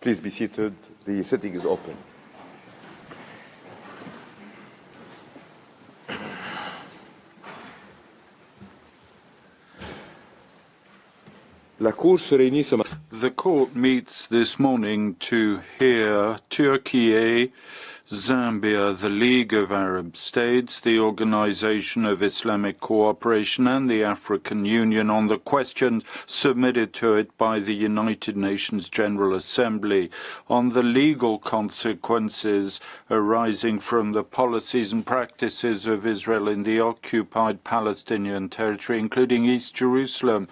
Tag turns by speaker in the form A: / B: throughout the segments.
A: Please be seated. The sitting is open.
B: The court meets this morning to hear Türkiye, Zambia, the League of Arab States, the Organization of Islamic Cooperation and the African Union on the questions submitted to it by the United Nations General Assembly on the legal consequences arising from the policies and practices of Israel in the occupied Palestinian territory, including East Jerusalem.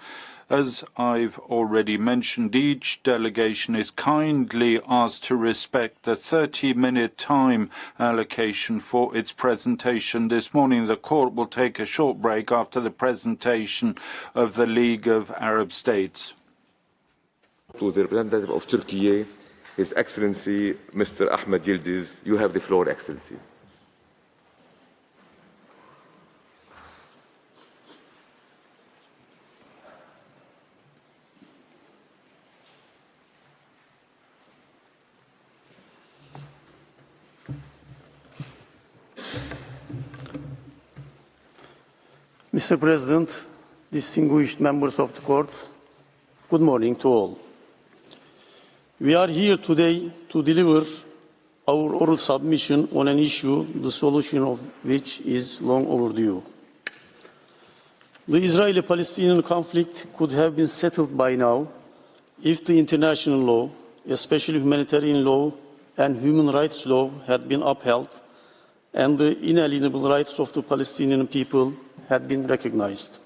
B: As I've already mentioned, each delegation is kindly asked to respect the 30-minute time allocation for its presentation. This morning, the court will take a short break after the presentation of the League of Arab States.
A: To the representative of Türkiye, His Excellency Mr. Ahmed Yildiz, you have the floor, Excellency.
C: Mr. President, distinguished members of the court, good morning to all. We are here today to deliver our oral submission on an issue, the solution of which is long overdue. The Israeli-Palestinian conflict could have been settled by now if the international law, especially humanitarian law and human rights law, had been upheld and the inalienable rights of the Palestinian people had been recognized.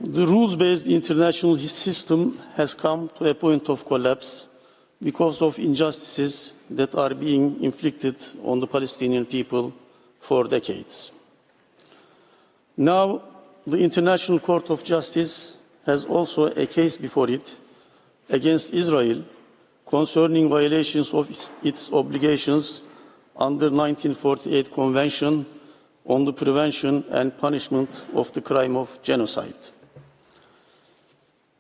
C: The rules-based international system has come to a point of collapse because of injustices that are being inflicted on the Palestinian people for decades. Now, the International Court of Justice has also a case before it against Israel concerning violations of its obligations under the 1948 Convention on the Prevention and Punishment of the Crime of Genocide.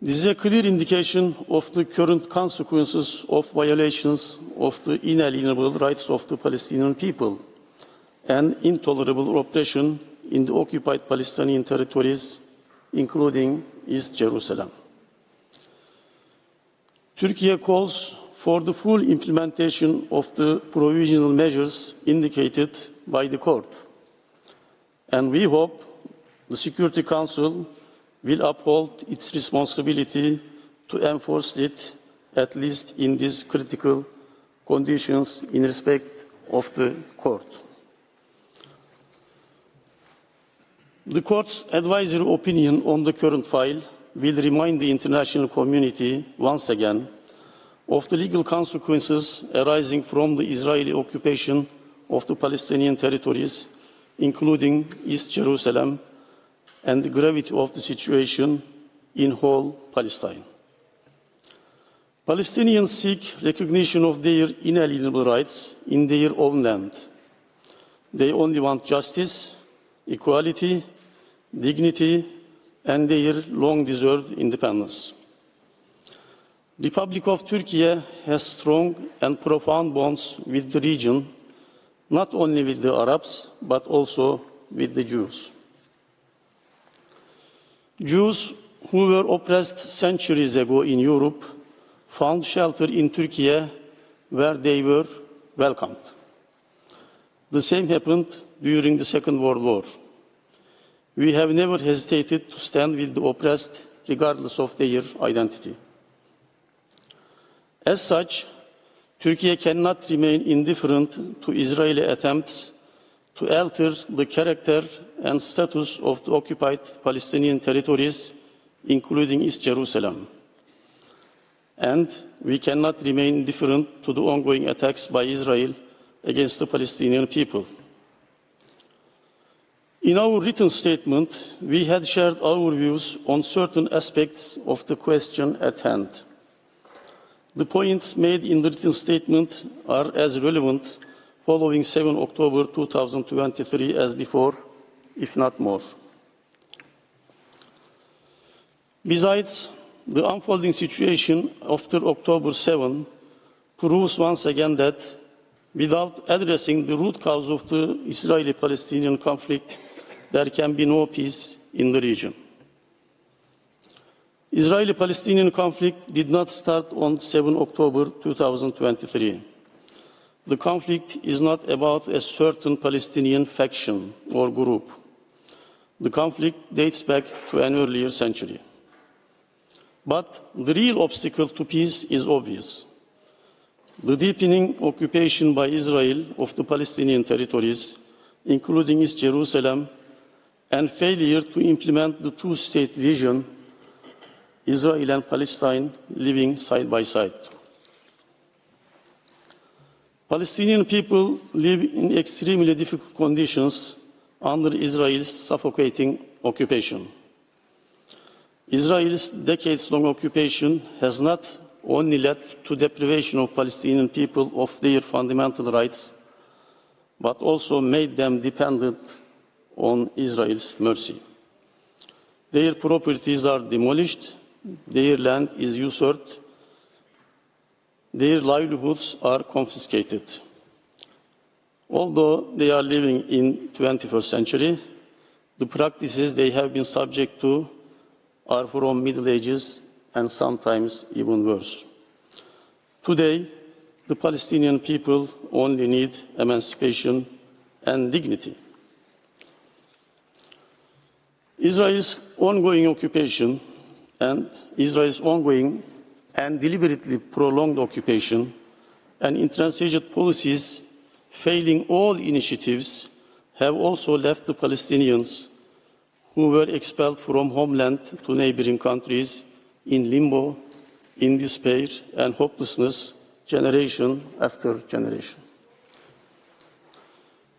C: This is a clear indication of the current consequences of violations of the inalienable rights of the Palestinian people and intolerable oppression in the occupied Palestinian territories, including East Jerusalem. Türkiye calls for the full implementation of the provisional measures indicated by the court. And we hope the Security Council will uphold its responsibility to enforce it, at least in these critical conditions, in respect of the court. The court's advisory opinion on the current file will remind the international community once again of the legal consequences arising from the Israeli occupation of the Palestinian territories, including East Jerusalem, and the gravity of the situation in whole Palestine. Palestinians seek recognition of their inalienable rights in their own land. They only want justice, equality, dignity, and their long-deserved independence. The Republic of Türkiye has strong and profound bonds with the region, not only with the Arabs, but also with the Jews. Jews who were oppressed centuries ago in Europe found shelter in Türkiye, where they were welcomed. The same happened during the Second World War. We have never hesitated to stand with the oppressed, regardless of their identity. As such, Turkey cannot remain indifferent to Israeli attempts to alter the character and status of the occupied Palestinian territories, including East Jerusalem. And we cannot remain indifferent to the ongoing attacks by Israel against the Palestinian people. In our written statement, we had shared our views on certain aspects of the question at hand. The points made in the written statement are as relevant following 7 October 2023 as before, if not more. Besides, the unfolding situation after October 7 proves once again that without addressing the root cause of the Israeli-Palestinian conflict, there can be no peace in the region. Israeli-Palestinian conflict did not start on 7 October 2023. The conflict is not about a certain Palestinian faction or group. The conflict dates back to an earlier century. But the real obstacle to peace is obvious. The deepening occupation by Israel of the Palestinian territories, including East Jerusalem, and failure to implement the two-state vision, Israel and Palestine living side by side. Palestinian people live in extremely difficult conditions under Israel's suffocating occupation. Israel's decades-long occupation has not only led to deprivation of Palestinian people of their fundamental rights, but also made them dependent on Israel's mercy. Their properties are demolished, their land is usurped, their livelihoods are confiscated. Although they are living in the 21st century, the practices they have been subject to are from Middle Ages and sometimes even worse. Today, the Palestinian people only need emancipation and dignity. Israel's ongoing occupation and Israel's ongoing and deliberately prolonged occupation and intransigent policies failing all initiatives have also left the Palestinians who were expelled from homeland to neighboring countries in limbo, in despair and hopelessness, generation after generation.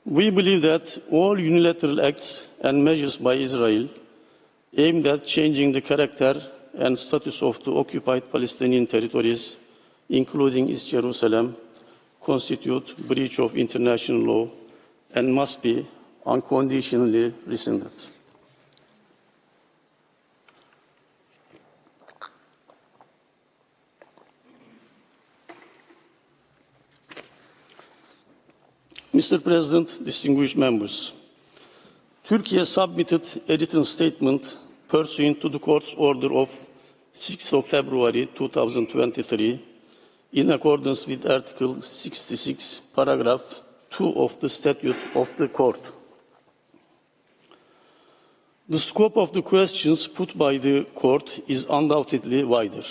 C: We believe that all unilateral acts and measures by Israel aimed at changing the character and status of the occupied Palestinian territories, including East Jerusalem, constitute breach of international law and must be unconditionally rescinded. Mr. President, distinguished members, Turkey submitted a written statement pursuant to the Court's order of 6 February 2023 in accordance with Article 66, Paragraph 2 of the Statute of the Court. The scope of the questions put by the Court is undoubtedly wider,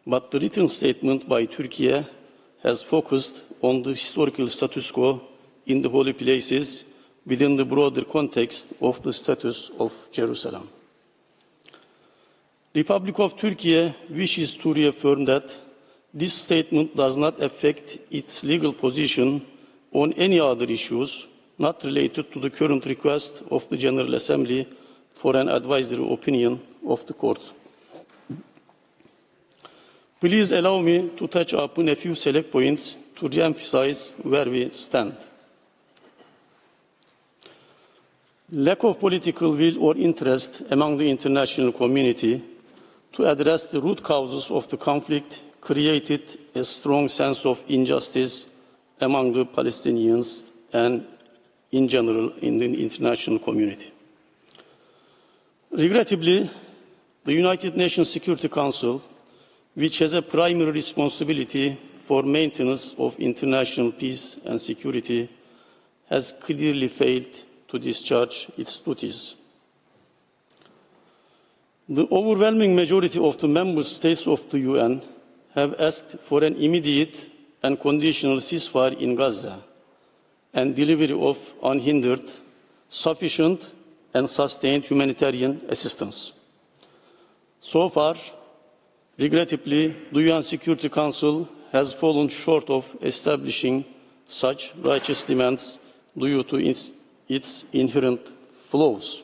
C: but the written statement by Turkey has focused on the historical status quo in the holy places within the broader context of the status of Jerusalem. The Republic of Turkey wishes to reaffirm that this statement does not affect its legal position on any other issues not related to the current request of the General Assembly for an advisory opinion of the Court. Please allow me to touch upon a few select points to re-emphasize where we stand. Lack of political will or interest among the international community to address the root causes of the conflict created a strong sense of injustice among the Palestinians and in general in the international community. Regrettably, the United Nations Security Council, which has a primary responsibility for maintenance of international peace and security, has clearly failed to discharge its duties. The overwhelming majority of the member states of the UN have asked for an immediate and conditional ceasefire in Gaza and delivery of unhindered, sufficient and sustained humanitarian assistance. So far, regrettably, the UN Security Council has fallen short of establishing such righteous demands due to its inherent flaws.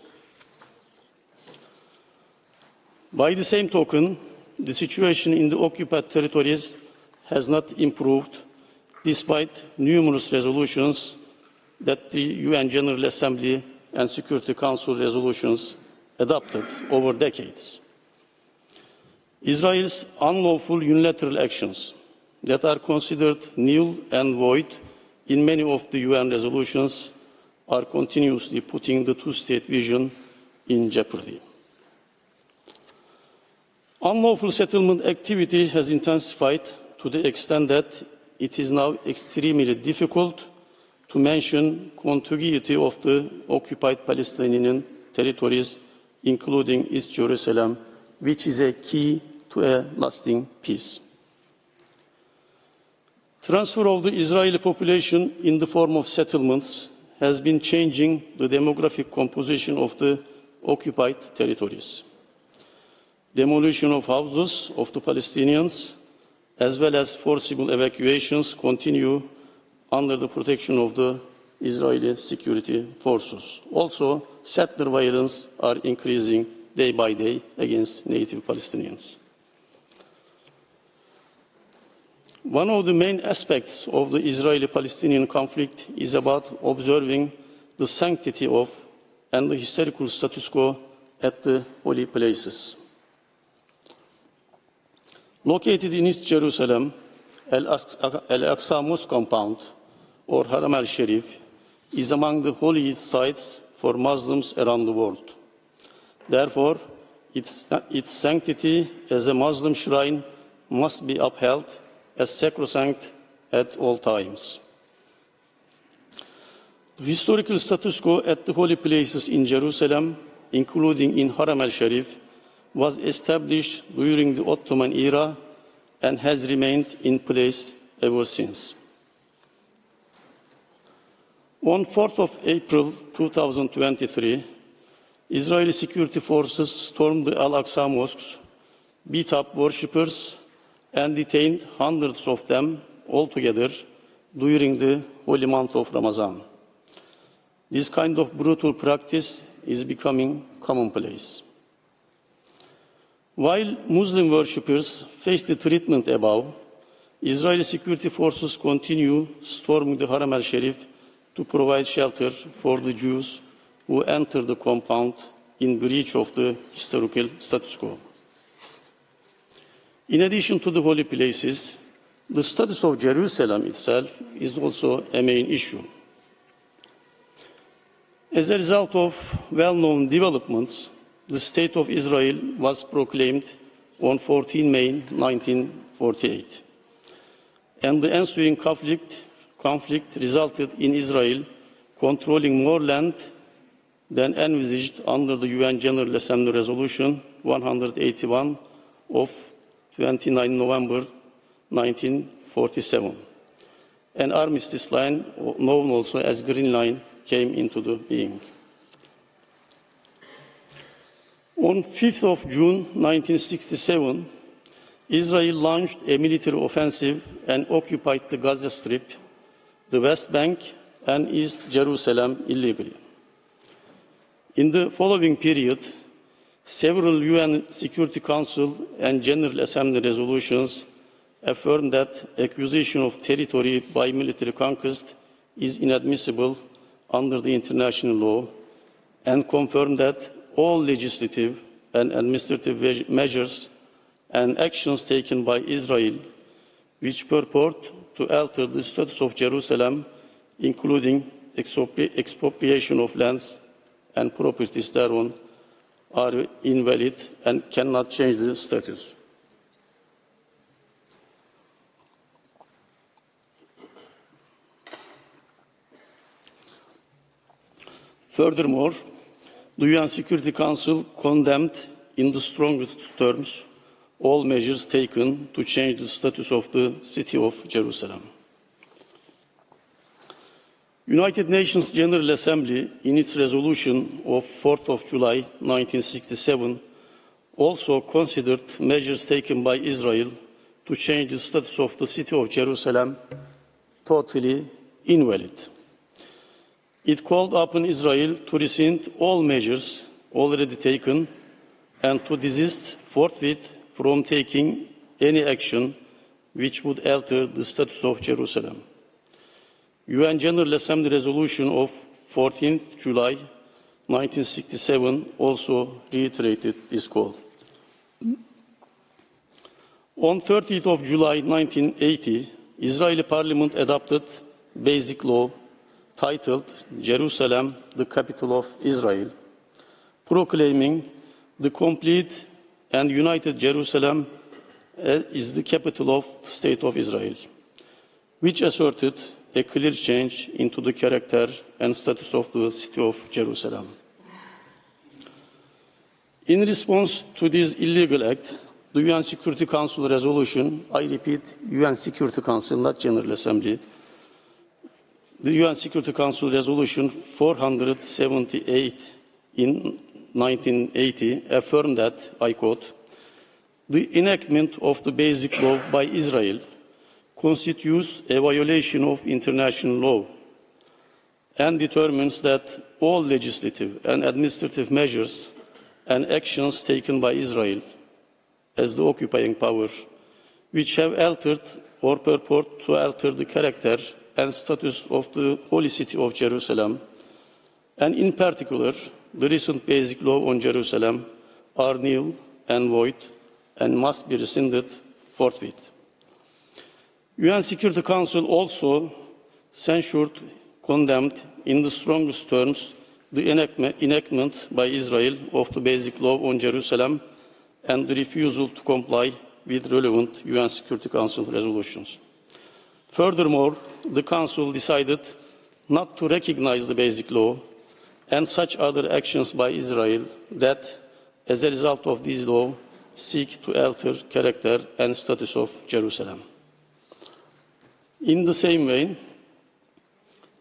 C: By the same token, the situation in the occupied territories has not improved despite numerous resolutions that the UN General Assembly and Security Council resolutions adopted over decades. Israel's unlawful unilateral actions that are considered null and void in many of the UN resolutions are continuously putting the two-state vision in jeopardy. Unlawful settlement activity has intensified to the extent that it is now extremely difficult to mention contiguity of the occupied Palestinian territories, including East Jerusalem, which is a key to a lasting peace. Transfer of the Israeli population in the form of settlements has been changing the demographic composition of the occupied territories. Demolition of houses of the Palestinians, as well as forcible evacuations, continue under the protection of the Israeli security forces. Also, settler violence are increasing day by day against native Palestinians. One of the main aspects of the Israeli-Palestinian conflict is about observing the sanctity of and the historical status quo at the holy places. Located in East Jerusalem, Al-Aqsa Mosque compound, or Haram al-Sharif, is among the holiest sites for Muslims around the world. Therefore, its sanctity as a Muslim shrine must be upheld as sacrosanct at all times. The historical status quo at the holy places in Jerusalem, including in Haram al-Sharif, was established during the Ottoman era and has remained in place ever since. On 4th of April 2023, Israeli security forces stormed the Al-Aqsa mosques, beat up worshippers, and detained hundreds of them altogether during the holy month of Ramadan. This kind of brutal practice is becoming commonplace. While Muslim worshippers face the treatment above, Israeli security forces continue storming the Haram al-Sharif to provide shelter for the Jews who enter the compound in breach of the historical status quo. In addition to the holy places, the status of Jerusalem itself is also a main issue. As a result of well-known developments, the State of Israel was proclaimed on 14 May 1948, and the ensuing conflict resulted in Israel controlling more land than envisaged under the UN General Assembly Resolution 181 of 29 November 1947. An armistice line, known also as Green Line, came into being. On 5th of June 1967, Israel launched a military offensive and occupied the Gaza Strip, the West Bank, and East Jerusalem illegally. In the following period, several UN Security Council and General Assembly resolutions affirmed that acquisition of territory by military conquest is inadmissible under the international law, and confirmed that all legislative and administrative measures and actions taken by Israel which purport to alter the status of Jerusalem, including expropriation of lands and properties thereon, are invalid and cannot change the status. Furthermore, the UN Security Council condemned in the strongest terms all measures taken to change the status of the city of Jerusalem. United Nations General Assembly, in its resolution of 4th of July 1967, also considered measures taken by Israel to change the status of the city of Jerusalem totally invalid. It called upon Israel to rescind all measures already taken and to desist forthwith from taking any action which would alter the status of Jerusalem. UN General Assembly resolution of 14th July 1967 also reiterated this call. On 30th of July 1980, Israeli Parliament adopted Basic Law titled Jerusalem, the Capital of Israel, proclaiming the complete and united Jerusalem is the capital of the State of Israel, which asserted a clear change into the character and status of the city of Jerusalem. In response to this illegal act, the UN Security Council resolution, I repeat, UN Security Council, not General Assembly, the UN Security Council resolution 478 in 1980 affirmed that, I quote, the enactment of the Basic Law by Israel constitutes a violation of international law and determines that all legislative and administrative measures and actions taken by Israel as the occupying power, which have altered or purport to alter the character and status of the holy city of Jerusalem, and in particular, the recent Basic Law on Jerusalem, are null and void and must be rescinded forthwith. UN Security Council also censured, condemned in the strongest terms the enactment by Israel of the Basic Law on Jerusalem and the refusal to comply with relevant UN Security Council resolutions. Furthermore, the Council decided not to recognize the Basic Law and such other actions by Israel that, as a result of this law, seek to alter character and status of Jerusalem. In the same way,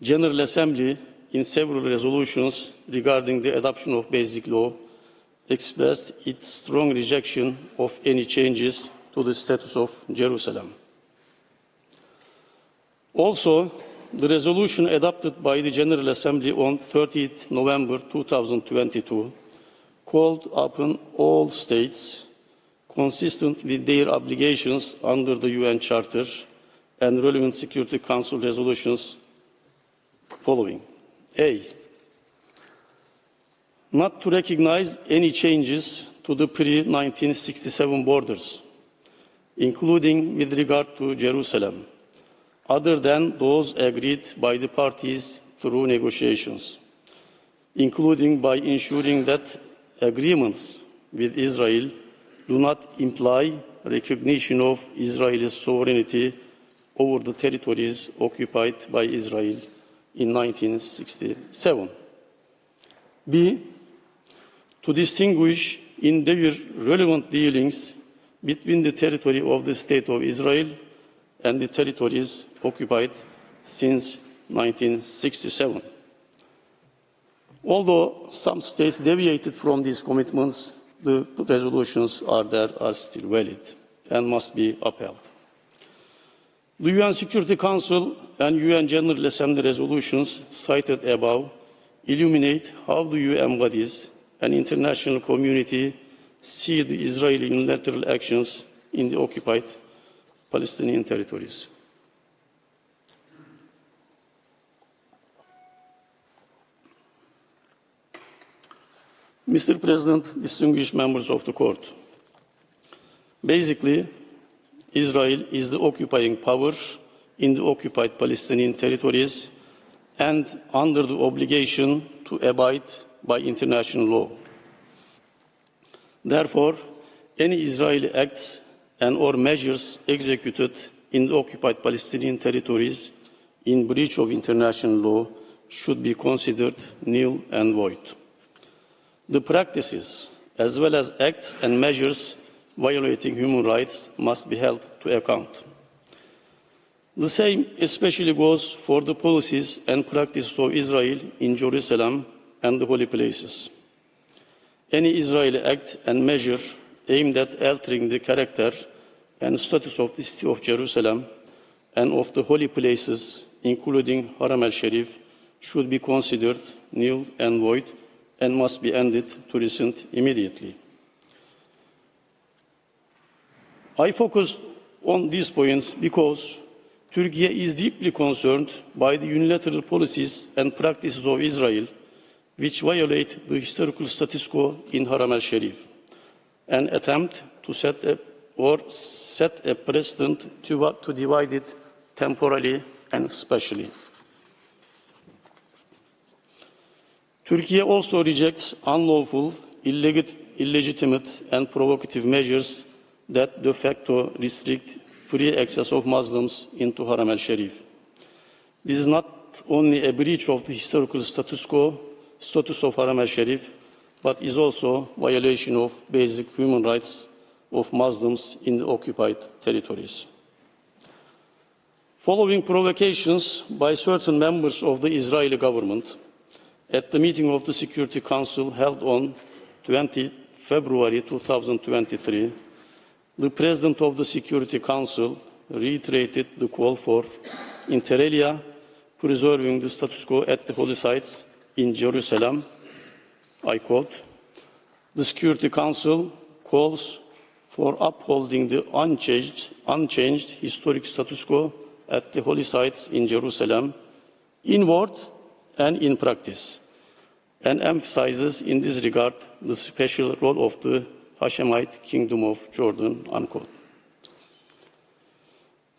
C: General Assembly, in several resolutions regarding the adoption of Basic Law, expressed its strong rejection of any changes to the status of Jerusalem. Also, the resolution adopted by the General Assembly on 30th November 2022 called upon all states, consistent with their obligations under the UN Charter and relevant Security Council resolutions, following. A. Not to recognize any changes to the pre-1967 borders, including with regard to Jerusalem, other than those agreed by the parties through negotiations, including by ensuring that agreements with Israel do not imply recognition of Israeli sovereignty over the territories occupied by Israel in 1967. B. To distinguish in their relevant dealings between the territory of the State of Israel and the territories occupied since 1967. Although some states deviated from these commitments, the resolutions are still valid and must be upheld. The UN Security Council and UN General Assembly resolutions cited above illuminate how the UN bodies and international community see the Israeli unilateral actions in the occupied Palestinian territories. Mr. President, distinguished members of the court, basically, Israel is the occupying power in the occupied Palestinian territories and under the obligation to abide by international law. Therefore, any Israeli acts and or measures executed in the occupied Palestinian territories in breach of international law should be considered null and void. The practices, as well as acts and measures violating human rights, must be held to account. The same especially goes for the policies and practices of Israel in Jerusalem and the holy places. Any Israeli act and measure aimed at altering the character and status of the city of Jerusalem and of the holy places, including Haram al-Sharif, should be considered null and void and must be ended to rescind immediately. I focused on these points because Türkiye is deeply concerned by the unilateral policies and practices of Israel which violate the historical status quo in Haram al-Sharif and attempt to set a precedent to divide it temporally and spatially. Türkiye also rejects unlawful, illegitimate and provocative measures that de facto restrict free access of Muslims into Haram al-Sharif. This is not only a breach of the historical status of Haram al-Sharif, but is also a violation of basic human rights of Muslims in the occupied territories. Following provocations by certain members of the Israeli government, at the meeting of the Security Council held on 20 February 2023, the President of the Security Council reiterated the call for, inter alia, preserving the status quo at the holy sites in Jerusalem. I quote, "The Security Council calls for upholding the unchanged historic status quo at the holy sites in Jerusalem, in word and in practice, and emphasizes in this regard the special role of the Hashemite Kingdom of Jordan," unquote.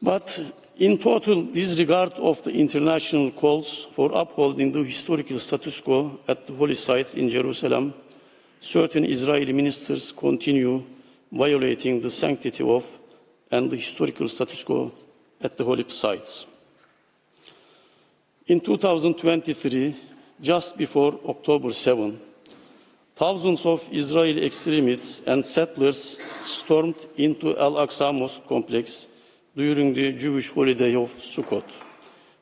C: But in total disregard of the international calls for upholding the historical status quo at the holy sites in Jerusalem, certain Israeli ministers continue violating the sanctity of and the historical status quo at the holy sites. In 2023, just before October 7, thousands of Israeli extremists and settlers stormed into Al-Aqsa Mosque complex during the Jewish holiday of Sukkot,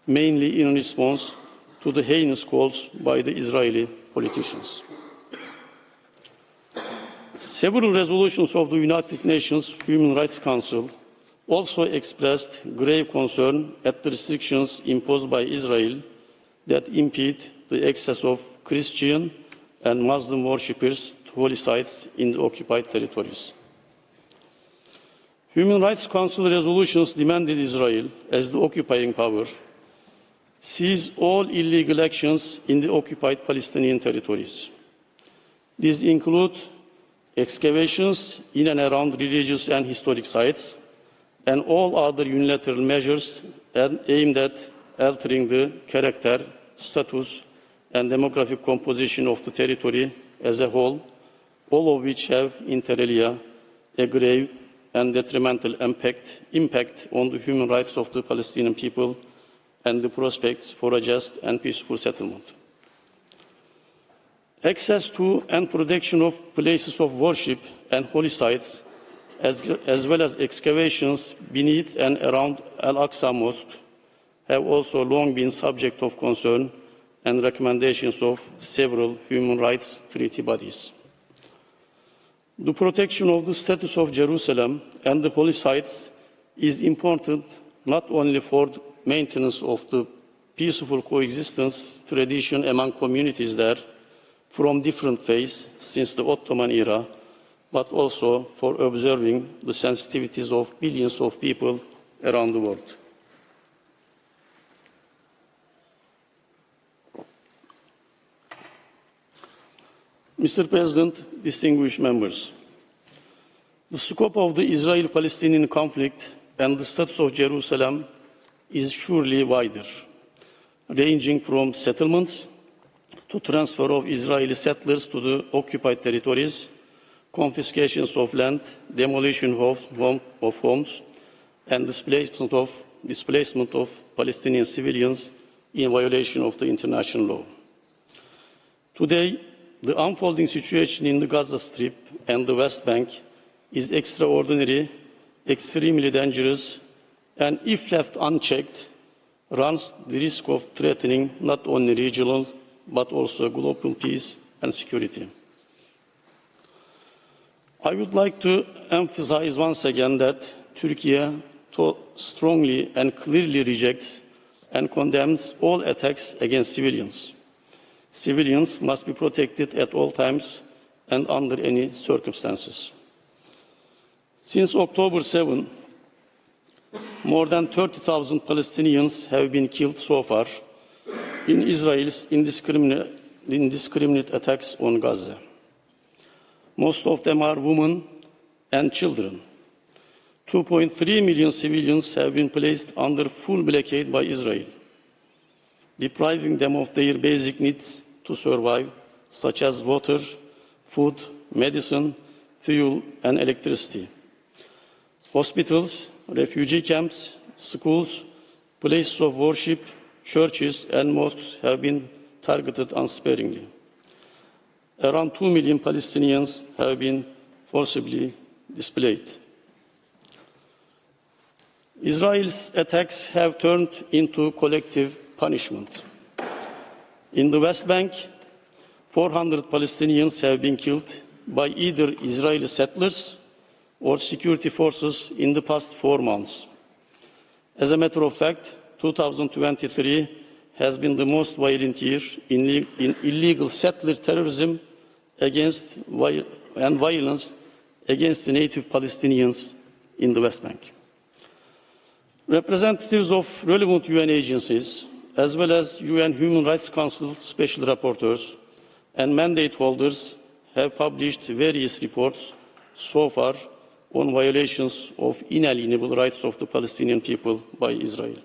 C: mainly in response to the heinous calls by the Israeli politicians. Several resolutions of the United Nations Human Rights Council also expressed grave concern at the restrictions imposed by Israel that impede the access of Christian and Muslim worshippers to holy sites in the occupied territories. Human Rights Council resolutions demanded Israel, as the occupying power, cease all illegal actions in the occupied Palestinian territories. These include excavations in and around religious and historic sites, and all other unilateral measures aimed at altering the character, status, and demographic composition of the territory as a whole, all of which have, inter alia, a grave and detrimental impact on the human rights of the Palestinian people and the prospects for a just and peaceful settlement. Access to and protection of places of worship and holy sites, as well as excavations beneath and around Al-Aqsa Mosque, have also long been subject of concern and recommendations of several human rights treaty bodies. The protection of the status of Jerusalem and the holy sites is important not only for the maintenance of the peaceful coexistence tradition among communities there from different faiths since the Ottoman era, but also for observing the sensitivities of billions of people around the world. Mr. President, distinguished members, the scope of the Israeli-Palestinian conflict and the status of Jerusalem is surely wider, ranging from settlements to transfer of Israeli settlers to the occupied territories, confiscations of land, demolition of homes, and displacement of Palestinian civilians in violation of the international law. Today, the unfolding situation in the Gaza Strip and the West Bank is extraordinary, extremely dangerous, and if left unchecked, runs the risk of threatening not only regional but also global peace and security. I would like to emphasize once again that Türkiye strongly and clearly rejects and condemns all attacks against civilians. Civilians must be protected at all times and under any circumstances. Since October 7, more than 30,000 Palestinians have been killed so far in Israel's indiscriminate attacks on Gaza. Most of them are women and children. 2.3 million civilians have been placed under full blockade by Israel, depriving them of their basic needs to survive, such as water, food, medicine, fuel, and electricity. Hospitals, refugee camps, schools, places of worship, churches, and mosques have been targeted unsparingly. Around 2 million Palestinians have been forcibly displaced. Israel's attacks have turned into collective punishment. In the West Bank, 400 Palestinians have been killed by either Israeli settlers or security forces in the past 4 months. As a matter of fact, 2023 has been the most violent year in illegal settler terrorism and violence against the native Palestinians in the West Bank. Representatives of relevant UN agencies, as well as UN Human Rights Council special rapporteurs and mandate holders, have published various reports so far on violations of inalienable rights of the Palestinian people by Israel.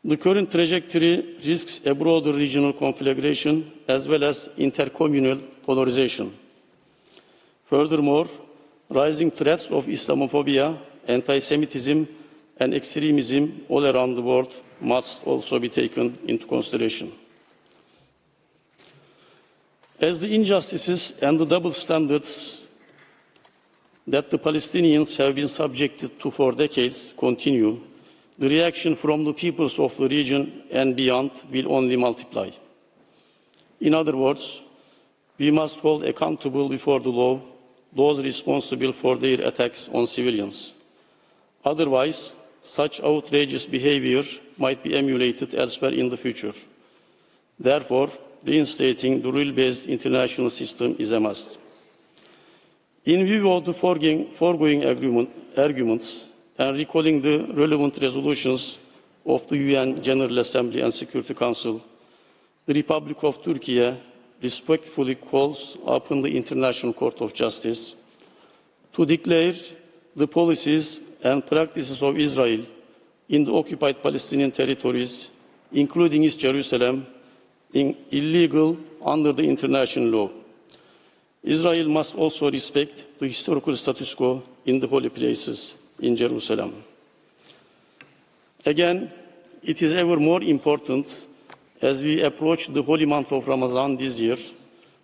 C: The current trajectory risks a broader regional conflagration as well as intercommunal polarization. Furthermore, rising threats of Islamophobia, anti-Semitism, and extremism all around the world must also be taken into consideration. As the injustices and the double standards that the Palestinians have been subjected to for decades continue, the reaction from the peoples of the region and beyond will only multiply. In other words, we must hold accountable before the law those responsible for their attacks on civilians. Otherwise, such outrageous behavior might be emulated elsewhere in the future. Therefore, reinstating the rule-based international system is a must. In view of the foregoing arguments and recalling the relevant resolutions of the UN General Assembly and Security Council, the Republic of Türkiye respectfully calls upon the International Court of Justice to declare the policies and practices of Israel in the occupied Palestinian territories, including East Jerusalem, illegal under the international law. Israel must also respect the historical status quo in the holy places in Jerusalem. Again, it is ever more important as we approach the holy month of Ramadan this year,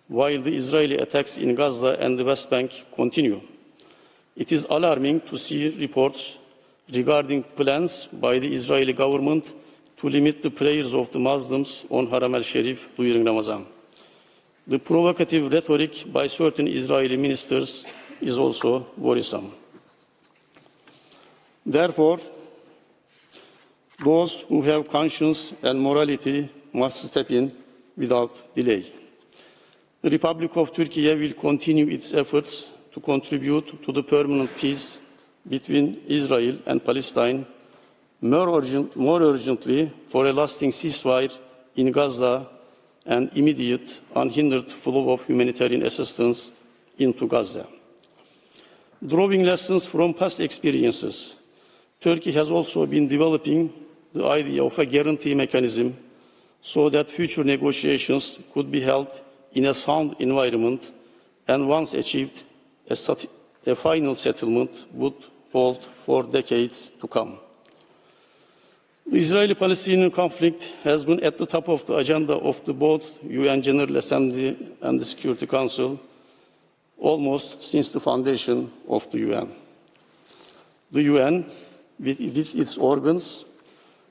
C: while the Israeli attacks in Gaza and the West Bank continue. It is alarming to see reports regarding plans by the Israeli government to limit the prayers of the Muslims on Haram al-Sharif during Ramadan. The provocative rhetoric by certain Israeli ministers is also worrisome. Therefore, those who have conscience and morality must step in without delay. The Republic of Türkiye will continue its efforts to contribute to the permanent peace between Israel and Palestine, more urgently for a lasting ceasefire in Gaza and immediate unhindered flow of humanitarian assistance into Gaza. Drawing lessons from past experiences, Turkey has also been developing the idea of a guarantee mechanism so that future negotiations could be held in a sound environment, and once achieved, a final settlement would hold for decades to come. The Israeli-Palestinian conflict has been at the top of the agenda of the both UN General Assembly and the Security Council almost since the foundation of the UN. The UN, with its organs,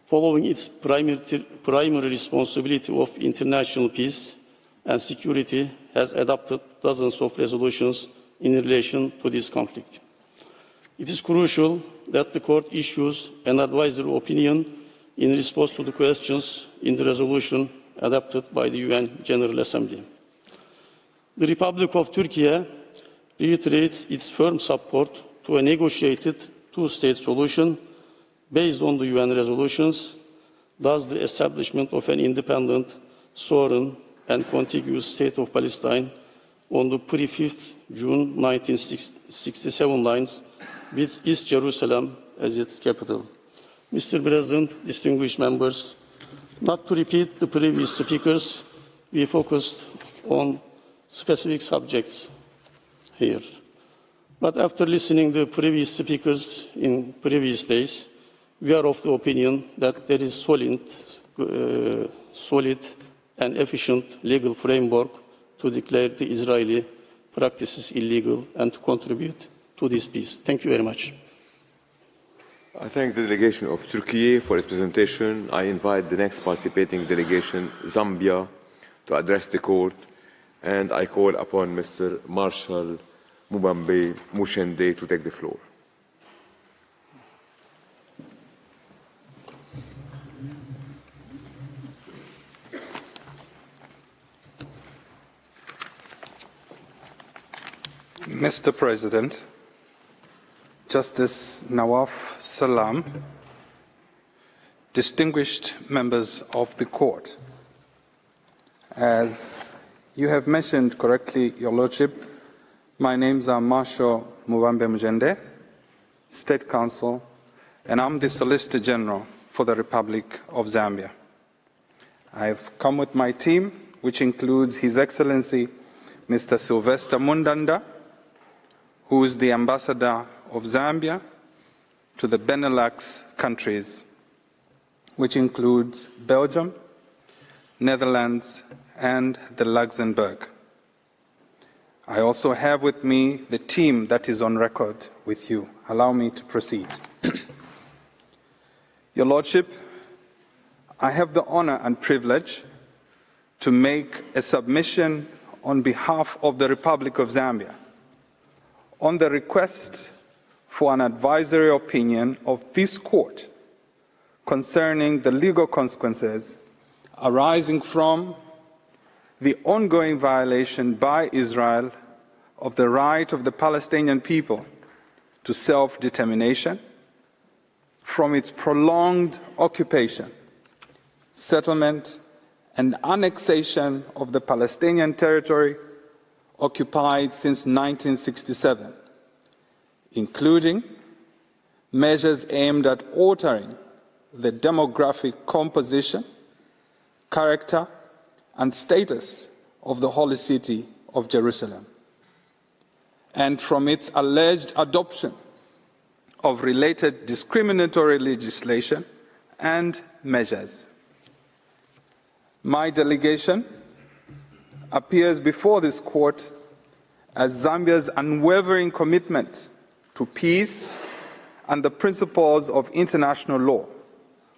C: following its primary responsibility of international peace and security, has adopted dozens of resolutions in relation to this conflict. It is crucial that the Court issues an advisory opinion in response to the questions in the resolution adopted by the UN General Assembly. The Republic of Türkiye reiterates its firm support to a negotiated two-state solution based on the UN resolutions, thus the establishment of an independent, sovereign and contiguous state of Palestine on the pre-5th June 1967 lines with East Jerusalem as its capital. Mr. President, distinguished members, not to repeat the previous speakers, we focused on specific subjects here. But after listening to the previous speakers in previous days, we are of the opinion that there is solid and efficient legal framework to declare the Israeli practices illegal and to contribute to this peace. Thank you very much.
A: I thank the delegation of Türkiye for its presentation. I invite the next participating delegation, Zambia, to address the court, and I call upon Mr. Marshal Mubambe Mushende to take the floor.
D: Mr. President, Justice Nawaf Salam, distinguished members of the court, as you have mentioned correctly, Your Lordship, my names are Marshal Mubambe Mujende, State Counsel, and I'm the Solicitor General for the Republic of Zambia. I've come with my team, which includes His Excellency Mr. Sylvester Mundanda, who is the Ambassador of Zambia to the Benelux countries, which includes Belgium, Netherlands, and the Luxembourg. I also have with me the team that is on record with you. Allow me to proceed. Your Lordship, I have the honor and privilege to make a submission on behalf of the Republic of Zambia on the request for an advisory opinion of this court concerning the legal consequences arising from the ongoing violation by Israel of the right of the Palestinian people to self-determination from its prolonged occupation, settlement, and annexation of the Palestinian territory occupied since 1967, including measures aimed at altering the demographic composition, character, and status of the holy city of Jerusalem, and from its alleged adoption of related discriminatory legislation and measures. My delegation appears before this court as Zambia's unwavering commitment to peace and the principles of international law,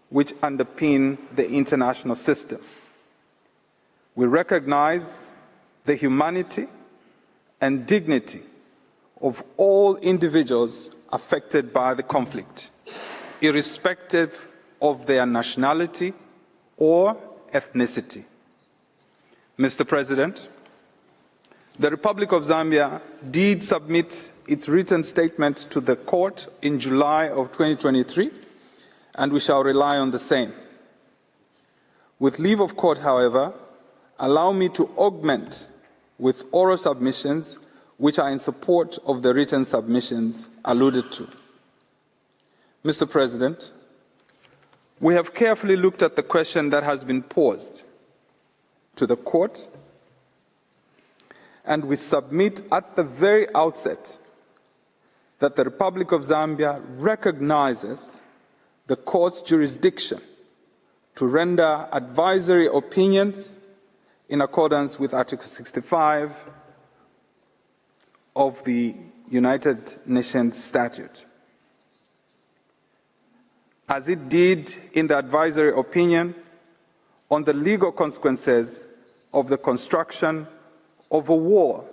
D: which underpin the international system. We recognize the humanity and dignity of all individuals affected by the conflict, irrespective of their nationality or ethnicity. Mr. President, the Republic of Zambia did submit its written statement to the court in July of 2023, and we shall rely on the same. With leave of court, however, allow me to augment with oral submissions which are in support of the written submissions alluded to. Mr. President, we have carefully looked at the question that has been posed to the court, and we submit at the very outset that the Republic of Zambia recognizes the Court's jurisdiction to render advisory opinions in accordance with Article 65 of the United Nations Statute. As it did in the advisory opinion on the legal consequences of the construction of a wall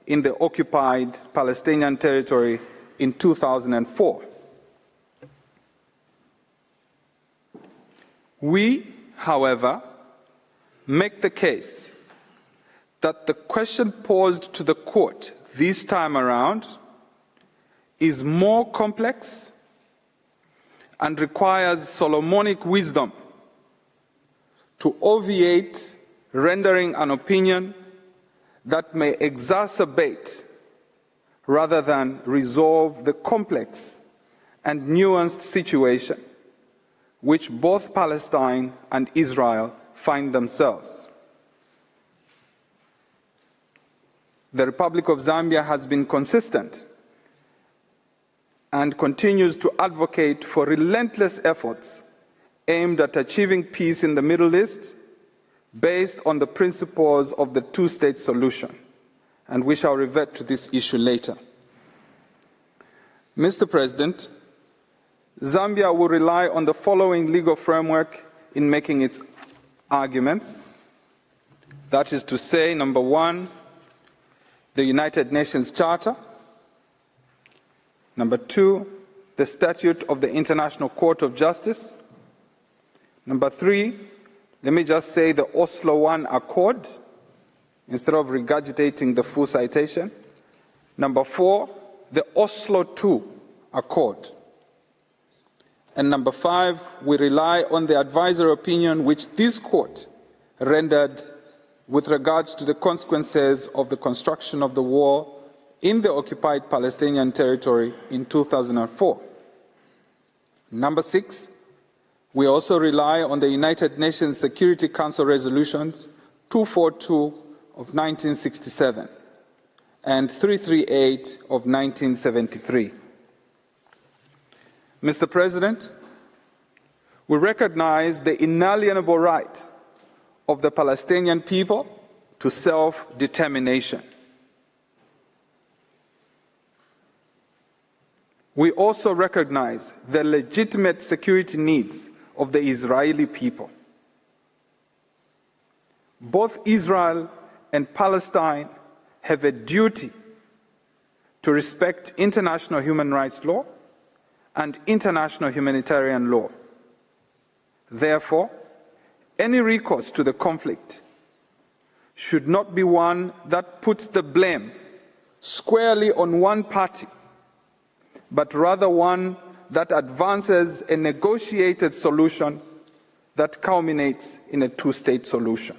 D: in the occupied Palestinian territory in 2004. We, however, make the case that the question posed to the Court this time around is more complex and requires Solomonic wisdom to obviate rendering an opinion that may exacerbate rather than resolve the complex and nuanced situation which both Palestine and Israel find themselves. The Republic of Zambia has been consistent and continues to advocate for relentless efforts aimed at achieving peace in the Middle East based on the principles of the two-state solution, and we shall revert to this issue later. Mr. President, Zambia will rely on the following legal framework in making its arguments. That is to say, number one, the United Nations Charter. Number two, the Statute of the International Court of Justice. Number three, let me just say the Oslo I Accord, instead of regurgitating the full citation. Number four, the Oslo II Accord. And number five, we rely on the advisory opinion which this court rendered with regards to the consequences of the construction of the wall in the occupied Palestinian territory in 2004. Number six, we also rely on the United Nations Security Council resolutions 242 of 1967 and 338 of 1973. Mr. President, we recognize the inalienable right of the Palestinian people to self-determination. We also recognize the legitimate security needs of the Israeli people. Both Israel and Palestine have a duty to respect international human rights law and international humanitarian law. Therefore, any recourse to the conflict should not be one that puts the blame squarely on one party, but rather one that advances a negotiated solution that culminates in a two-state solution.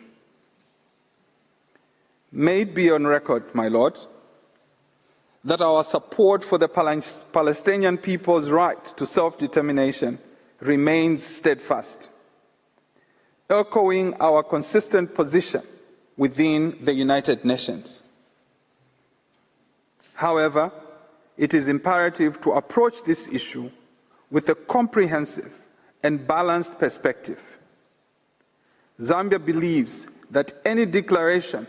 D: May it be on record, my Lord, that our support for the Palestinian people's right to self-determination remains steadfast, echoing our consistent position within the United Nations. However, it is imperative to approach this issue with a comprehensive and balanced perspective. Zambia believes that any declaration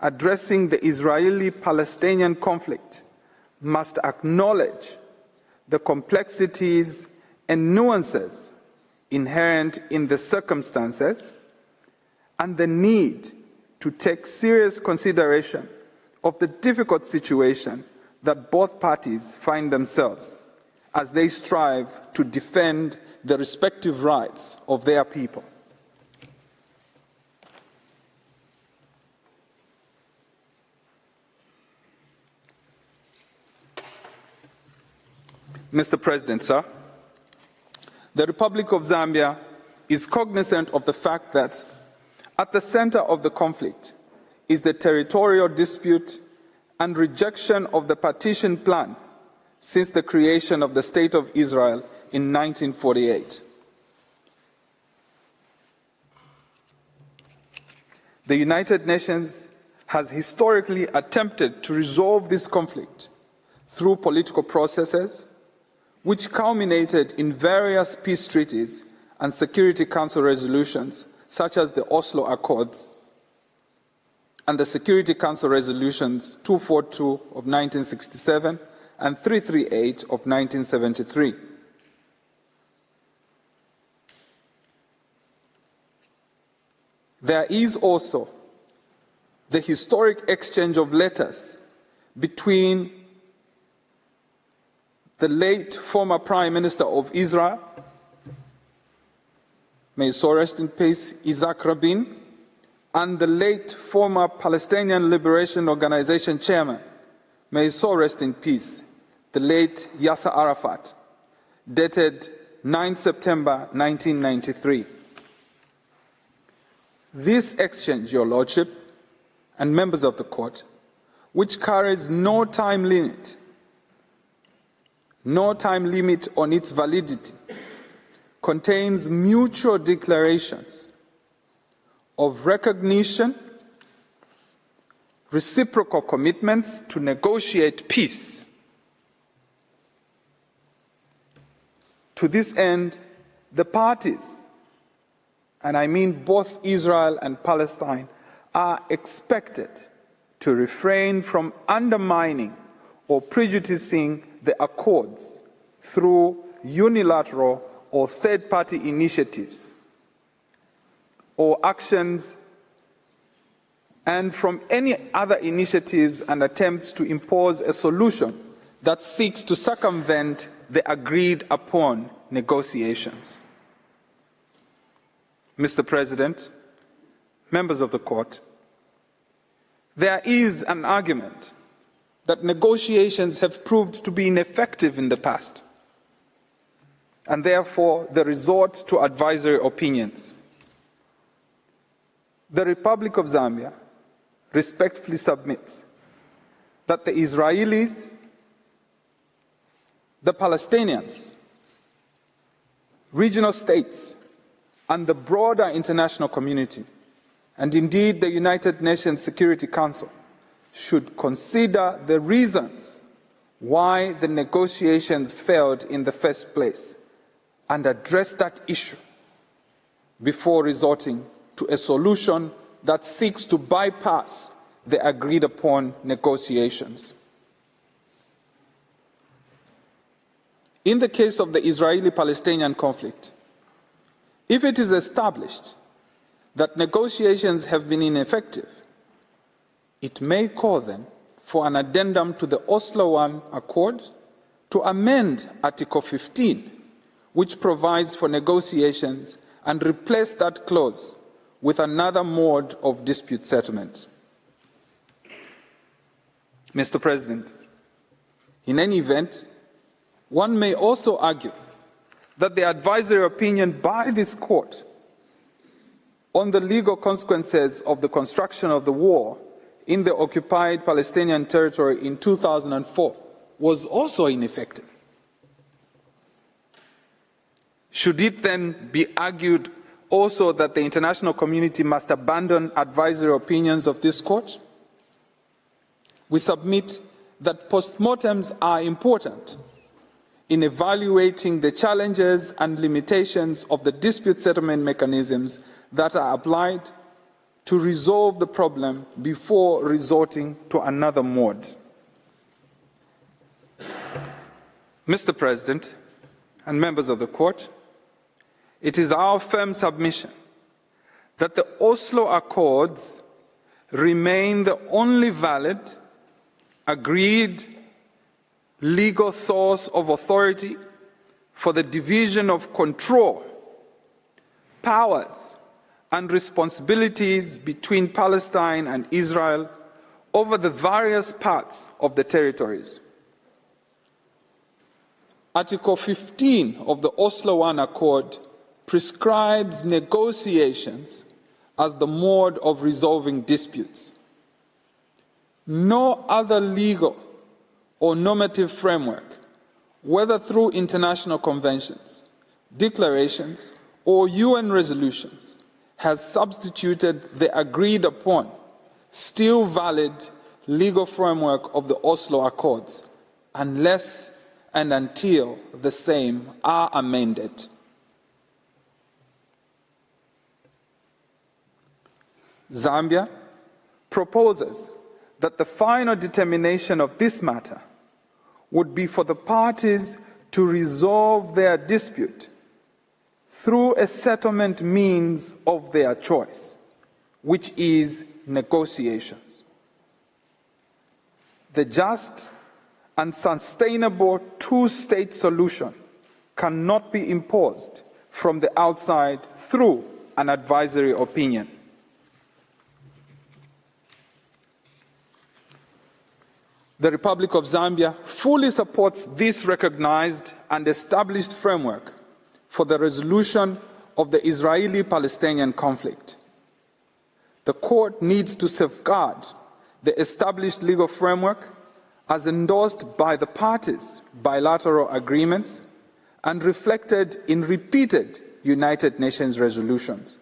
D: addressing the Israeli-Palestinian conflict must acknowledge the complexities and nuances inherent in the circumstances and the need to take serious consideration of the difficult situation that both parties find themselves as they strive to defend the respective rights of their people. Mr. President, sir, the Republic of Zambia is cognizant of the fact that at the center of the conflict is the territorial dispute and rejection of the partition plan since the creation of the State of Israel in 1948. The United Nations has historically attempted to resolve this conflict through political processes which culminated in various peace treaties and Security Council resolutions, such as the Oslo Accords and the Security Council resolutions 242 of 1967 and 338 of 1973. There is also the historic exchange of letters between the late former Prime Minister of Israel, may his soul rest in peace, Isaac Rabin, and the late former Palestinian Liberation Organization Chairman, may his soul rest in peace, the late Yasser Arafat, dated 9 September 1993. This exchange, Your Lordship, and members of the Court, which carries no time limit on its validity, contains mutual declarations of recognition, reciprocal commitments to negotiate peace. To this end, the parties, and I mean both Israel and Palestine, are expected to refrain from undermining or prejudicing the accords through unilateral or third-party initiatives or actions, and from any other initiatives and attempts to impose a solution that seeks to circumvent the agreed-upon negotiations. Mr. President, members of the Court, there is an argument that negotiations have proved to be ineffective in the past, and therefore the resort to advisory opinions. The Republic of Zambia respectfully submits that the Israelis, the Palestinians, regional states, and the broader international community, and indeed the United Nations Security Council, should consider the reasons why the negotiations failed in the first place and address that issue before resorting to a solution that seeks to bypass the agreed-upon negotiations. In the case of the Israeli-Palestinian conflict, if it is established that negotiations have been ineffective, it may call then for an addendum to the Oslo I Accord to amend Article 15, which provides for negotiations, and replace that clause with another mode of dispute settlement. Mr. President, in any event, one may also argue that the advisory opinion by this Court on the legal consequences of the construction of the wall in the Occupied Palestinian Territory in 2004 was also ineffective. Should it then be argued also that the international community must abandon advisory opinions of this Court? We submit that postmortems are important in evaluating the challenges and limitations of the dispute settlement mechanisms that are applied to resolve the problem before resorting to another mode. Mr. President and members of the Court, it is our firm submission that the Oslo Accords remain the only valid, agreed legal source of authority for the division of control, powers, and responsibilities between Palestine and Israel over the various parts of the territories. Article 15 of the Oslo I Accord prescribes negotiations as the mode of resolving disputes. No other legal or normative framework, whether through international conventions, declarations, or UN resolutions, has substituted the agreed-upon, still valid legal framework of the Oslo Accords, unless and until the same are amended. Zambia proposes that the final determination of this matter would be for the parties to resolve their dispute through a settlement means of their choice, which is negotiations. The just and sustainable two-state solution cannot be imposed from the outside through an advisory opinion. The Republic of Zambia fully supports this recognized and established framework for the resolution of the Israeli-Palestinian conflict. The court needs to safeguard the established legal framework as endorsed by the parties' bilateral agreements and reflected in repeated United Nations resolutions,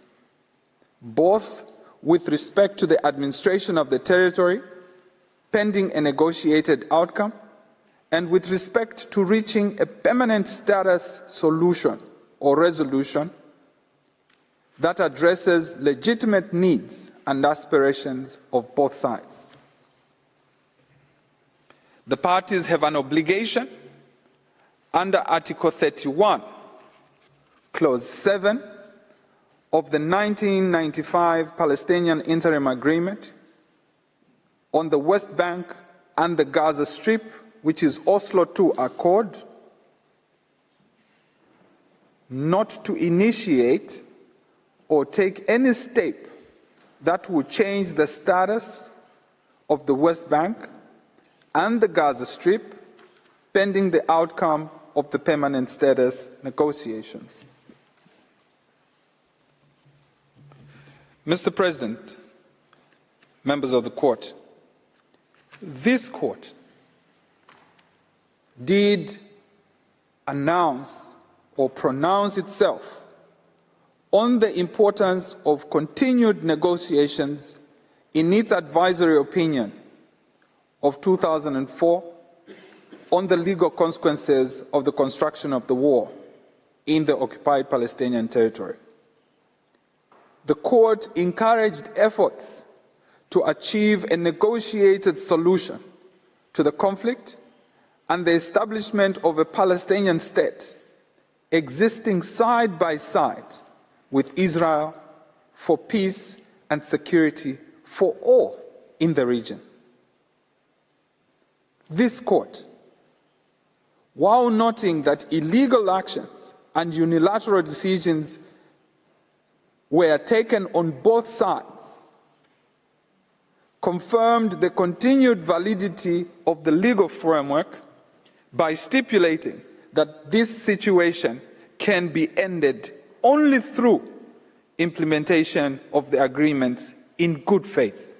D: both with respect to the administration of the territory pending a negotiated outcome, and with respect to reaching a permanent status solution or resolution that addresses legitimate needs and aspirations of both sides. The parties have an obligation under Article 31, Clause 7 of the 1995 Palestinian Interim Agreement on the West Bank and the Gaza Strip, which is Oslo II Accord, not to initiate or take any step that would change the status of the West Bank and the Gaza Strip pending the outcome of the permanent status negotiations. Mr. President, members of the court, this court did announce or pronounce itself on the importance of continued negotiations in its advisory opinion of 2004 on the legal consequences of the construction of the wall in the occupied Palestinian territory. The court encouraged efforts to achieve a negotiated solution to the conflict and the establishment of a Palestinian state existing side by side with Israel for peace and security for all in the region. This court, while noting that illegal actions and unilateral decisions were taken on both sides, confirmed the continued validity of the legal framework by stipulating that this situation can be ended only through implementation of the agreements in good faith.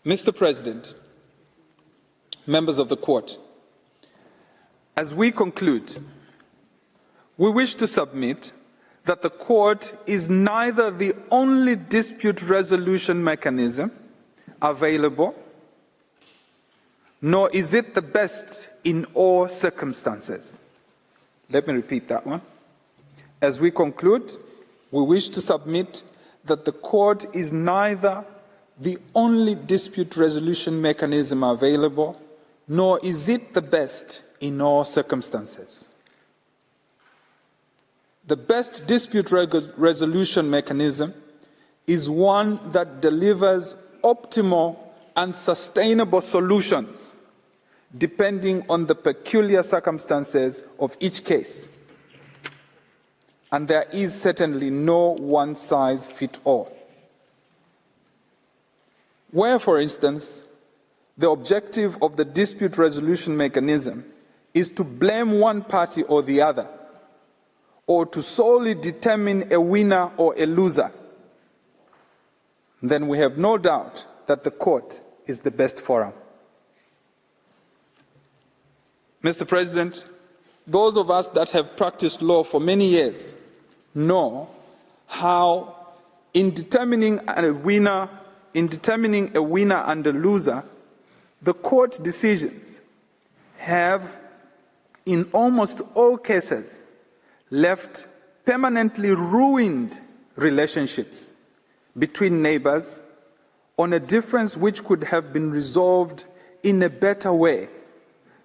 D: Mr. President, members of the court, as we conclude, we wish to submit that the court is neither the only dispute resolution mechanism available, nor is it the best in all circumstances. Let me repeat that one. As we conclude, we wish to submit that the court is neither the only dispute resolution mechanism available, nor is it the best in all circumstances. The best dispute resolution mechanism is one that delivers optimal and sustainable solutions depending on the peculiar circumstances of each case. And there is certainly no one-size-fits-all. Where, for instance, the objective of the dispute resolution mechanism is to blame one party or the other, or to solely determine a winner or a loser, then we have no doubt that the court is the best forum. Mr. President, those of us that have practiced law for many years know how in determining a winner and a loser, the court decisions have, in almost all cases, left permanently ruined relationships between neighbors on a difference which could have been resolved in a better way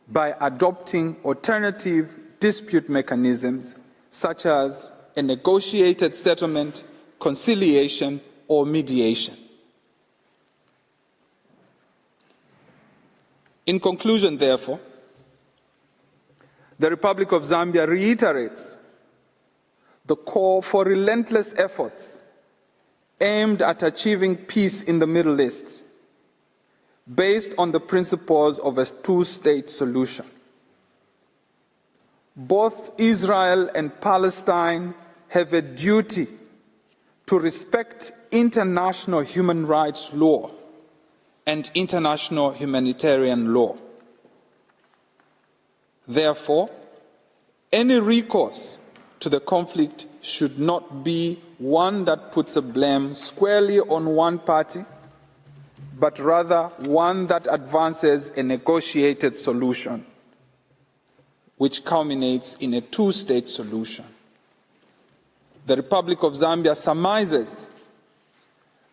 D: by adopting alternative dispute mechanisms such as a negotiated settlement, conciliation, or mediation. In conclusion, therefore, the Republic of Zambia reiterates the call for relentless efforts aimed at achieving peace in the Middle East based on the principles of a two-state solution. Both Israel and Palestine have a duty to respect international human rights law and international humanitarian law. Therefore, any recourse to the conflict should not be one that puts a blame squarely on one party, but rather one that advances a negotiated solution, which culminates in a two-state solution. The Republic of Zambia surmises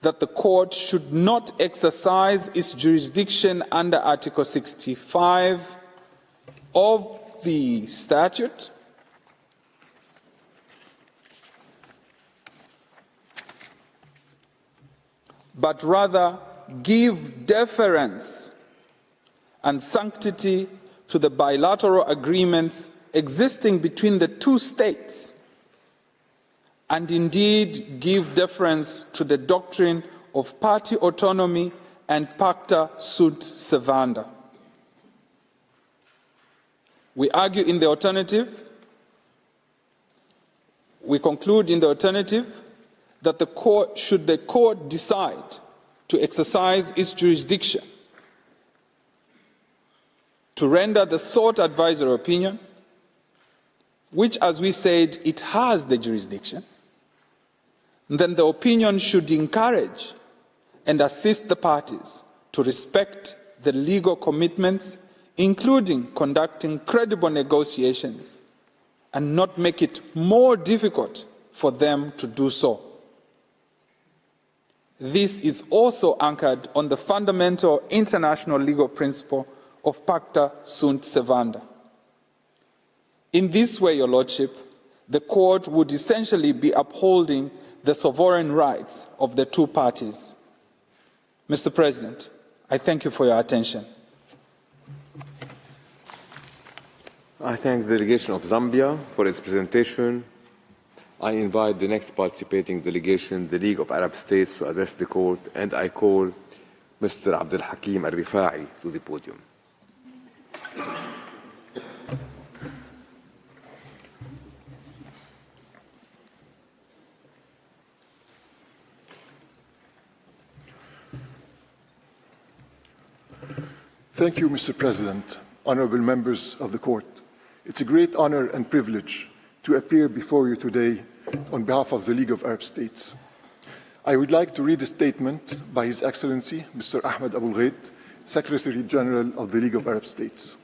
D: that the court should not exercise its jurisdiction under Article 65 of the statute, but rather give deference and sanctity to the bilateral agreements existing between the two states, and indeed give deference to the doctrine of party autonomy and pacta sunt servanda. We argue in the alternative, we conclude in the alternative that should the court decide to exercise its jurisdiction to render the sought advisory opinion, which, as we said, it has the jurisdiction, then the opinion should encourage and assist the parties to respect the legal commitments, including conducting credible negotiations, and not make it more difficult for them to do so. This is also anchored on the fundamental international legal principle of pacta sunt servanda. In this way, Your Lordship, the court would essentially be upholding the sovereign rights of the two parties. Mr. President, I thank you for your attention.
A: I thank the delegation of Zambia for its presentation. I invite the next participating delegation, the League of Arab States, to address the court, and I call Mr. Abdul Hakim Al-Rifai to the podium.
E: Thank you, Mr. President, honorable members of the court. It's a great honor and privilege to appear before you today on behalf of the League of Arab States. I would like to read a statement by His Excellency, Mr. Ahmed Abul Ghait, Secretary General of the League of Arab States.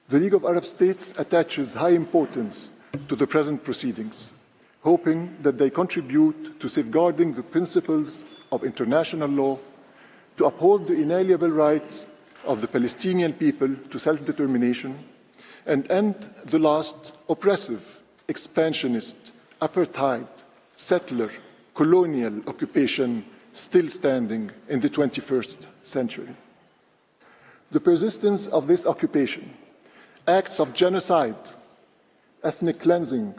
E: The League of Arab States attaches high importance to the present proceedings, hoping that they contribute to safeguarding the principles of international law, to uphold the inalienable rights of the Palestinian people to self-determination, and end the last oppressive, expansionist, apartheid, settler, colonial occupation still standing in the 21st century. The persistence of this occupation, acts of genocide, ethnic cleansing,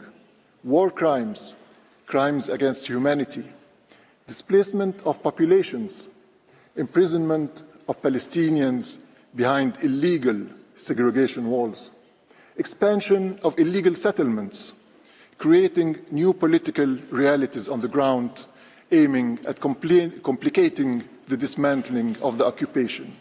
E: war crimes, crimes against humanity, displacement of populations, imprisonment of Palestinians behind illegal segregation walls, expansion of illegal settlements, creating new political realities on the ground, aiming at complicating the dismantling of the occupation.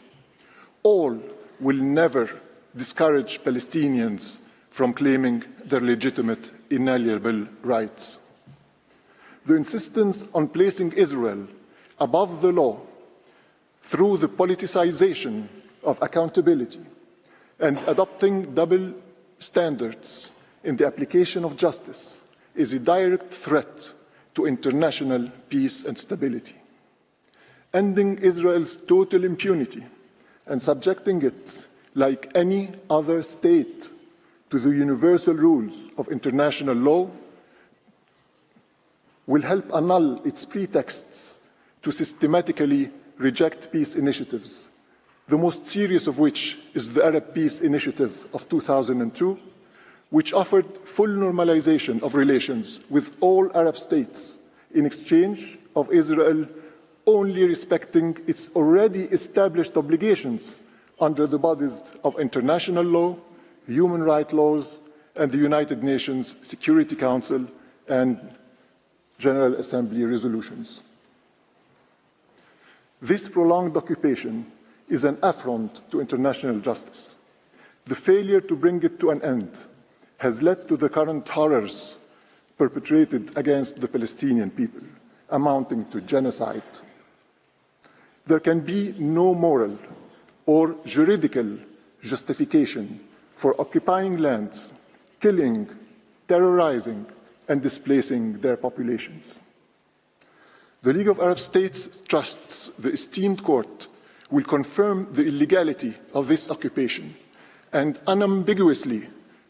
E: All will never discourage Palestinians from claiming their legitimate, inalienable rights. The insistence on placing Israel above the law through the politicization of accountability and adopting double standards in the application of justice is a direct threat to international peace and stability. Ending Israel's total impunity and subjecting it, like any other state, to the universal rules of international law will help annul its pretexts to systematically reject peace initiatives, the most serious of which is the Arab Peace Initiative of 2002, which offered full normalization of relations with all Arab states in exchange of Israel only respecting its already established obligations under the bodies of international law, human rights laws, and the United Nations Security Council and General Assembly resolutions. This prolonged occupation is an affront to international justice. The failure to bring it to an end has led to the current horrors perpetrated against the Palestinian people, amounting to genocide. There can be no moral or juridical justification for occupying lands, killing, terrorizing, and displacing their populations. The League of Arab States trusts the esteemed court will confirm the illegality of this occupation and unambiguously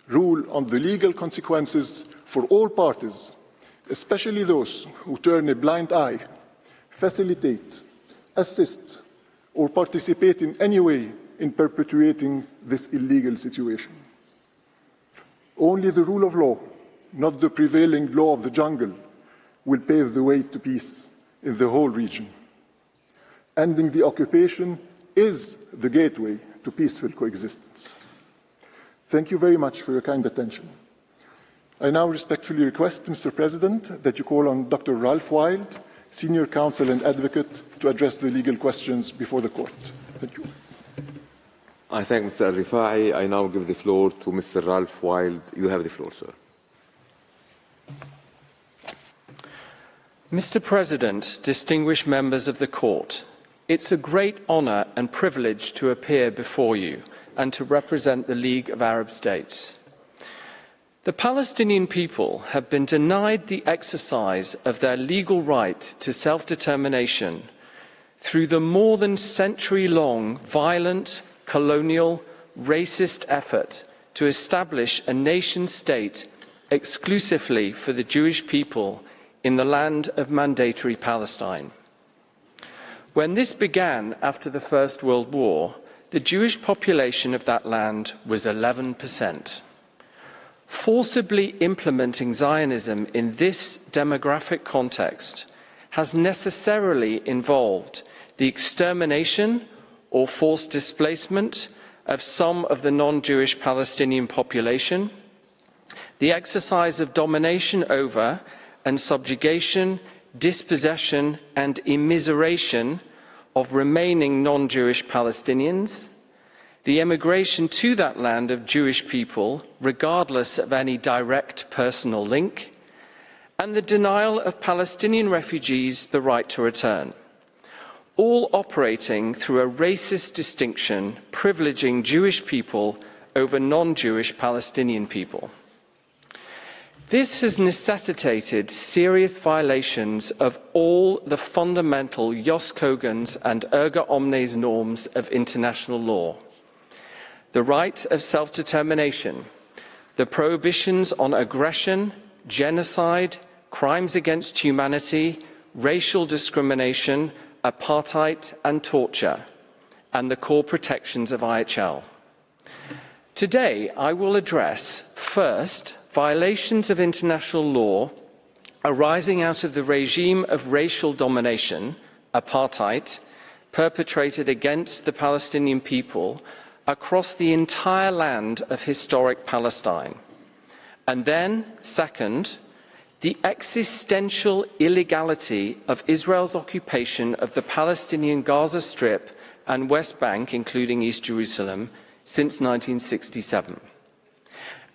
E: rule on the legal consequences for all parties, especially those who turn a blind eye, facilitate, assist, or participate in any way in perpetuating this illegal situation. Only the rule of law, not the prevailing law of the jungle, will pave the way to peace in the whole region. Ending the occupation is the gateway to peaceful coexistence. Thank you very much for your kind attention. I now respectfully request, Mr. President, that you call on Dr. Ralph Wild, Senior Counsel and Advocate, to address the legal questions before the Court. Thank you.
A: I thank Mr. Al-Rifai. I now give the floor to Mr. Ralph Wild. You have the floor, sir.
F: Mr. President, distinguished members of the Court, it's a great honour and privilege to appear before you and to represent the League of Arab States. The Palestinian people have been denied the exercise of their legal right to self-determination through the more than century-long violent, colonial, racist effort to establish a nation-state exclusively for the Jewish people in the land of mandatory Palestine. When this began after the First World War, the Jewish population of that land was 11%. Forcibly implementing Zionism in this demographic context has necessarily involved the extermination or forced displacement of some of the non-Jewish Palestinian population, the exercise of domination over and subjugation, dispossession and immiseration of remaining non-Jewish Palestinians, the emigration to that land of Jewish people, regardless of any direct personal link, and the denial of Palestinian refugees the right to return, all operating through a racist distinction privileging Jewish people over non-Jewish Palestinian people. This has necessitated serious violations of all the fundamental Jus Cogens and erga omnes norms of international law. The right of self-determination, the prohibitions on aggression, genocide, crimes against humanity, racial discrimination, apartheid and torture, and the core protections of IHL. Today, I will address, first, violations of international law arising out of the regime of racial domination, apartheid, perpetrated against the Palestinian people across the entire land of historic Palestine. And then, second, the existential illegality of Israel's occupation of the Palestinian Gaza Strip and West Bank, including East Jerusalem, since 1967.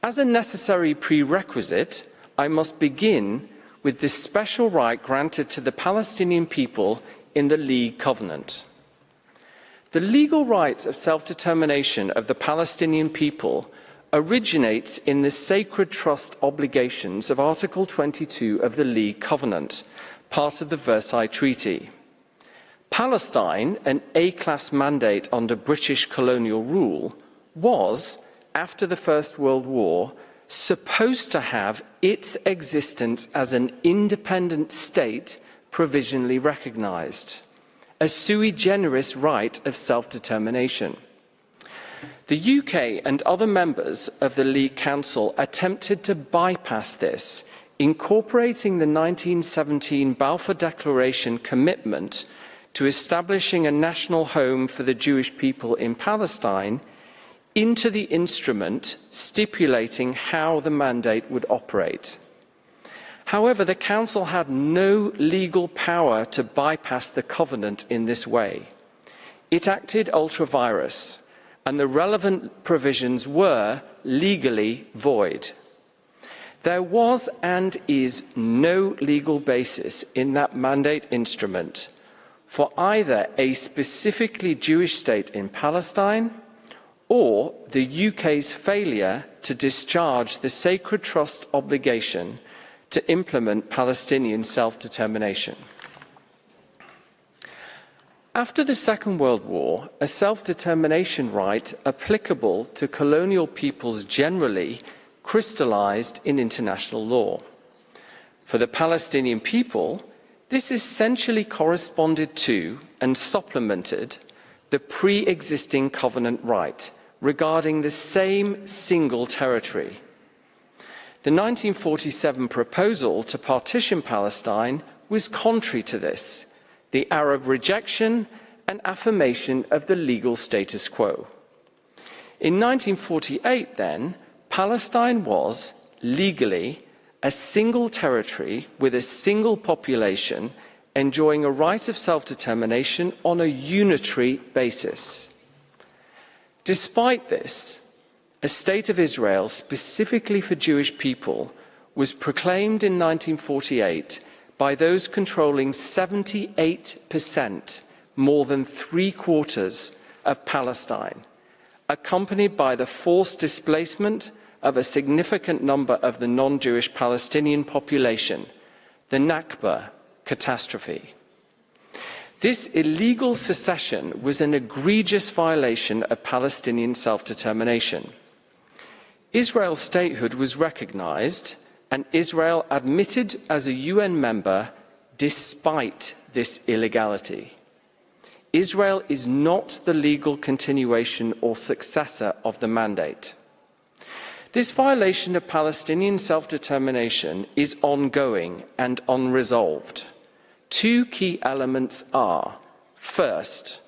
F: As a necessary prerequisite, I must begin with the special right granted to the Palestinian people in the League Covenant. The legal right of self-determination of the Palestinian people originates in the sacred trust obligations of Article 22 of the League Covenant, part of the Versailles Treaty. Palestine, an A-class mandate under British colonial rule, was, after the First World War, supposed to have its existence as an independent state provisionally recognised, a sui generis right of self-determination. The UK and other members of the League Council attempted to bypass this, incorporating the 1917 Balfour Declaration commitment to establishing a national home for the Jewish people in Palestine into the instrument stipulating how the mandate would operate. However, the Council had no legal power to bypass the covenant in this way. It acted ultra vires, and the relevant provisions were legally void. There was and is no legal basis in that mandate instrument for either a specifically Jewish state in Palestine or the UK's failure to discharge the sacred trust obligation to implement Palestinian self-determination. After the Second World War, a self-determination right applicable to colonial peoples generally crystallized in international law. For the Palestinian people, this essentially corresponded to and supplemented the pre-existing covenant right regarding the same single territory. The 1947 proposal to partition Palestine was contrary to this, the Arab rejection and affirmation of the legal status quo. In 1948, then, Palestine was, legally, a single territory with a single population enjoying a right of self-determination on a unitary basis. Despite this, a state of Israel specifically for Jewish people was proclaimed in 1948 by those controlling 78%, more than three-quarters of Palestine, accompanied by the forced displacement of a significant number of the non-Jewish Palestinian population, the Nakba catastrophe. This illegal secession was an egregious violation of Palestinian self-determination. Israel's statehood was recognized, and Israel admitted as a UN member despite this illegality. Israel is not the legal continuation or successor of the mandate. This violation of Palestinian self-determination is ongoing and unresolved. Two key elements are, first,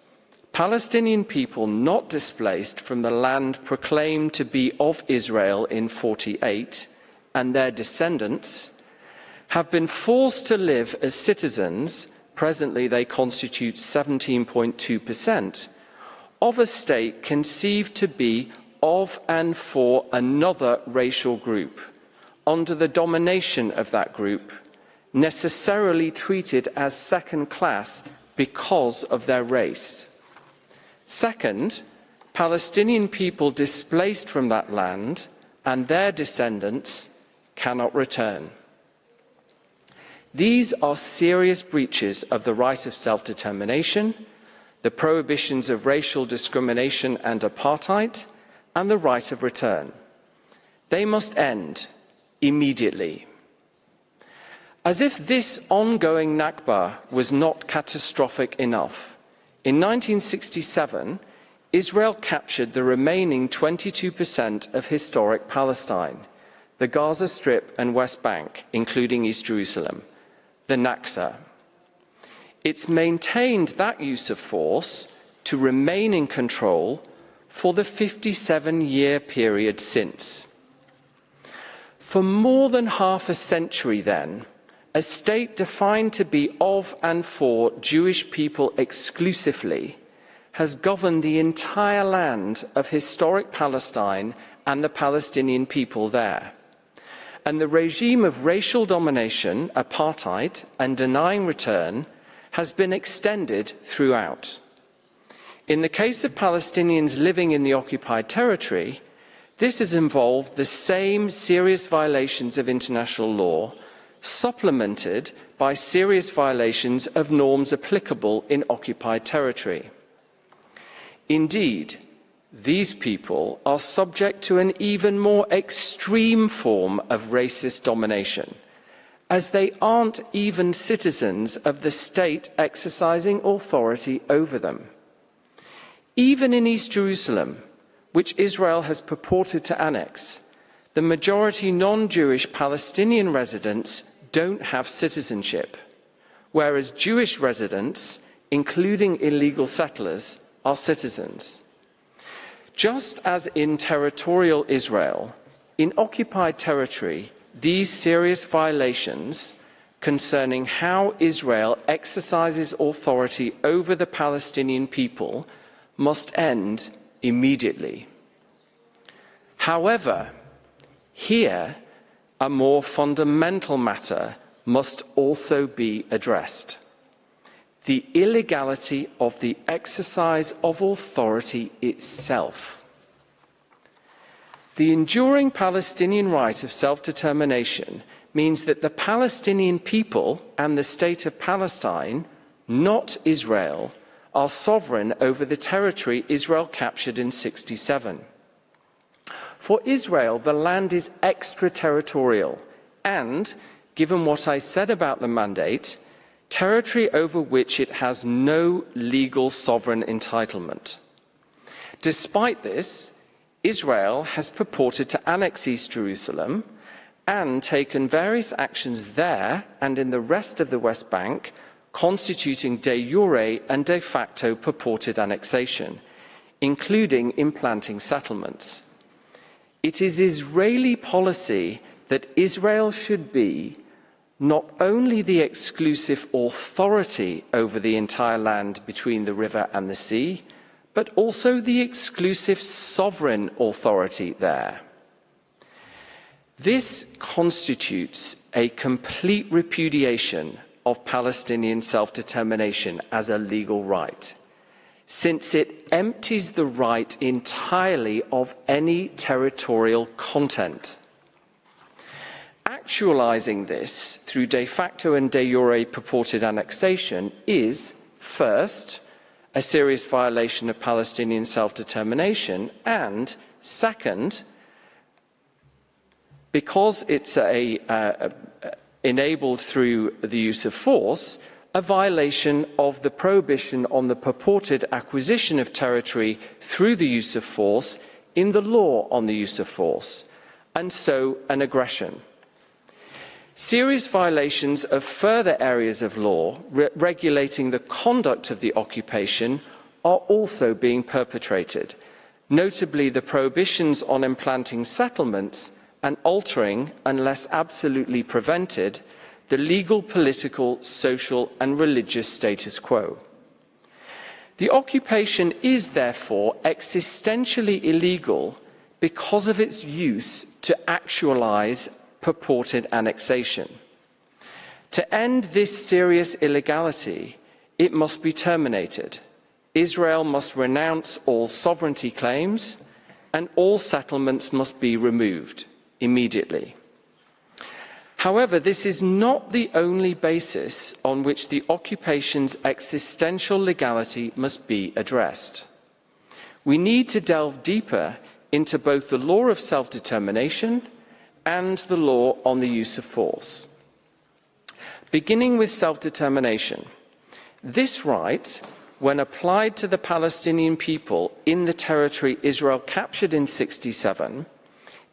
F: Palestinian people not displaced from the land proclaimed to be of Israel in 1948 and their descendants have been forced to live as citizens, presently they constitute 17.2%, of a state conceived to be of and for another racial group, under the domination of that group, necessarily treated as second class because of their race. Second, Palestinian people displaced from that land and their descendants cannot return. These are serious breaches of the right of self-determination, the prohibitions of racial discrimination and apartheid, and the right of return. They must end immediately. As if this ongoing Nakba was not catastrophic enough, in 1967, Israel captured the remaining 22% of historic Palestine, the Gaza Strip and West Bank, including East Jerusalem, the Nakba. It's maintained that use of force to remain in control for the 57-year period since. For more than half a century, then, a state defined to be of and for Jewish people exclusively has governed the entire land of historic Palestine and the Palestinian people there. And the regime of racial domination, apartheid, and denying return has been extended throughout. In the case of Palestinians living in the occupied territory, this has involved the same serious violations of international law, supplemented by serious violations of norms applicable in occupied territory. Indeed, these people are subject to an even more extreme form of racist domination, as they aren't even citizens of the state exercising authority over them. Even in East Jerusalem, which Israel has purported to annex, the majority non-Jewish Palestinian residents don't have citizenship, whereas Jewish residents, including illegal settlers, are citizens. Just as in territorial Israel, in occupied territory, these serious violations concerning how Israel exercises authority over the Palestinian people must end immediately. However, here, a more fundamental matter must also be addressed: the illegality of the exercise of authority itself. The enduring Palestinian right of self-determination means that the Palestinian people and the state of Palestine, not Israel, are sovereign over the territory Israel captured in 1967. For Israel, the land is extraterritorial and, given what I said about the mandate, territory over which it has no legal sovereign entitlement. Despite this, Israel has purported to annex East Jerusalem and taken various actions there and in the rest of the West Bank, constituting de jure and de facto purported annexation, including implanting settlements. It is Israeli policy that Israel should be not only the exclusive authority over the entire land between the river and the sea, but also the exclusive sovereign authority there. This constitutes a complete repudiation of Palestinian self-determination as a legal right, since it empties the right entirely of any territorial content. Actualizing this through de facto and de jure purported annexation is, first, a serious violation of Palestinian self-determination, and second, because it's enabled through the use of force, a violation of the prohibition on the purported acquisition of territory through the use of force in the law on the use of force, and so an aggression. Serious violations of further areas of law regulating the conduct of the occupation are also being perpetrated, notably the prohibitions on implanting settlements and altering, unless absolutely prevented, the legal, political, social and religious status quo. The occupation is therefore existentially illegal because of its use to actualize purported annexation. To end this serious illegality, it must be terminated. Israel must renounce all sovereignty claims and all settlements must be removed immediately. However, this is not the only basis on which the occupation's existential legality must be addressed. We need to delve deeper into both the law of self-determination and the law on the use of force. Beginning with self-determination, this right, when applied to the Palestinian people in the territory Israel captured in 1967,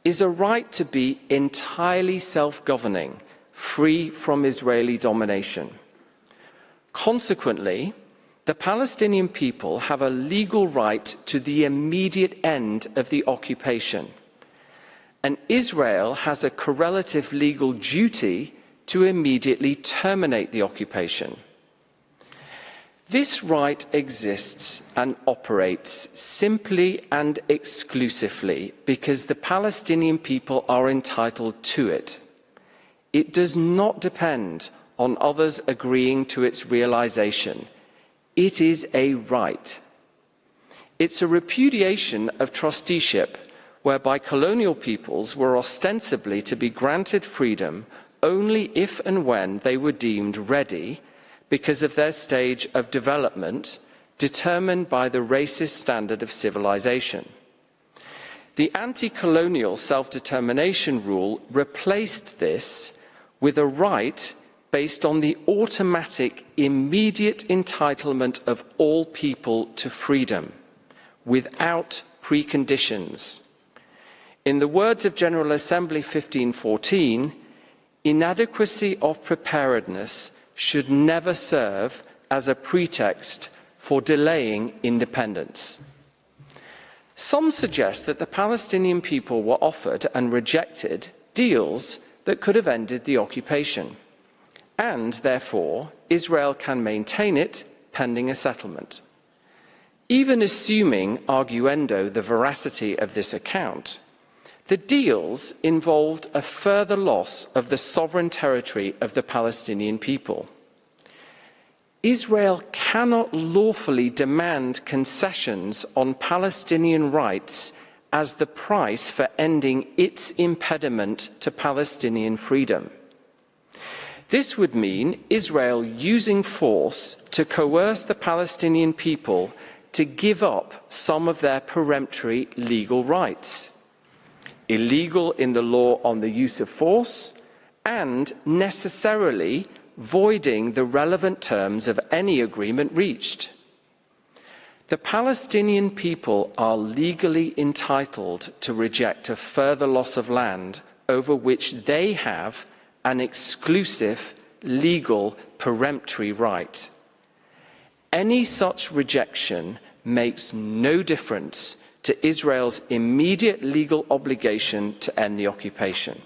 F: is a right to be entirely self-governing, free from Israeli domination. Consequently, the Palestinian people have a legal right to the immediate end of the occupation, and Israel has a correlative legal duty to immediately terminate the occupation. This right exists and operates simply and exclusively because the Palestinian people are entitled to it. It does not depend on others agreeing to its realization. It is a right. It's a repudiation of trusteeship, whereby colonial peoples were ostensibly to be granted freedom only if and when they were deemed ready because of their stage of development determined by the racist standard of civilization. The anti-colonial self-determination rule replaced this with a right based on the automatic, immediate entitlement of all people to freedom, without preconditions. In the words of General Assembly 1514, inadequacy of preparedness should never serve as a pretext for delaying independence. Some suggest that the Palestinian people were offered and rejected deals that could have ended the occupation, and therefore Israel can maintain it pending a settlement. Even assuming arguendo the veracity of this account, the deals involved a further loss of the sovereign territory of the Palestinian people. Israel cannot lawfully demand concessions on Palestinian rights as the price for ending its impediment to Palestinian freedom. This would mean Israel using force to coerce the Palestinian people to give up some of their peremptory legal rights, illegal in the law on the use of force, and necessarily voiding the relevant terms of any agreement reached. The Palestinian people are legally entitled to reject a further loss of land over which they have an exclusive legal peremptory right. Any such rejection makes no difference to Israel's immediate legal obligation to end the occupation.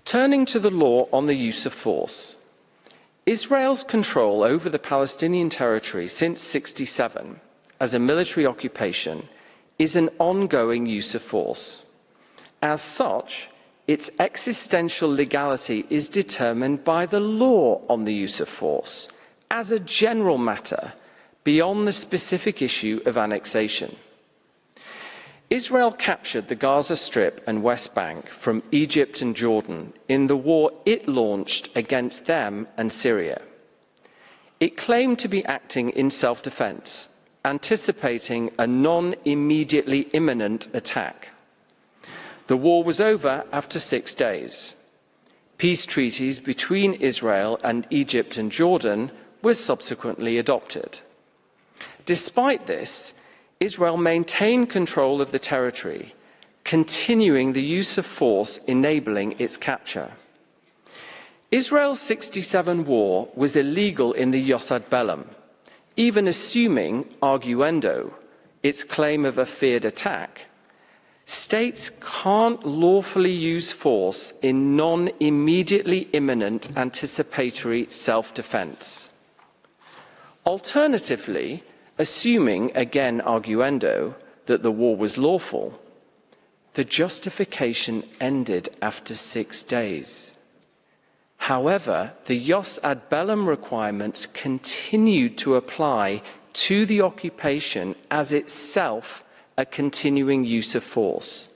F: Turning to the law on the use of force, Israel's control over the Palestinian territory since '67 as a military occupation is an ongoing use of force. As such, its existential legality is determined by the law on the use of force as a general matter beyond the specific issue of annexation. Israel captured the Gaza Strip and West Bank from Egypt and Jordan in the war it launched against them and Syria. It claimed to be acting in self-defense, anticipating a non-immediately imminent attack. The war was over after 6 days. Peace treaties between Israel and Egypt and Jordan were subsequently adopted. Despite this, Israel maintained control of the territory, continuing the use of force enabling its capture. Israel's '67 war was illegal in the Jus ad Bellum, even assuming arguendo its claim of a feared attack. States can't lawfully use force in non-immediately imminent anticipatory self-defense. Alternatively, assuming, again arguendo, that the war was lawful, the justification ended after 6 days. However, the Jus ad Bellum requirements continued to apply to the occupation as itself a continuing use of force.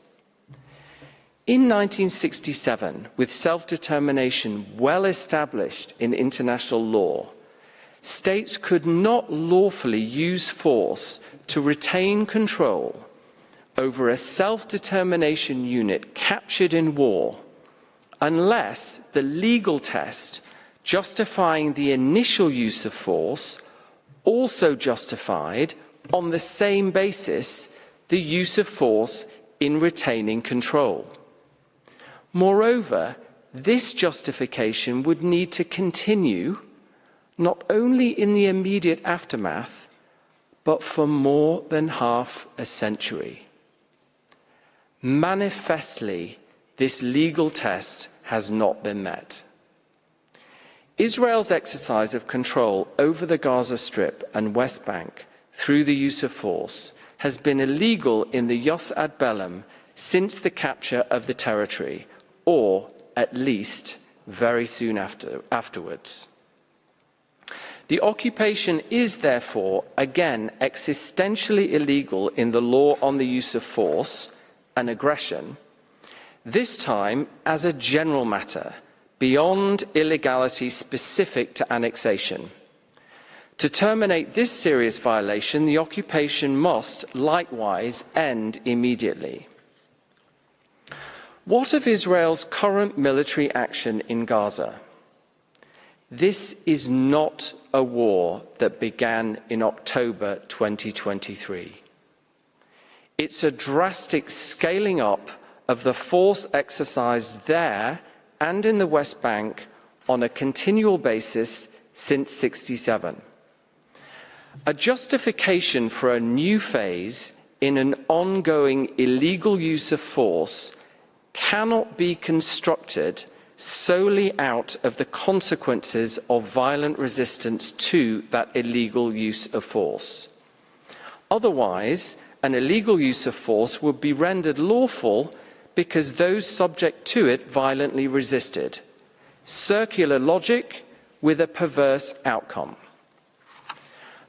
F: In 1967, with self-determination well established in international law, states could not lawfully use force to retain control over a self-determination unit captured in war unless the legal test justifying the initial use of force also justified, on the same basis, the use of force in retaining control. Moreover, this justification would need to continue not only in the immediate aftermath, but for more than half a century. Manifestly, this legal test has not been met. Israel's exercise of control over the Gaza Strip and West Bank through the use of force has been illegal in the Jus ad Bellum since the capture of the territory, or at least very soon afterwards. The occupation is therefore, again, existentially illegal in the law on the use of force and aggression, this time as a general matter, beyond illegality specific to annexation. To terminate this serious violation, the occupation must likewise end immediately. What of Israel's current military action in Gaza? This is not a war that began in October 2023. It's a drastic scaling up of the force exercised there and in the West Bank on a continual basis since '67. A justification for a new phase in an ongoing illegal use of force cannot be constructed solely out of the consequences of violent resistance to that illegal use of force. Otherwise, an illegal use of force would be rendered lawful because those subject to it violently resisted. Circular logic with a perverse outcome.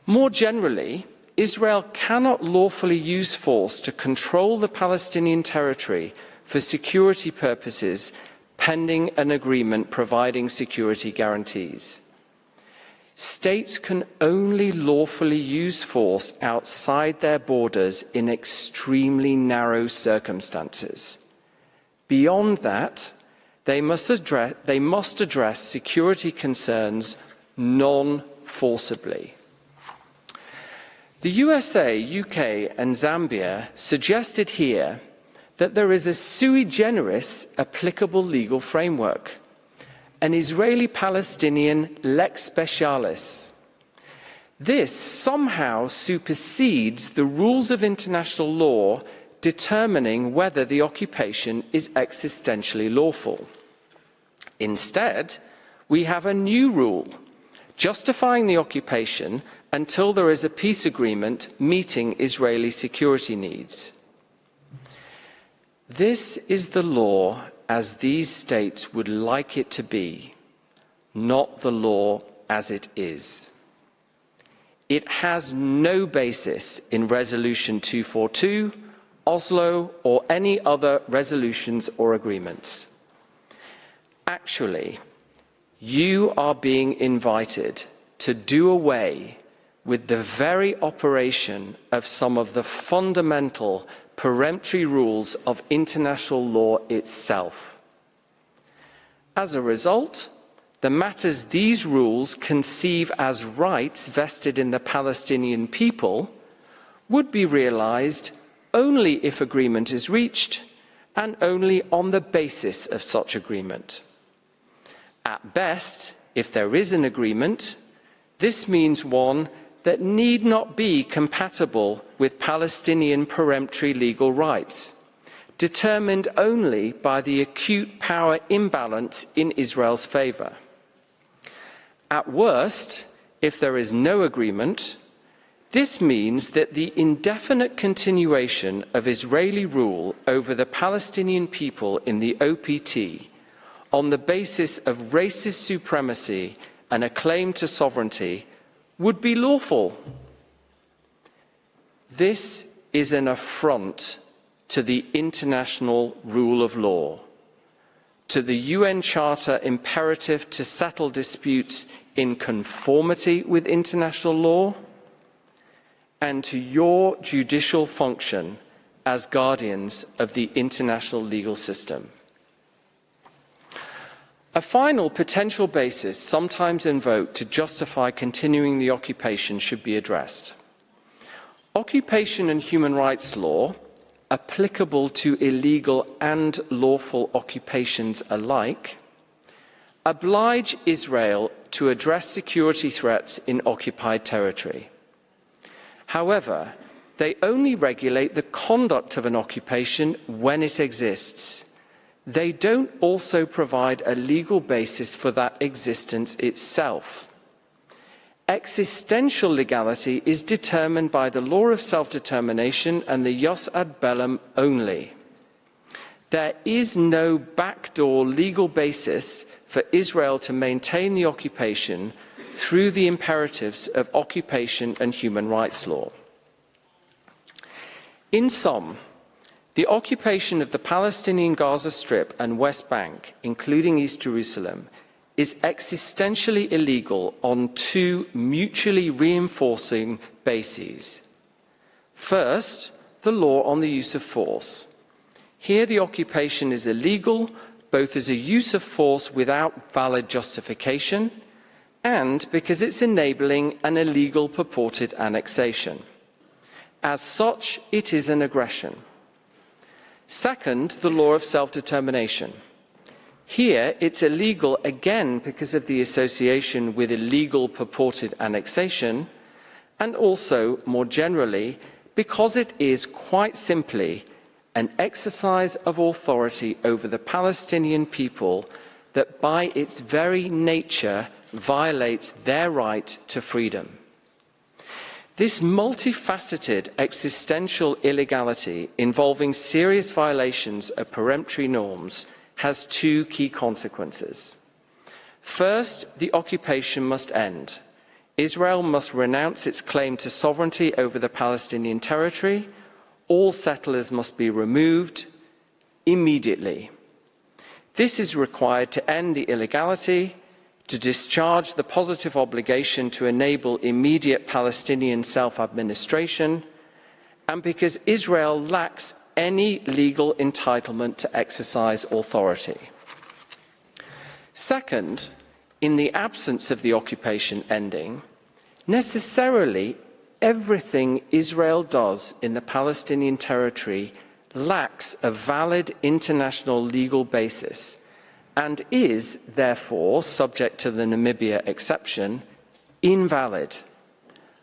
F: More generally, Israel cannot lawfully use force to control the Palestinian territory for security purposes pending an agreement providing security guarantees. States can only lawfully use force outside their borders in extremely narrow circumstances. Beyond that, they must address security concerns non-forcibly. The USA, UK, and Zambia suggested here that there is a sui generis applicable legal framework, an Israeli-Palestinian lex specialis. This somehow supersedes the rules of international law determining whether the occupation is existentially lawful. Instead, we have a new rule justifying the occupation until there is a peace agreement meeting Israeli security needs. This is the law as these states would like it to be, not the law as it is. It has no basis in Resolution 242, Oslo, or any other resolutions or agreements. Actually, you are being invited to do away with the very operation of some of the fundamental peremptory rules of international law itself. As a result, the matters these rules conceive as rights vested in the Palestinian people would be realized only if agreement is reached and only on the basis of such agreement. At best, if there is an agreement, this means one that need not be compatible with Palestinian peremptory legal rights, determined only by the acute power imbalance in Israel's favor. At worst, if there is no agreement, this means that the indefinite continuation of Israeli rule over the Palestinian people in the OPT on the basis of racist supremacy and a claim to sovereignty would be lawful. This is an affront to the international rule of law, to the UN Charter imperative to settle disputes in conformity with international law, and to your judicial function as guardians of the international legal system. A final potential basis sometimes invoked to justify continuing the occupation should be addressed. Occupation and human rights law, applicable to illegal and lawful occupations alike, oblige Israel to address security threats in occupied territory. However, they only regulate the conduct of an occupation when it exists. They don't also provide a legal basis for that existence itself. Existential legality is determined by the law of self-determination and the jus ad bellum only. There is no backdoor legal basis for Israel to maintain the occupation through the imperatives of occupation and human rights law. In sum, the occupation of the Palestinian Gaza Strip and West Bank, including East Jerusalem, is existentially illegal on two mutually reinforcing bases. First, the law on the use of force. Here, the occupation is illegal both as a use of force without valid justification and because it's enabling an illegal purported annexation. As such, it is an aggression. Second, the law of self-determination. Here, it's illegal again because of the association with illegal purported annexation, and also, more generally, because it is quite simply an exercise of authority over the Palestinian people that by its very nature violates their right to freedom. This multifaceted existential illegality involving serious violations of peremptory norms has two key consequences. First, the occupation must end. Israel must renounce its claim to sovereignty over the Palestinian territory. All settlers must be removed immediately. This is required to end the illegality, to discharge the positive obligation to enable immediate Palestinian self-administration, and because Israel lacks any legal entitlement to exercise authority. Second, in the absence of the occupation ending, necessarily everything Israel does in the Palestinian territory lacks a valid international legal basis and is, therefore, subject to the Namibia exception, invalid.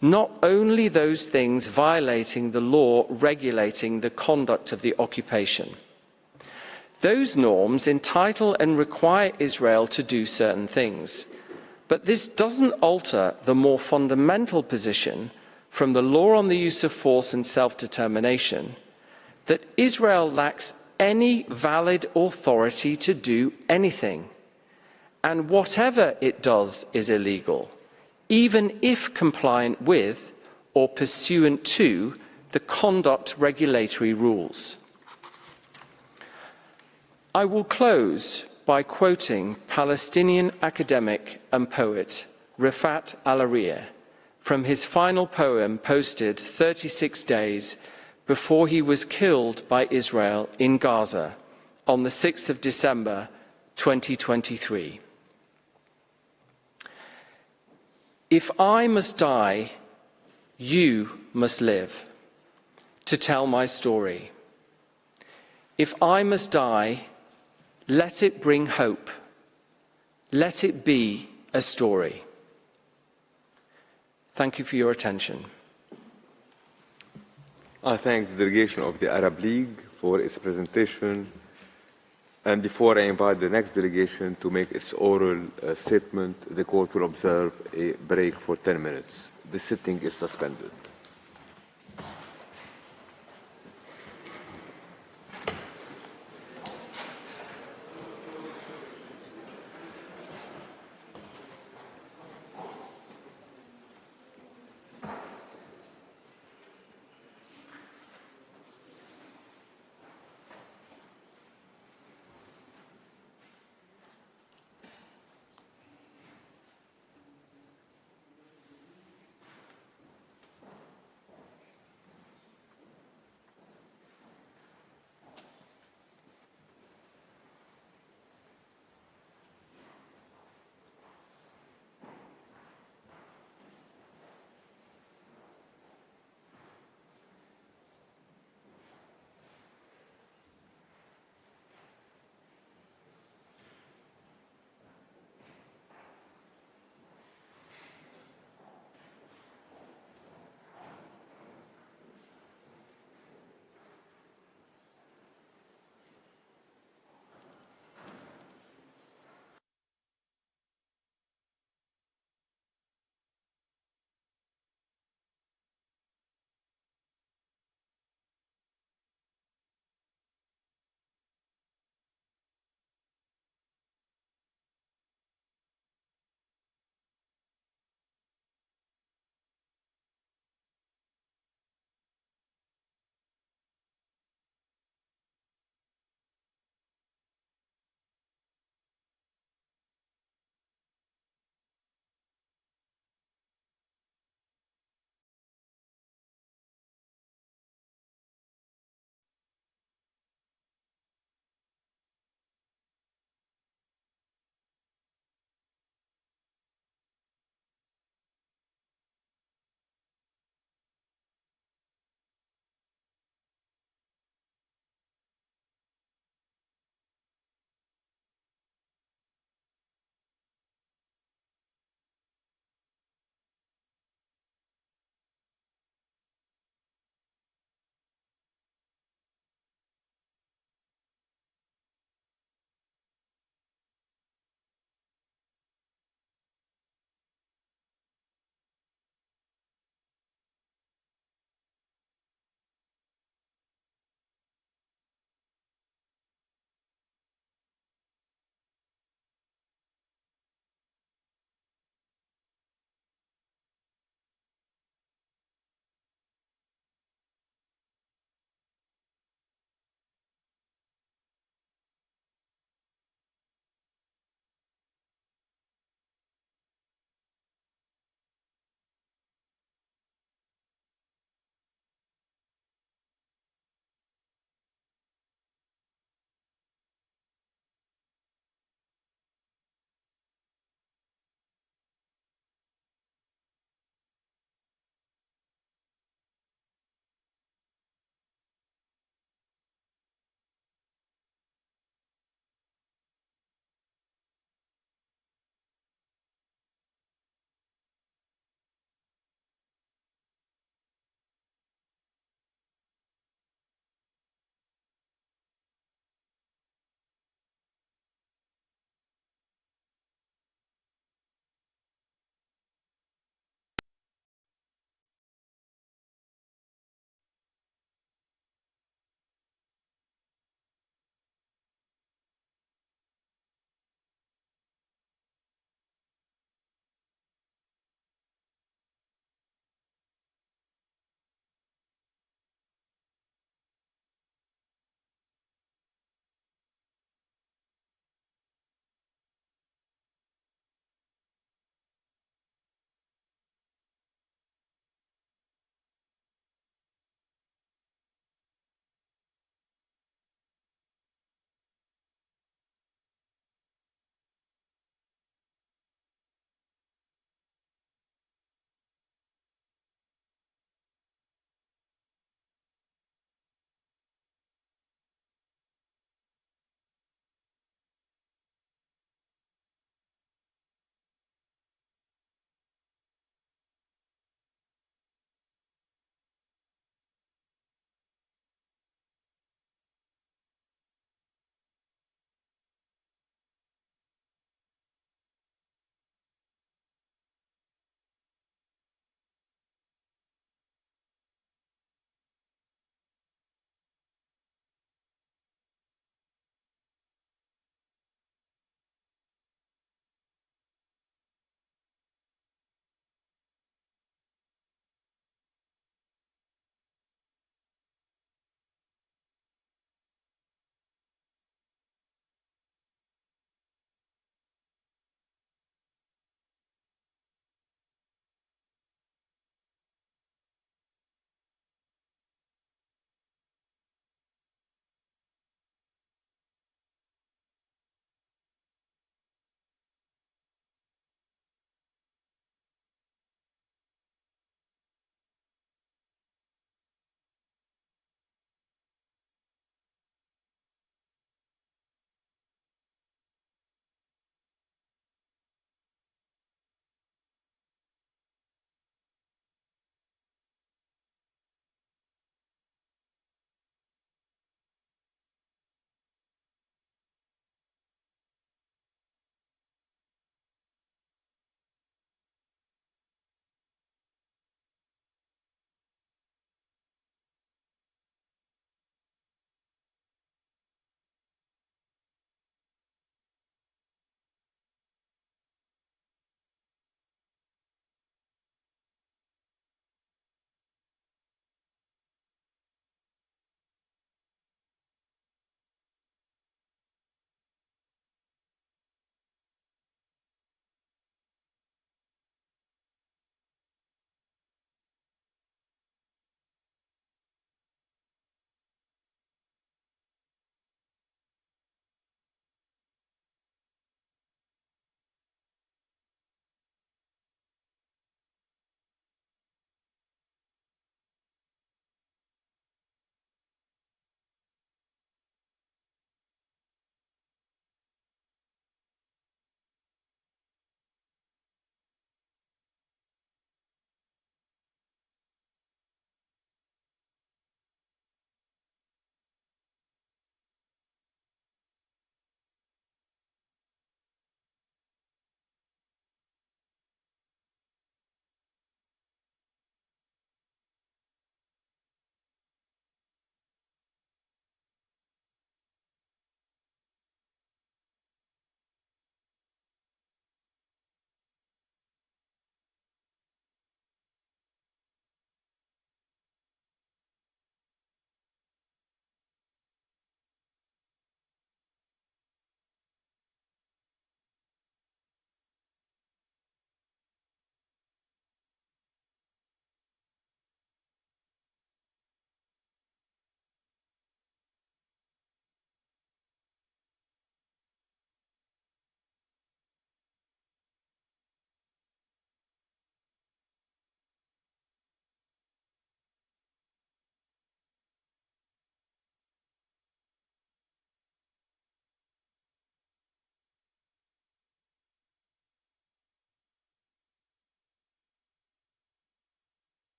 F: Not only those things violating the law regulating the conduct of the occupation. Those norms entitle and require Israel to do certain things, but this doesn't alter the more fundamental position from the law on the use of force and self-determination that Israel lacks any valid authority to do anything, and whatever it does is illegal, even if compliant with or pursuant to the conduct regulatory rules. I will close by quoting Palestinian academic and poet Rifat Al-Ariyah from his final poem posted 36 days before he was killed by Israel in Gaza on the 6th of December 2023. If I must die, you must live to tell my story. If I must die, let it bring hope. Let it be a story. Thank you for your attention.
A: I thank the delegation of the Arab League for its presentation. And before I invite the next delegation to make its oral statement, the court will observe a break for 10 minutes. The sitting is suspended.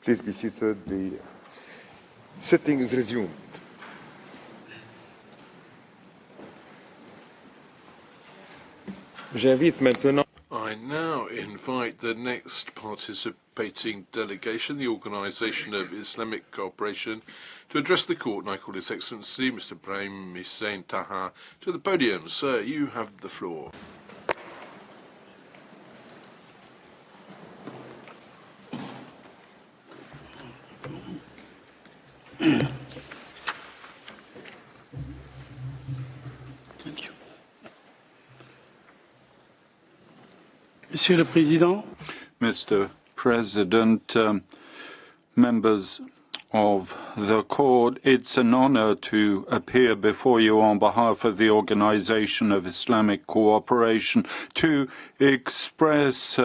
A: Please be seated. The sitting is resumed. J'invite maintenant.
G: I now invite the next participating delegation, the Organisation of Islamic Cooperation, to address the court, and I call His Excellency, Mr. Brahim Hussein Taha, to the podium. Sir, you have the floor.
C: Monsieur le Président,
B: Mr. President, members of the court, it's an honor to appear before you on behalf of the Organization of Islamic Cooperation to express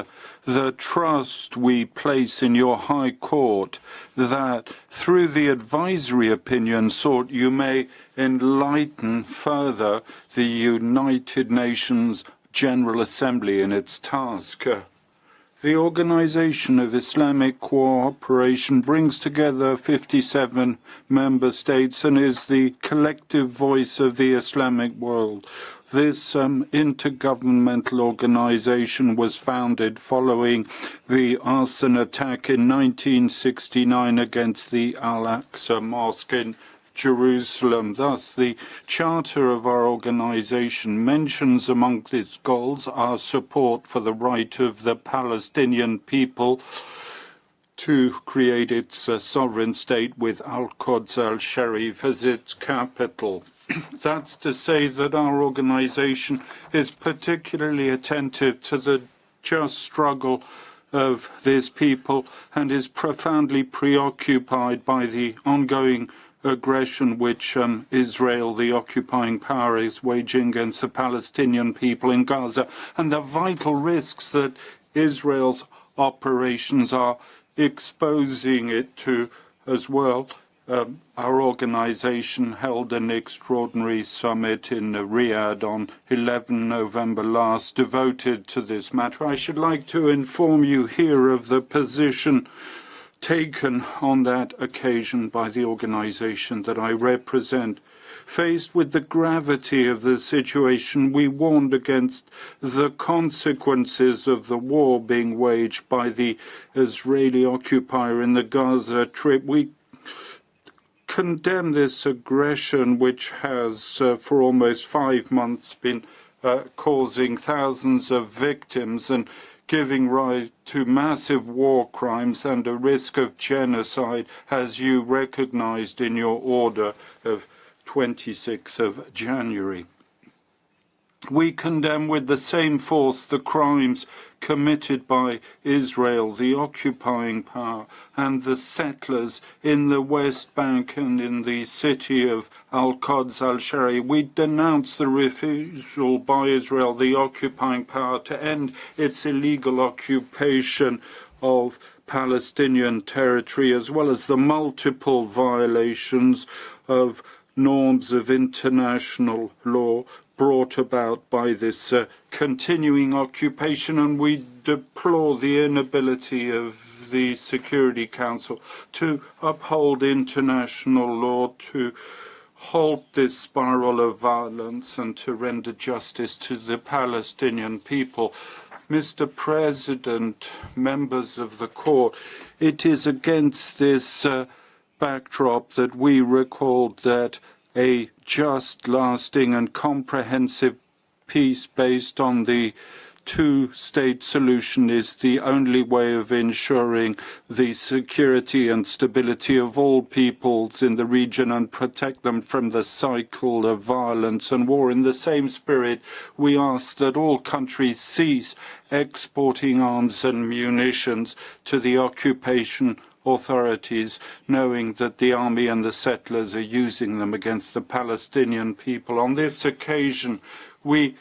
B: the trust we place in your High Court that through the advisory opinion sought you may enlighten further the United Nations General Assembly in its task. The Organization of Islamic Cooperation brings together 57 member states and is the collective voice of the Islamic world. This intergovernmental organization was founded following the arson attack in 1969 against the Al-Aqsa Mosque in Jerusalem. Thus, the charter of our organization mentions among its goals our support for the right of the Palestinian people to create its sovereign state with Al-Quds al-Sharif as its capital. That's to say that our organization is particularly attentive to the just struggle of this people and is profoundly preoccupied by the ongoing aggression which Israel, the occupying power, is waging against the Palestinian people in Gaza, and the vital risks that Israel's operations are exposing it to as well. Our organization held an extraordinary summit in Riyadh on 11 November last devoted to this matter. I should like to inform you here of the position taken on that occasion by the organization that I represent. Faced with the gravity of the situation, we warned against the consequences of the war being waged by the Israeli occupier in the Gaza Strip. We condemn this aggression, which has for almost 5 months been causing thousands of victims and giving rise to massive war crimes and a risk of genocide, as you recognized in your order of 26th of January. We condemn with the same force the crimes committed by Israel, the occupying power, and the settlers in the West Bank and in the city of Al-Quds al-Sharif. We denounce the refusal by Israel, the occupying power, to end its illegal occupation of Palestinian territory, as well as the multiple violations of norms of international law brought about by this continuing occupation, and we deplore the inability of the Security Council to uphold international law, to halt this spiral of violence, and to render justice to the Palestinian people. Mr. President, members of the court, it is against this backdrop that we recalled that a just, lasting and comprehensive peace based on the two-state solution is the only way of ensuring the security and stability of all peoples in the region and protect them from the cycle of violence and war. In the same spirit, we ask that all countries cease exporting arms and munitions to the occupation authorities, knowing that the army and the settlers are using them against the Palestinian people. On this occasion, we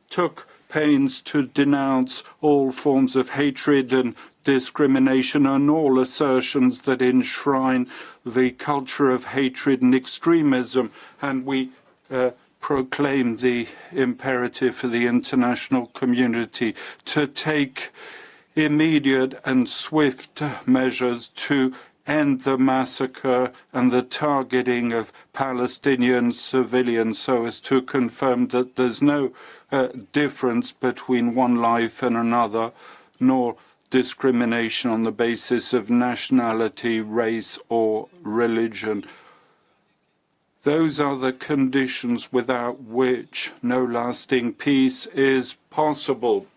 B: took pains to denounce all forms of hatred and discrimination and all assertions that enshrine the culture of hatred and extremism, and we proclaim the imperative for the international community to take immediate and swift measures to end the massacre and the targeting of Palestinian civilians so as to confirm that there's no difference between one life and another, nor discrimination on the basis of nationality, race, or religion. Those are the conditions without which no lasting peace is possible.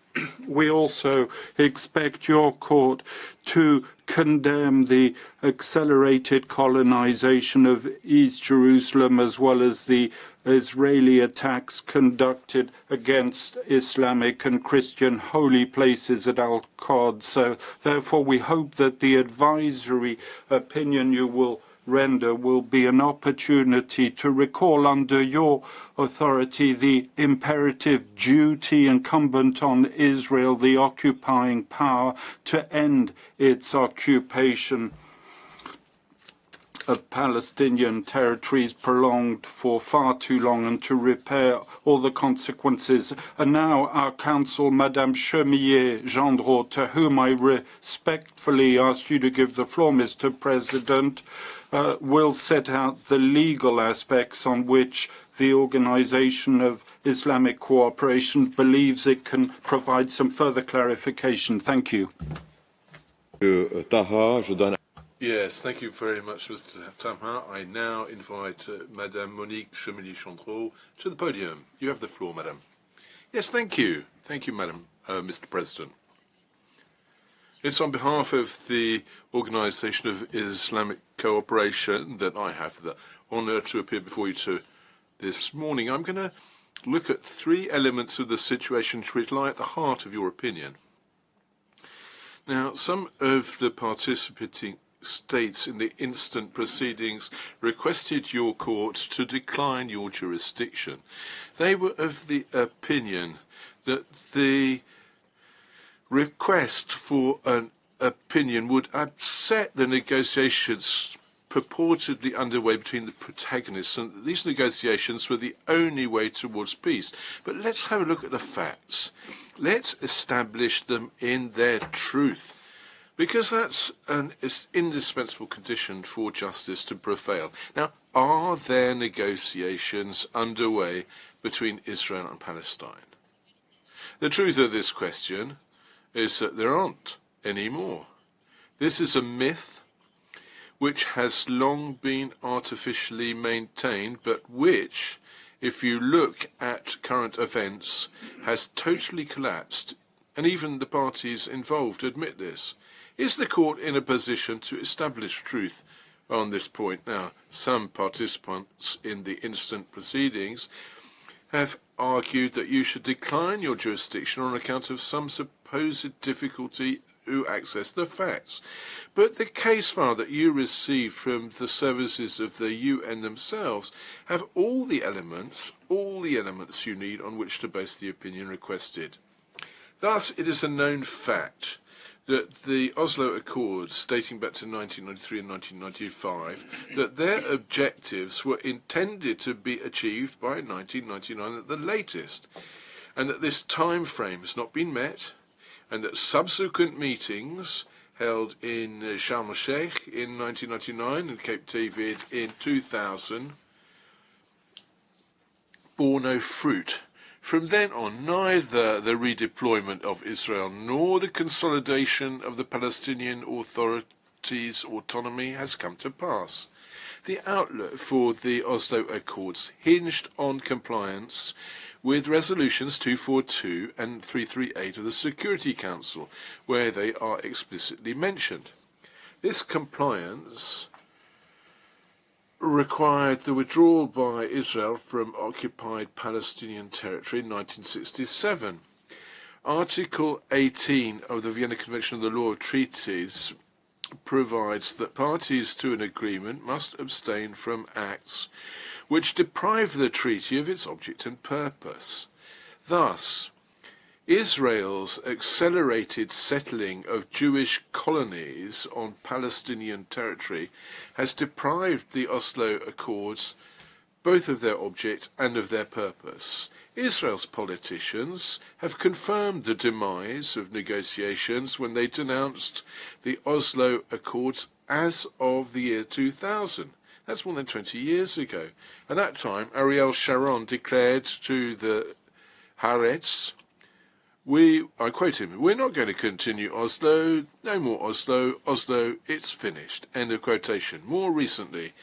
B: We also expect your court to condemn the accelerated colonization of East Jerusalem as well as the Israeli attacks conducted against Islamic and Christian holy places at Al-Quds. So therefore we hope that the advisory opinion you will render will be an opportunity to recall under your authority the imperative duty incumbent on Israel, the occupying power, to end its occupation of Palestinian territories prolonged for far too long and to repair all the consequences. And now our counsel, Madame Chemillé-Gendreau, to whom I respectfully ask you to give the floor, Mr. President, will set out the legal aspects on which the Organization of Islamic Cooperation believes it can provide some further clarification. Thank you.
G: Yes, thank you very much, Mr. Taha. I now invite Madame Monique Chemillé-Gendreau to the podium. You have the floor, Madame. Yes, thank you. Thank you, Madam, Mr. President. It's on behalf of the Organization of Islamic Cooperation that I have the honor to appear before you this morning. I'm going to look at three elements of the situation which lie at the heart of your opinion. Now, some of the participating states in the instant proceedings requested your court to decline your jurisdiction. They were of the opinion that the request for an opinion would upset the negotiations purportedly underway between the protagonists, and that these negotiations were the only way towards peace. But let's have a look at the facts. Let's establish them in their truth, because that's an indispensable condition for justice to prevail. Now, are there negotiations underway between Israel and Palestine? The truth of this question is that there aren't any more. This is a myth which has long been artificially maintained, but which, if you look at current events, has totally collapsed, and even the parties involved admit this. Is the court in a position to establish truth on this point? Now, some participants in the instant proceedings have argued that you should decline your jurisdiction on account of some supposed difficulty to access the facts. But the case file that you received from the services of the UN themselves have all the elements you need on which to base the opinion requested. Thus, it is a known fact that the Oslo Accords, dating back to 1993 and 1995, that their objectives were intended to be achieved by 1999 at the latest, and that this time frame has not been met, and that subsequent meetings held in Sharm el-Sheikh in 1999 and Cape David in 2000 bore no fruit. From then on, neither the redeployment of Israel nor the consolidation of the Palestinian Authority's autonomy has come to pass. The outlook for the Oslo Accords hinged on compliance with resolutions 242 and 338 of the Security Council, where they are explicitly mentioned. This compliance required the withdrawal by Israel from Occupied Palestinian Territory in 1967. Article 18 of the Vienna Convention on the Law of Treaties provides that parties to an agreement must abstain from acts which deprive the treaty of its object and purpose. Thus, Israel's accelerated settling of Jewish colonies on Palestinian territory has deprived the Oslo Accords both of their object and of their purpose. Israel's politicians have confirmed the demise of negotiations when they denounced the Oslo Accords as of the year 2000. That's more than 20 years ago. At that time, Ariel Sharon declared to the Haaretz, I quote him, "We're not going to continue Oslo, no more Oslo, Oslo, it's finished." End of quotation. More recently,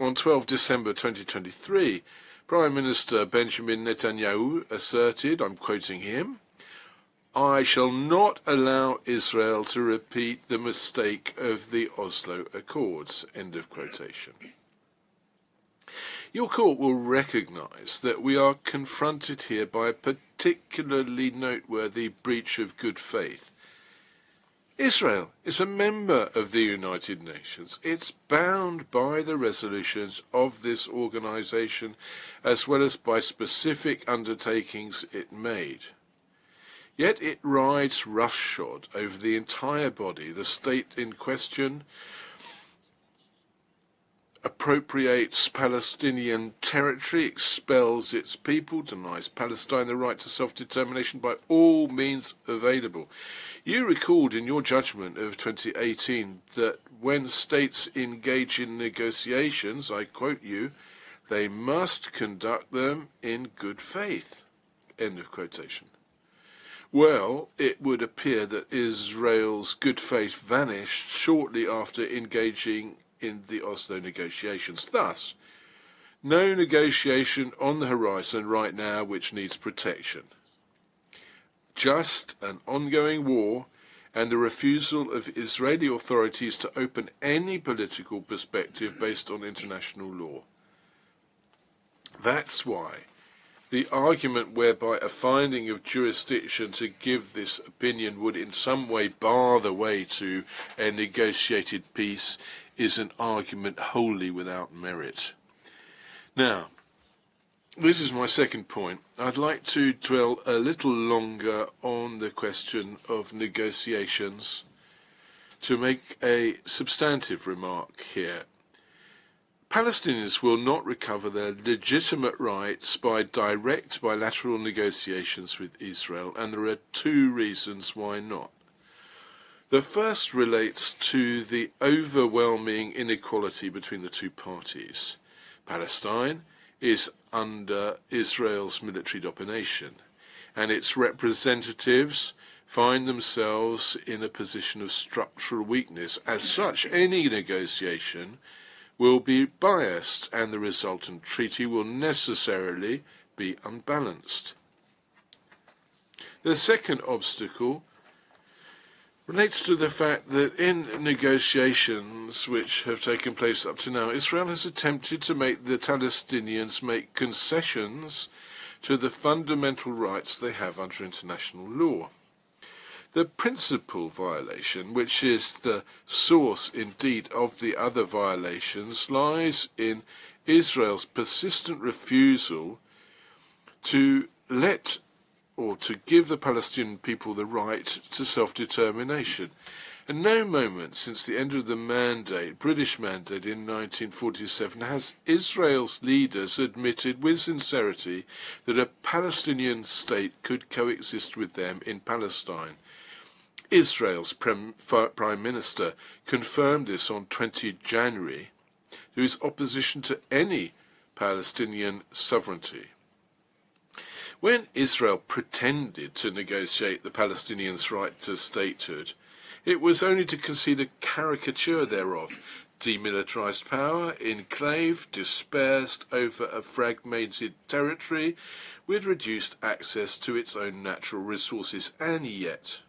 G: on 12 December 2023, Prime Minister Benjamin Netanyahu asserted, I'm quoting him, "I shall not allow Israel to repeat the mistake of the Oslo Accords." End of quotation. Your court will recognise that we are confronted here by a particularly noteworthy breach of good faith. Israel is a member of the United Nations. It's bound by the resolutions of this organisation as well as by specific undertakings it made. Yet it rides roughshod over the entire body. The state in question appropriates Palestinian territory, expels its people, denies Palestine the right to self-determination by all means available. You recalled in your judgment of 2018 that when states engage in negotiations, I quote you, they must conduct them in good faith. End of quotation. Well, it would appear that Israel's good faith vanished shortly after engaging in the Oslo negotiations. Thus, no negotiation on the horizon right now which needs protection. Just an ongoing war and the refusal of Israeli authorities to open any political perspective based on international law. That's why the argument whereby a finding of jurisdiction to give this opinion would in some way bar the way to a negotiated peace is an argument wholly without merit. Now, this is my second point. I'd like to dwell a little longer on the question of negotiations to make a substantive remark here. Palestinians will not recover their legitimate rights by direct bilateral negotiations with Israel, and there are two reasons why not. The first relates to the overwhelming inequality between the two parties. Palestine is under Israel's military domination, and its representatives find themselves in a position of structural weakness. As such, any negotiation will be biased, and the resultant treaty will necessarily be unbalanced. The second obstacle relates to the fact that in negotiations which have taken place up to now, Israel has attempted to make the Palestinians make concessions to the fundamental rights they have under international law. The principal violation, which is the source indeed of the other violations, lies in Israel's persistent refusal to let or to give the Palestinian people the right to self-determination. At no moment since the end of the British mandate in 1947, has Israel's leaders admitted with sincerity that a Palestinian state could coexist with them in Palestine. Israel's Prime Minister confirmed this on 20 January to his opposition to any Palestinian sovereignty. When Israel pretended to negotiate the Palestinians' right to statehood, it was only to concede a caricature thereof: demilitarized power, enclave, dispersed over a fragmented territory with reduced access to its own natural resources. And yet,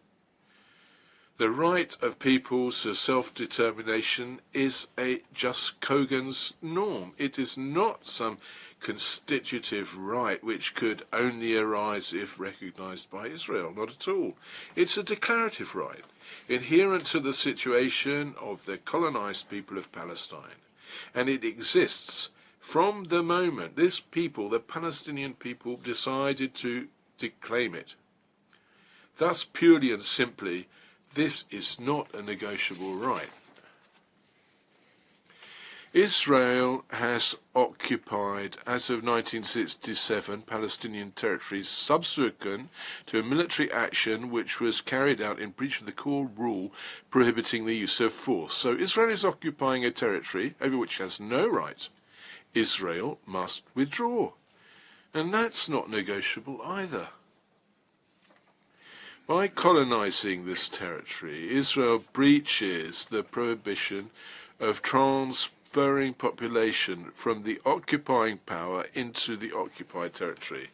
G: the right of peoples to self-determination is a jus cogens norm. It is not some constitutive right which could only arise if recognized by Israel. Not at all. It's a declarative right, inherent to the situation of the colonized people of Palestine. And it exists from the moment this people, the Palestinian people, decided to claim it. Thus, purely and simply, this is not a negotiable right. Israel has occupied, as of 1967, Palestinian territories subsequent to a military action which was carried out in breach of the core rule prohibiting the use of force. So Israel is occupying a territory over which it has no right. Israel must withdraw. And that's not negotiable either. By colonizing this territory, Israel breaches the prohibition of transferring population from the occupying power into the occupied territory.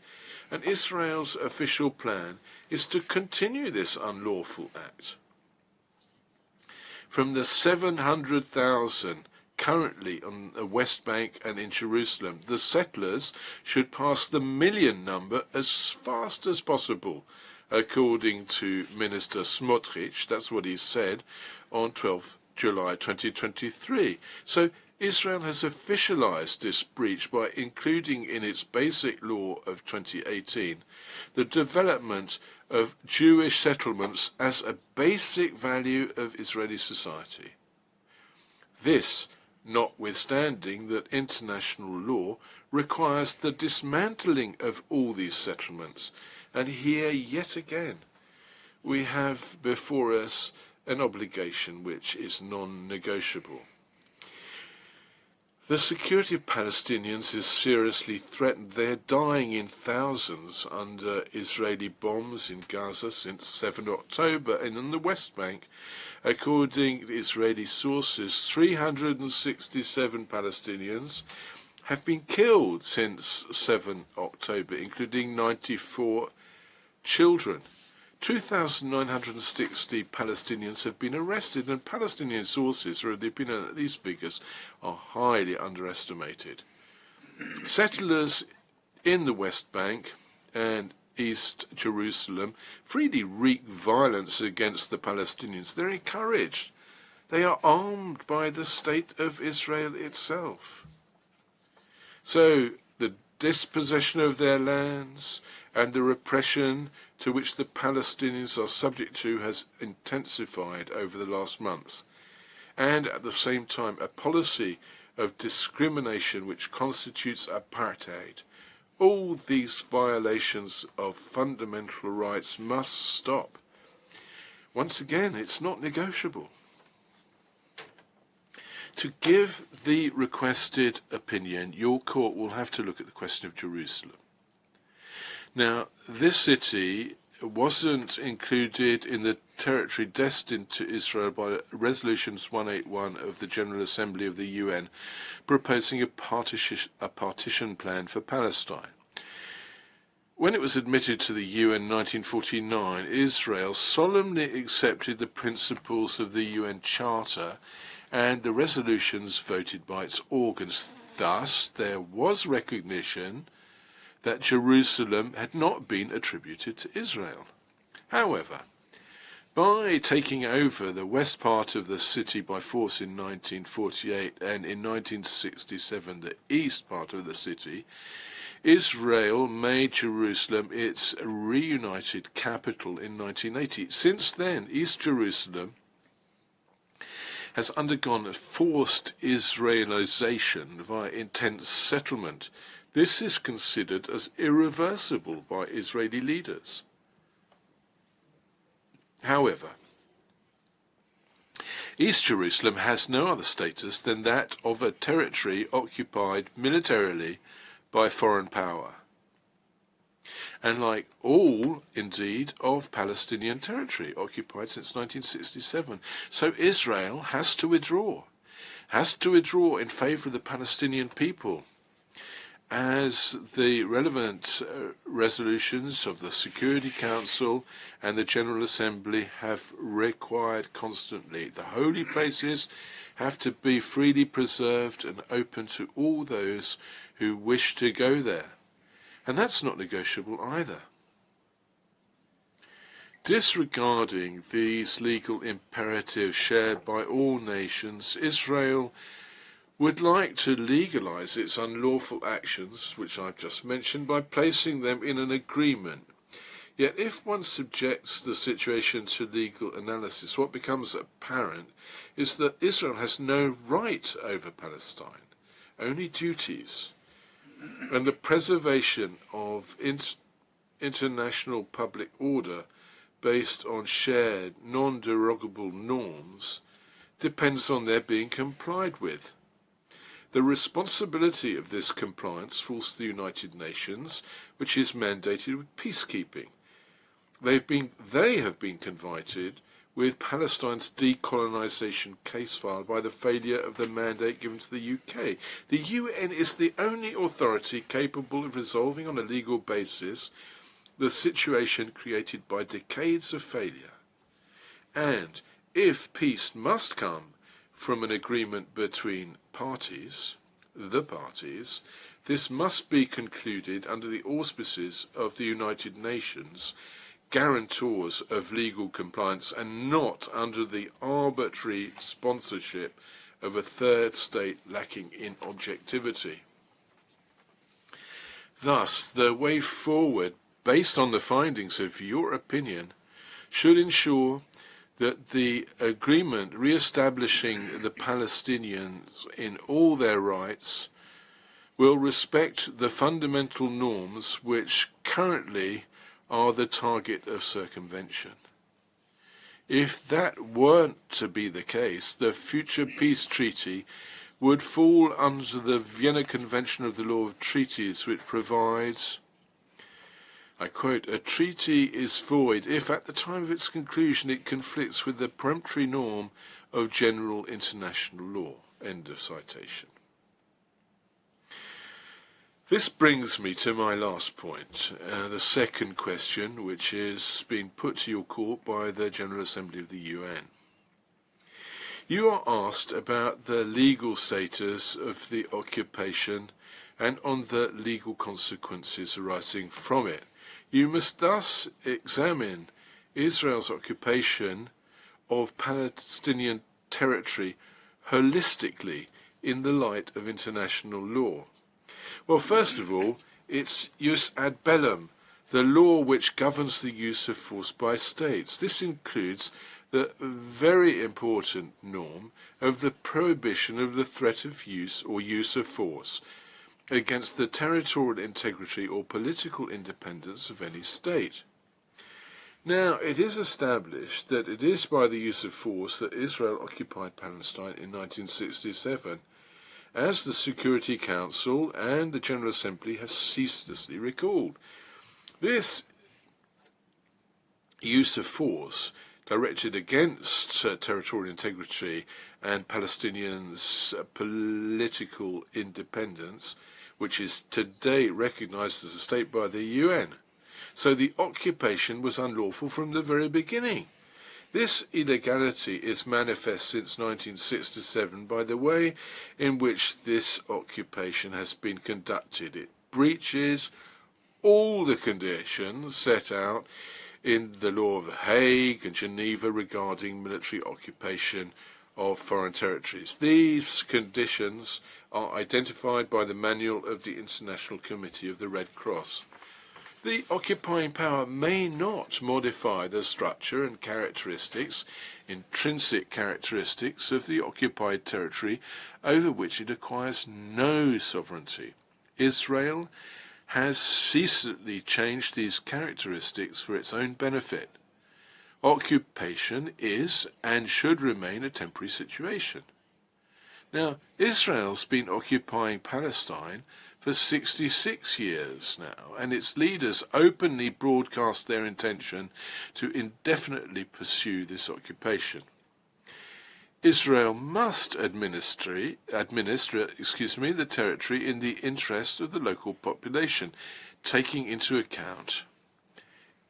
G: And Israel's official plan is to continue this unlawful act. From the 700,000 currently on the West Bank and in Jerusalem, the settlers should pass the million number as fast as possible, according to Minister Smotrich. That's what he said on 12 July 2023. So Israel has officialized this breach by including in its basic law of 2018 the development of Jewish settlements as a basic value of Israeli society. This, notwithstanding that international law requires the dismantling of all these settlements. And here, yet again, we have before us an obligation which is non-negotiable. The security of Palestinians is seriously threatened. They're dying in thousands under Israeli bombs in Gaza since 7 October, and in the West Bank, according to Israeli sources, 367 Palestinians have been killed since 7 October, including 94 children. 2,960 Palestinians have been arrested, and Palestinian sources are of the opinion that these figures are highly underestimated. Settlers in the West Bank and East Jerusalem freely wreak violence against the Palestinians. They're encouraged. They are armed by the state of Israel itself. So the dispossession of their lands and the repression to which the Palestinians are subject to has intensified over the last months, and at the same time a policy of discrimination which constitutes apartheid. All these violations of fundamental rights must stop. Once again, it's not negotiable. To give the requested opinion, your court will have to look at the question of Jerusalem. Now, this city wasn't included in the territory destined to Israel by Resolutions 181 of the General Assembly of the UN, proposing a partition plan for Palestine. When it was admitted to the UN in 1949, Israel solemnly accepted the principles of the UN Charter and the resolutions voted by its organs. Thus, there was recognition that Jerusalem had not been attributed to Israel. However, by taking over the west part of the city by force in 1948 and in 1967 the east part of the city, Israel made Jerusalem its reunited capital in 1980. Since then, East Jerusalem has undergone a forced Israelization via intense settlement. This is considered as irreversible by Israeli leaders. However, East Jerusalem has no other status than that of a territory occupied militarily by foreign power, and like all, indeed, of Palestinian territory occupied since 1967. So Israel has to withdraw in favor of the Palestinian people, as the relevant resolutions of the Security Council and the General Assembly have required constantly. The holy places have to be freely preserved and open to all those who wish to go there. And that's not negotiable either. Disregarding these legal imperatives shared by all nations, Israel would like to legalize its unlawful actions, which I've just mentioned, by placing them in an agreement. Yet if one subjects the situation to legal analysis, what becomes apparent is that Israel has no right over Palestine, only duties. And the preservation of international public order based on shared, non-derogable norms depends on their being complied with. The responsibility of this compliance falls to the United Nations, which is mandated with peacekeeping. They have been confronted with Palestine's decolonisation case filed by the failure of the mandate given to the UK. The UN is the only authority capable of resolving on a legal basis the situation created by decades of failure. And if peace must come from an agreement between the parties, this must be concluded under the auspices of the United Nations, guarantors of legal compliance, and not under the arbitrary sponsorship of a third state lacking in objectivity. Thus, the way forward, based on the findings of your opinion, should ensure that the agreement re-establishing the Palestinians in all their rights will respect the fundamental norms which currently are the target of circumvention. If that weren't to be the case, the future peace treaty would fall under the Vienna Convention of the Law of Treaties, which provides, I quote, "A treaty is void if at the time of its conclusion it conflicts with the peremptory norm of general international law." End of citation. This brings me to my last point, the second question, which is being put to your court by the General Assembly of the UN. You are asked about the legal status of the occupation and on the legal consequences arising from it. You must thus examine Israel's occupation of Palestinian territory holistically in the light of international law. Well, first of all, it's jus ad bellum, the law which governs the use of force by states. This includes the very important norm of the prohibition of the threat of use or use of force against the territorial integrity or political independence of any state. Now, it is established that it is by the use of force that Israel occupied Palestine in 1967, as the Security Council and the General Assembly have ceaselessly recalled. This use of force directed against territorial integrity and Palestinians' political independence, which is today recognized as a state by the UN. So the occupation was unlawful from the very beginning. This illegality is manifest since 1967 by the way in which this occupation has been conducted. It breaches all the conditions set out in the law of the Hague and Geneva regarding military occupation of foreign territories. These conditions are identified by the manual of the International Committee of the Red Cross. The occupying power may not modify the structure and characteristics, intrinsic characteristics of the occupied territory over which it acquires no sovereignty. Israel has ceaselessly changed these characteristics for its own benefit. Occupation is and should remain a temporary situation. Now, Israel's been occupying Palestine for 66 years now, and its leaders openly broadcast their intention to indefinitely pursue this occupation. Israel must administer the territory in the interest of the local population, taking into account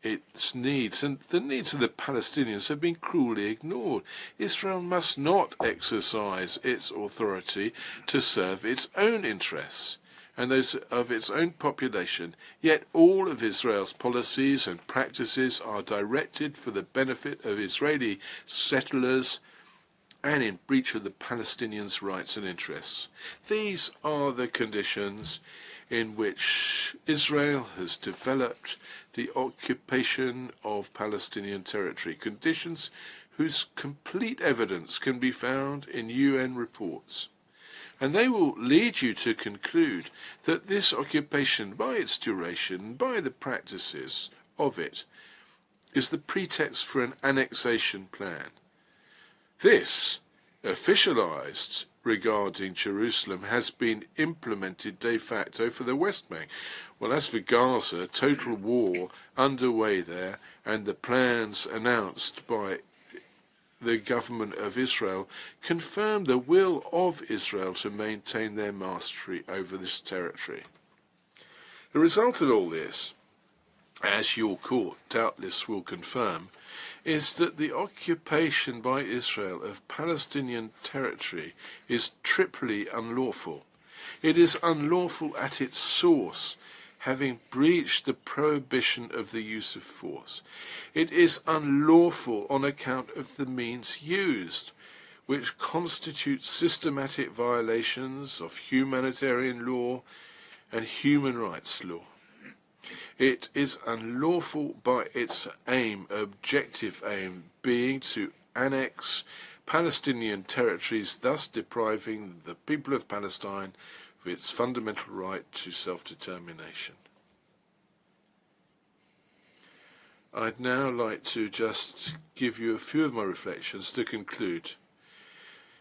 G: its needs, and the needs of the Palestinians have been cruelly ignored. Israel must not exercise its authority to serve its own interests and those of its own population, yet all of Israel's policies and practices are directed for the benefit of Israeli settlers and in breach of the Palestinians' rights and interests. These are the conditions in which Israel has developed the occupation of Palestinian territory, conditions whose complete evidence can be found in UN reports. And they will lead you to conclude that this occupation, by its duration, by the practices of it, is the pretext for an annexation plan. This, officialized regarding Jerusalem, has been implemented de facto for the West Bank. Well, as for Gaza, total war underway there, and the plans announced by the government of Israel confirm the will of Israel to maintain their mastery over this territory. The result of all this, as your court doubtless will confirm, is that the occupation by Israel of Palestinian territory is triply unlawful. It is unlawful at its source, having breached the prohibition of the use of force. It is unlawful on account of the means used, which constitute systematic violations of humanitarian law and human rights law. It is unlawful by its aim, objective aim, being to annex Palestinian territories, thus depriving the people of Palestine of its fundamental right to self-determination. I'd now like to just give you a few of my reflections to conclude.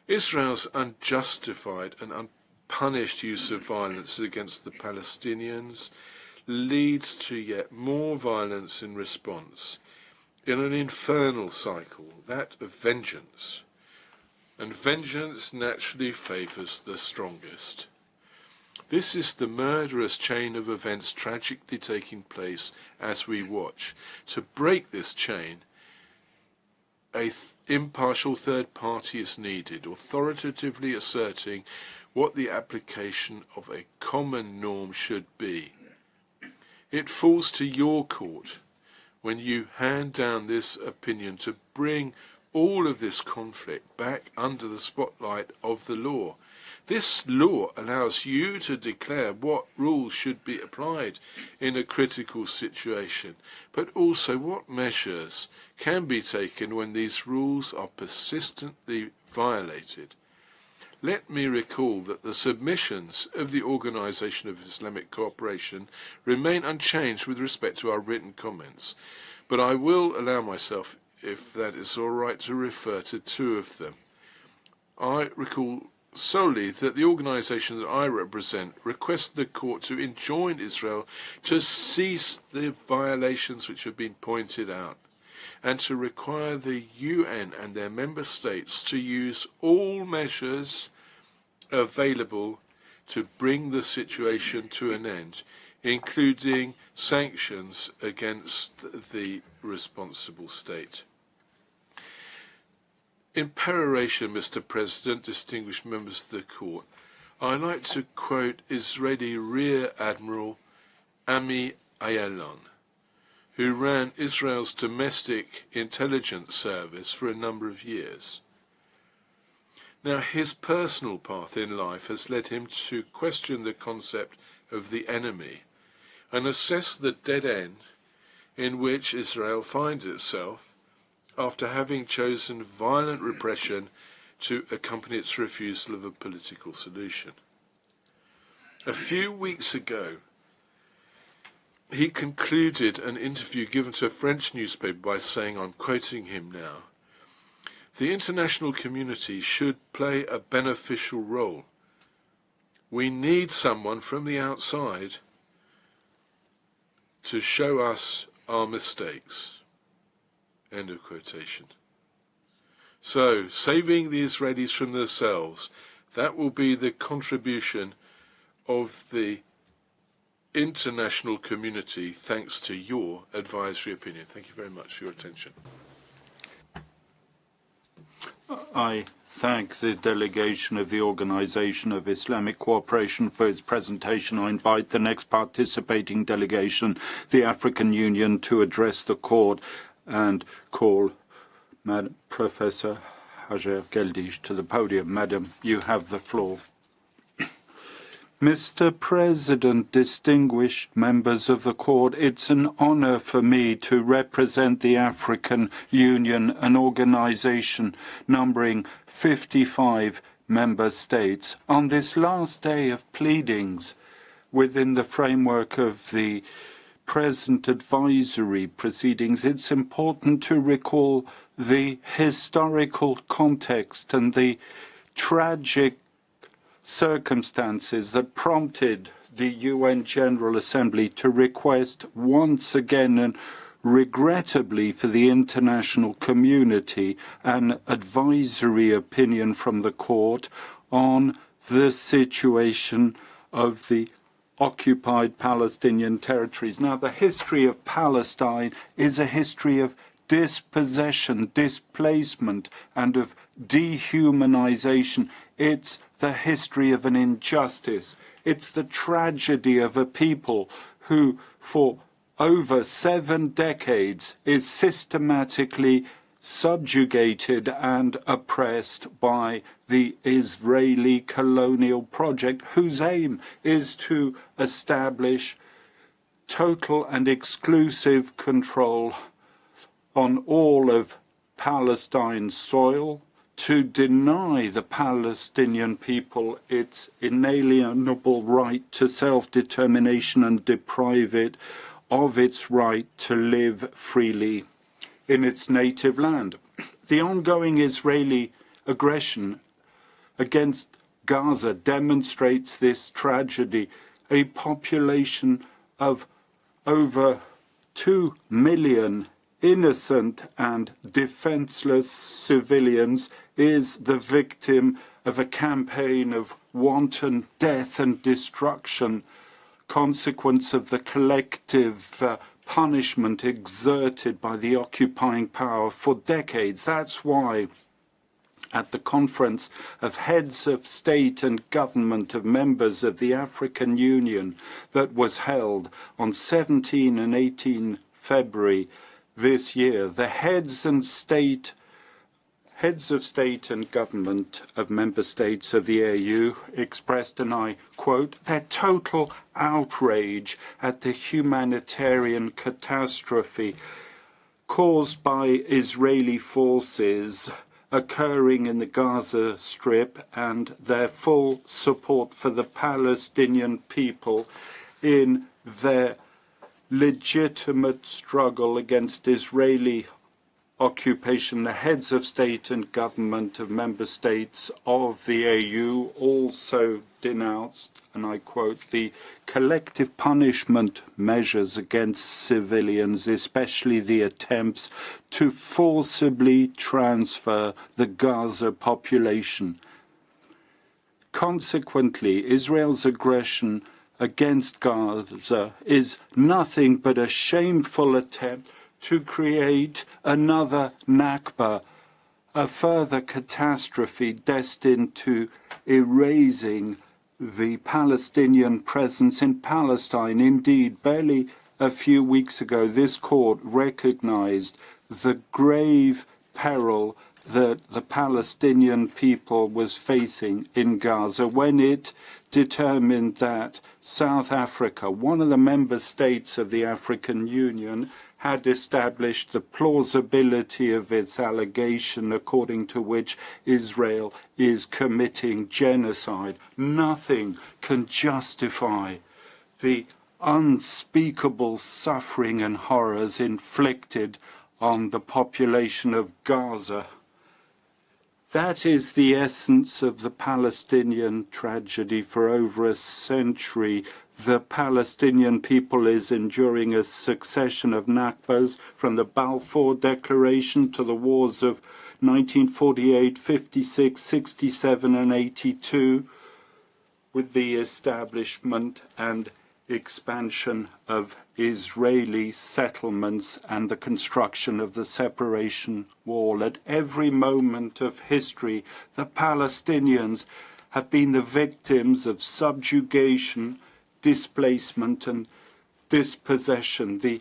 G: Israel's unjustified and unpunished use of violence against the Palestinians leads to yet more violence in response, in an infernal cycle, that of vengeance. And vengeance naturally favours the strongest. This is the murderous chain of events tragically taking place as we watch. To break this chain, an impartial third party is needed, authoritatively asserting what the application of a common norm should be. It falls to your court, when you hand down this opinion, to bring all of this conflict back under the spotlight of the law. This law allows you to declare what rules should be applied in a critical situation, but also what measures can be taken when these rules are persistently violated. Let me recall that the submissions of the Organization of Islamic Cooperation remain unchanged with respect to our written comments, but I will allow myself, if that is all right, to refer to two of them. I recall solely that the organisation that I represent requests the court to enjoin Israel to cease the violations which have been pointed out, and to require the UN and their member states to use all measures available to bring the situation to an end, including sanctions against the responsible state. In peroration, Mr. President, distinguished members of the court, I'd like to quote Israeli Rear Admiral Ami Ayalon, who ran Israel's domestic intelligence service for a number of years. Now, his personal path in life has led him to question the concept of the enemy and assess the dead end in which Israel finds itself after having chosen violent repression to accompany its refusal of a political solution. A few weeks ago, he concluded an interview given to a French newspaper by saying, I'm quoting him now, "The international community should play a beneficial role. We need someone from the outside to show us our mistakes." End of quotation. So, saving the Israelis from themselves, that will be the contribution of the international community, thanks to your advisory opinion. Thank you very much for your attention.
B: I thank the delegation of the Organization of Islamic Cooperation for its presentation. I invite the next participating delegation, the African Union, to address the court and call Madam Professor Hajar Geldish to the podium. Madam, you have the floor. Mr. President, distinguished members of the court, it's an honor for me to represent the African Union, an organization numbering 55 member states. On this last day of pleadings within the framework of the present advisory proceedings, it's important to recall the historical context and the tragic circumstances that prompted the UN General Assembly to request once again and regrettably for the international community an advisory opinion from the court on the situation of the occupied Palestinian territories. Now, the history of Palestine is a history of dispossession, displacement, and of dehumanization. It's the history of an injustice. It's the tragedy of a people who, for over 7 decades, is systematically subjugated and oppressed by the Israeli colonial project, whose aim is to establish total and exclusive control on all of Palestine's soil, to deny the Palestinian people its inalienable right to self-determination and deprive it of its right to live freely in its native land. The ongoing Israeli aggression against Gaza demonstrates this tragedy. A population of over 2 million innocent and defenseless civilians is the victim of a campaign of wanton death and destruction, consequence of the collective punishment exerted by the occupying power for decades. That's why at the conference of heads of state and government of members of the African Union that was held on 17 and 18 February this year, the heads of state and government of member states of the AU expressed, and I quote, their total outrage at the humanitarian catastrophe caused by Israeli forces occurring in the Gaza Strip, and their full support for the Palestinian people in their legitimate struggle against Israeli occupation. The heads of state and government of member states of the AU also denounced, and I quote, the collective punishment measures against civilians, especially the attempts to forcibly transfer the Gaza population. Consequently, Israel's aggression against Gaza is nothing but a shameful attempt to create another Nakba, a further catastrophe destined to erasing the Palestinian presence in Palestine. Indeed, barely a few weeks ago, this court recognized the grave peril that the Palestinian people was facing in Gaza when it determined that South Africa, one of the member states of the African Union, had established the plausibility of its allegation according to which Israel is committing genocide. Nothing can justify the unspeakable suffering and horrors inflicted on the population of Gaza. That is the essence of the Palestinian tragedy. For over a century, the Palestinian people is enduring a succession of Nakbas, from the Balfour Declaration to the wars of 1948, 56, 67, and 82, with the establishment and expansion of Israeli settlements and the construction of the separation wall. At every moment of history, the Palestinians have been the victims of subjugation, displacement, and dispossession. The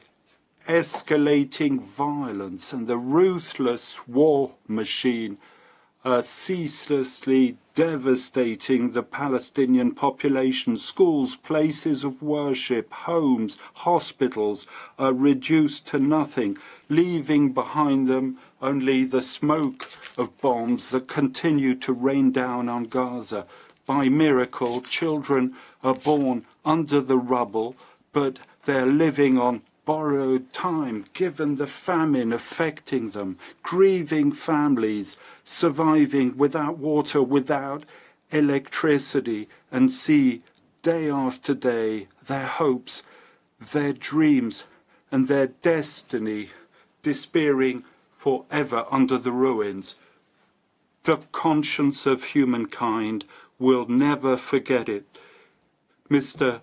B: escalating violence and the ruthless war machine ceaselessly devastating the Palestinian population. Schools, places of worship, homes, hospitals are reduced to nothing, leaving behind them only the smoke of bombs that continue to rain down on Gaza. By miracle, children are born under the rubble, but they're living on borrowed time, given the famine affecting them, grieving families, surviving without water, without electricity, and see day after day their hopes, their dreams, and their destiny despairing forever under the ruins. The conscience of humankind will never forget it. Mr.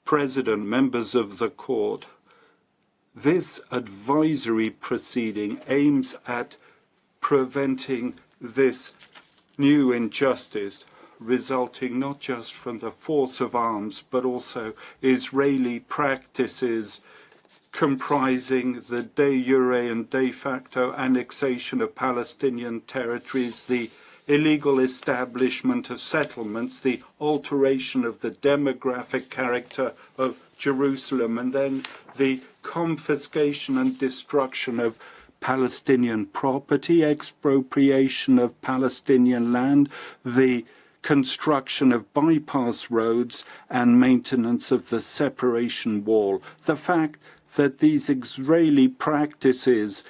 B: President, members of the court, this advisory proceeding aims at preventing this new injustice resulting not just from the force of arms but also Israeli practices comprising the de jure and de facto annexation of Palestinian territories, the illegal establishment of settlements, the alteration of the demographic character of Jerusalem, and then the confiscation and destruction of Palestinian property, expropriation of Palestinian land, the construction of bypass roads, and maintenance of the separation wall. The fact that these Israeli practices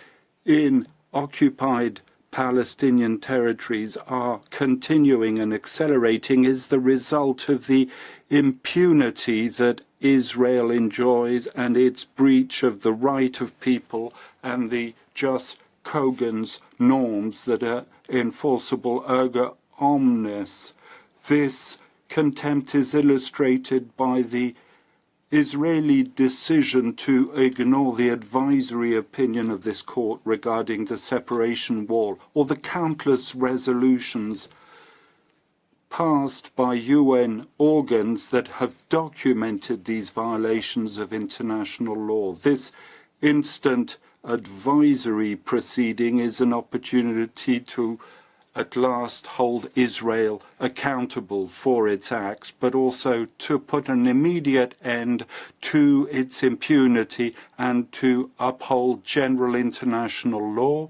B: in occupied Palestinian territories are continuing and accelerating is the result of the impunity that Israel enjoys and its breach of the right of people and the jus cogens norms that are enforceable erga omnes. This contempt is illustrated by the Israeli decision to ignore the advisory opinion of this court regarding the separation wall, or the countless resolutions passed by UN organs that have documented these violations of international law. This instant advisory proceeding is an opportunity to at last hold Israel accountable for its acts, but also to put an immediate end to its impunity and to uphold general international law,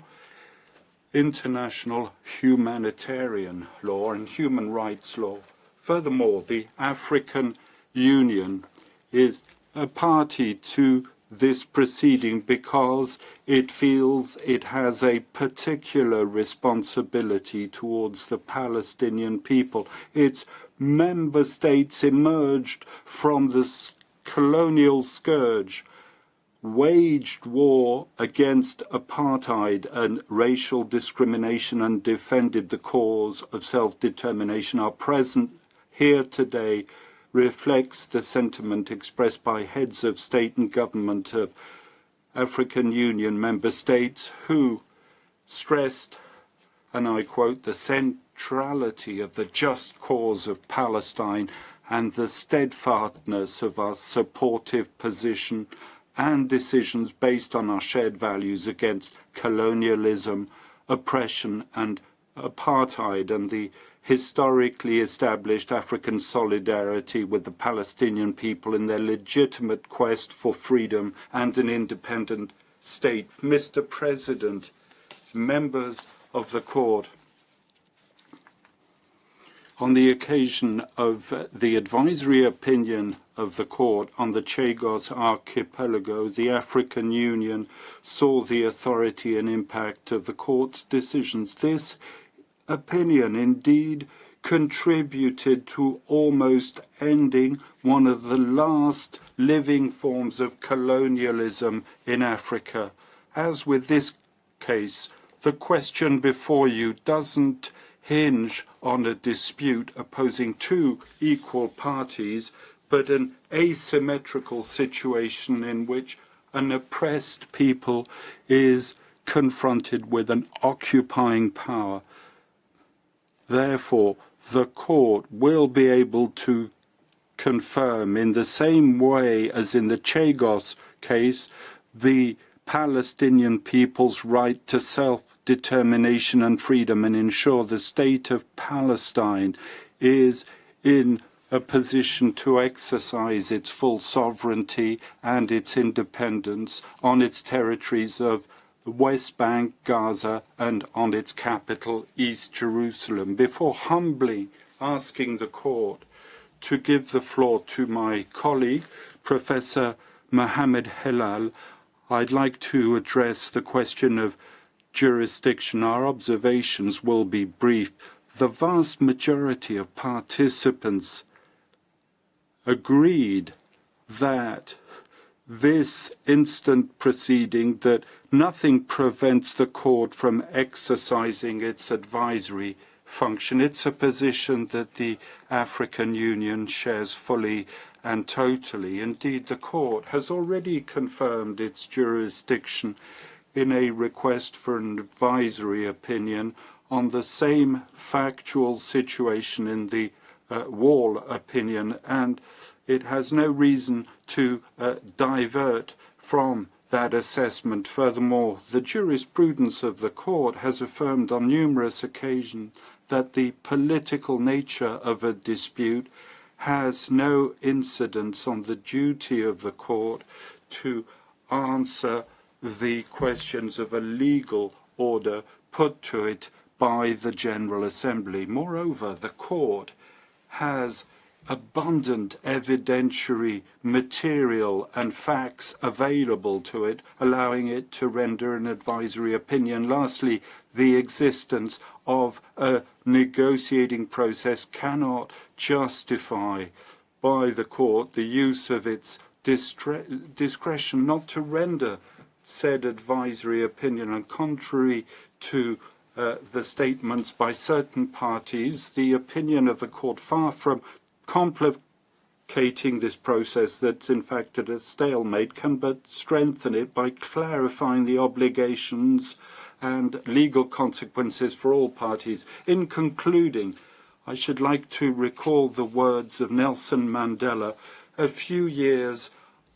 B: international humanitarian law, and human rights law. Furthermore, the African Union is a party to this proceeding because it feels it has a particular responsibility towards the Palestinian people. Its member states emerged from the colonial scourge, waged war against apartheid and racial discrimination, and defended the cause of self-determination. Our presence here today reflects the sentiment expressed by heads of state and government of African Union member states who stressed, and I quote, the centrality of the just cause of Palestine and the steadfastness of our supportive position and decisions based on our shared values against colonialism, oppression and apartheid, and the historically established African solidarity with the Palestinian people in their legitimate quest for freedom and an independent state. Mr. President, members of the court, on the occasion of the advisory opinion of the court on the Chagos archipelago, the African Union saw the authority and impact of the court's decisions. This opinion indeed contributed to almost ending one of the last living forms of colonialism in Africa. As with this case, the question before you doesn't hinge on a dispute opposing two equal parties, but an asymmetrical situation in which an oppressed people is confronted with an occupying power. Therefore, the court will be able to confirm, in the same way as in the Chagos case, the Palestinian people's right to self-determination self-determination and freedom and ensure the state of Palestine is in a position to exercise its full sovereignty and its independence on its territories of the West Bank, Gaza, and on its capital, East Jerusalem. Before humbly asking the court to give the floor to my colleague, Professor Mohammed Helal, I'd like to address the question of jurisdiction. Our observations will be brief. The vast majority of participants agreed that this instant proceeding, that nothing prevents the court from exercising its advisory function. It's a position that the African Union shares fully and totally. Indeed, the court has already confirmed its jurisdiction in a request for an advisory opinion on the same factual situation in the Wall opinion, and it has no reason to divert from that assessment. Furthermore, the jurisprudence of the court has affirmed on numerous occasions that the political nature of a dispute has no incidence on the duty of the court to answer the questions of a legal order put to it by the General Assembly. Moreover, the court has abundant evidentiary material and facts available to it, allowing it to render an advisory opinion. Lastly, the existence of a negotiating process cannot justify by the court the use of its discretion not to render said advisory opinion. And contrary to the statements by certain parties, the opinion of the court, far from complicating this process that's in fact at a stalemate, can but strengthen it by clarifying the obligations and legal consequences for all parties. In concluding, I should like to recall the words of Nelson Mandela a few years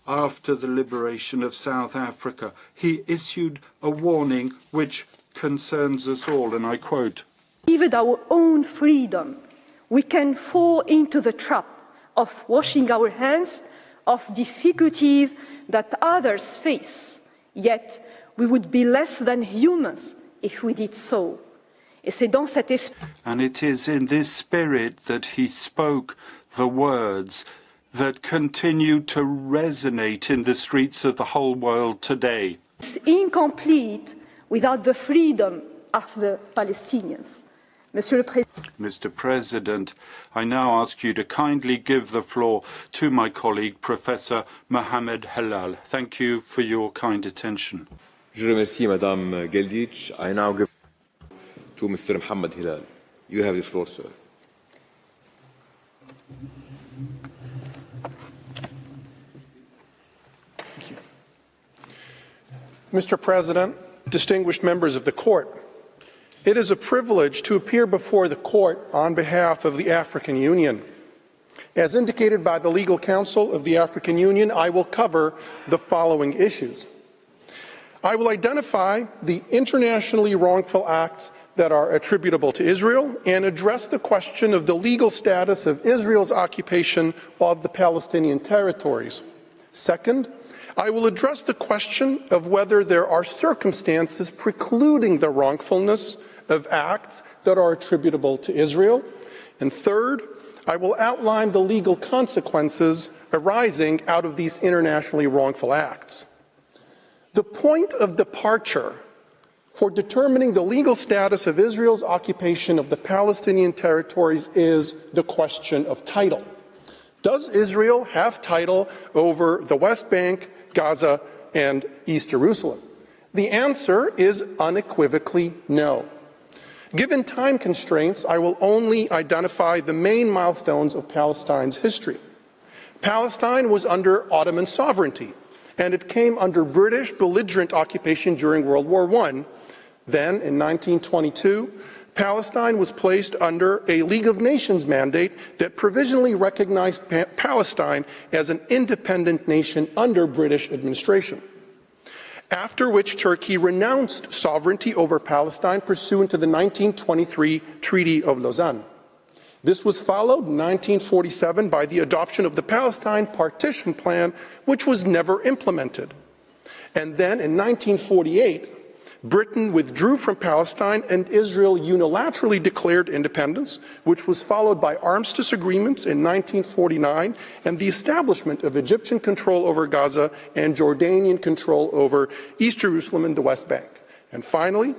B: after the liberation of South Africa. He issued a warning which concerns us all, and I quote,
H: "Even our own freedom, we can fall into the trap of washing our hands of difficulties that others face, yet we would be less than humans if we did so."
B: And it is in this spirit that he spoke the words that continue to resonate in the streets of the whole world today.
H: It's incomplete without the freedom of the Palestinians.
B: Mr. President, I now ask you to kindly give the floor to my colleague, Professor Mohammed Helal. Thank you for your kind attention.
A: Je remercie Madame Geldich. I now give to Mr. Mohammed Helal. You have the floor, sir.
I: Thank you. Mr. President, distinguished members of the court, it is a privilege to appear before the court on behalf of the African Union. As indicated by the Legal Counsel of the African Union, I will cover the following issues. I will identify the internationally wrongful acts that are attributable to Israel and address the question of the legal status of Israel's occupation of the Palestinian territories. Second, I will address the question of whether there are circumstances precluding the wrongfulness of acts that are attributable to Israel. And third, I will outline the legal consequences arising out of these internationally wrongful acts. The point of departure for determining the legal status of Israel's occupation of the Palestinian territories is the question of title. Does Israel have title over the West Bank, Gaza, and East Jerusalem? The answer is unequivocally no. Given time constraints, I will only identify the main milestones of Palestine's history. Palestine was under Ottoman sovereignty, and it came under British belligerent occupation during World War I. Then, in 1922, Palestine was placed under a League of Nations mandate that provisionally recognized Palestine as an independent nation under British administration. after which Turkey renounced sovereignty over Palestine pursuant to the 1923 Treaty of Lausanne. This was followed in 1947 by the adoption of the Palestine Partition Plan, which was never implemented. And then in 1948, Britain withdrew from Palestine and Israel unilaterally declared independence, which was followed by armistice agreements in 1949 and the establishment of Egyptian control over Gaza and Jordanian control over East Jerusalem and the West Bank. And finally,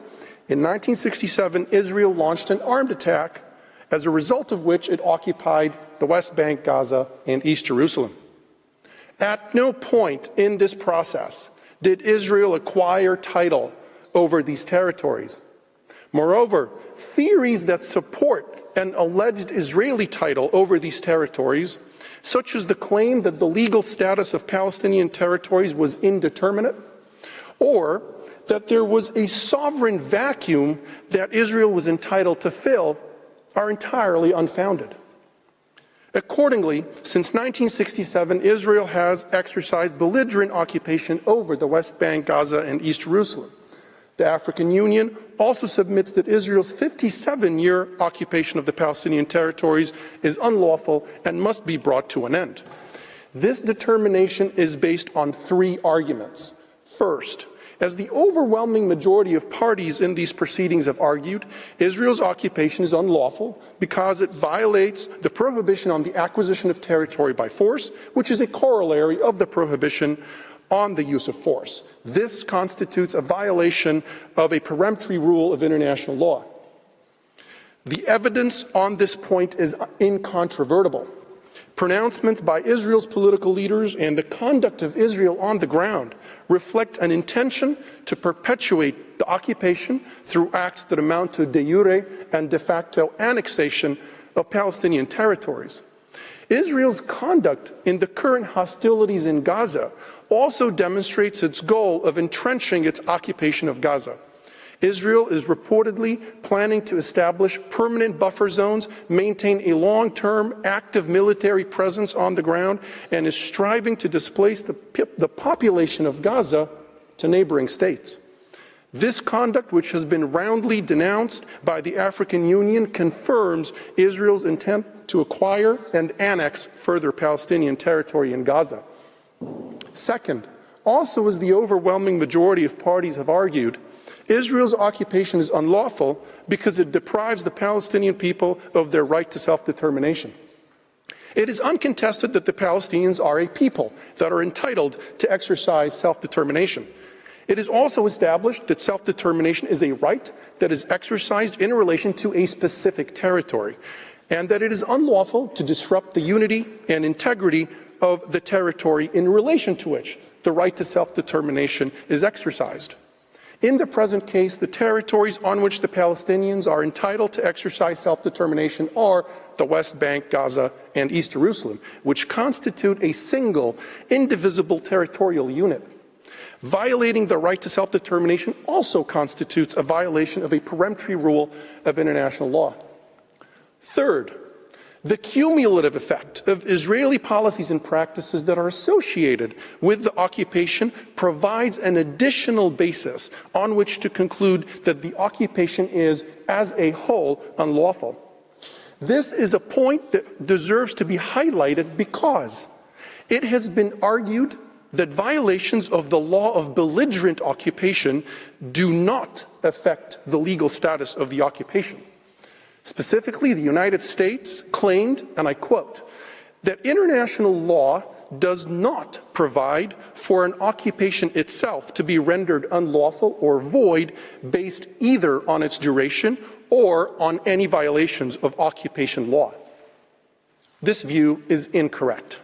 I: in 1967, Israel launched an armed attack, as a result of which it occupied the West Bank, Gaza, and East Jerusalem. At no point in this process did Israel acquire title over these territories. Moreover, theories that support an alleged Israeli title over these territories, such as the claim that the legal status of Palestinian territories was indeterminate, or that there was a sovereign vacuum that Israel was entitled to fill, are entirely unfounded. Accordingly, since 1967, Israel has exercised belligerent occupation over the West Bank, Gaza, and East Jerusalem. The African Union also submits that Israel's 57-year occupation of the Palestinian territories is unlawful and must be brought to an end. This determination is based on three arguments. First, as the overwhelming majority of parties in these proceedings have argued, Israel's occupation is unlawful because it violates the prohibition on the acquisition of territory by force, which is a corollary of the prohibition on the use of force. This constitutes a violation of a peremptory rule of international law. The evidence on this point is incontrovertible. Pronouncements by Israel's political leaders and the conduct of Israel on the ground reflect an intention to perpetuate the occupation through acts that amount to de jure and de facto annexation of Palestinian territories. Israel's conduct in the current hostilities in Gaza also demonstrates its goal of entrenching its occupation of Gaza. Israel is reportedly planning to establish permanent buffer zones, maintain a long-term active military presence on the ground, and is striving to displace the population of Gaza to neighboring states. This conduct, which has been roundly denounced by the African Union, confirms Israel's intent to acquire and annex further Palestinian territory in Gaza. Second, also as the overwhelming majority of parties have argued, Israel's occupation is unlawful because it deprives the Palestinian people of their right to self-determination. It is uncontested that the Palestinians are a people that are entitled to exercise self-determination. It is also established that self-determination is a right that is exercised in relation to a specific territory, and that it is unlawful to disrupt the unity and integrity of the territory in relation to which the right to self-determination is exercised. In the present case, the territories on which the Palestinians are entitled to exercise self-determination are the West Bank, Gaza, and East Jerusalem, which constitute a single, indivisible territorial unit. Violating the right to self-determination also constitutes a violation of a peremptory rule of international law. Third, the cumulative effect of Israeli policies and practices that are associated with the occupation provides an additional basis on which to conclude that the occupation is, as a whole, unlawful. This is a point that deserves to be highlighted because it has been argued that violations of the law of belligerent occupation do not affect the legal status of the occupation. Specifically, the United States claimed, and I quote, that international law does not provide for an occupation itself to be rendered unlawful or void based either on its duration or on any violations of occupation law. This view is incorrect.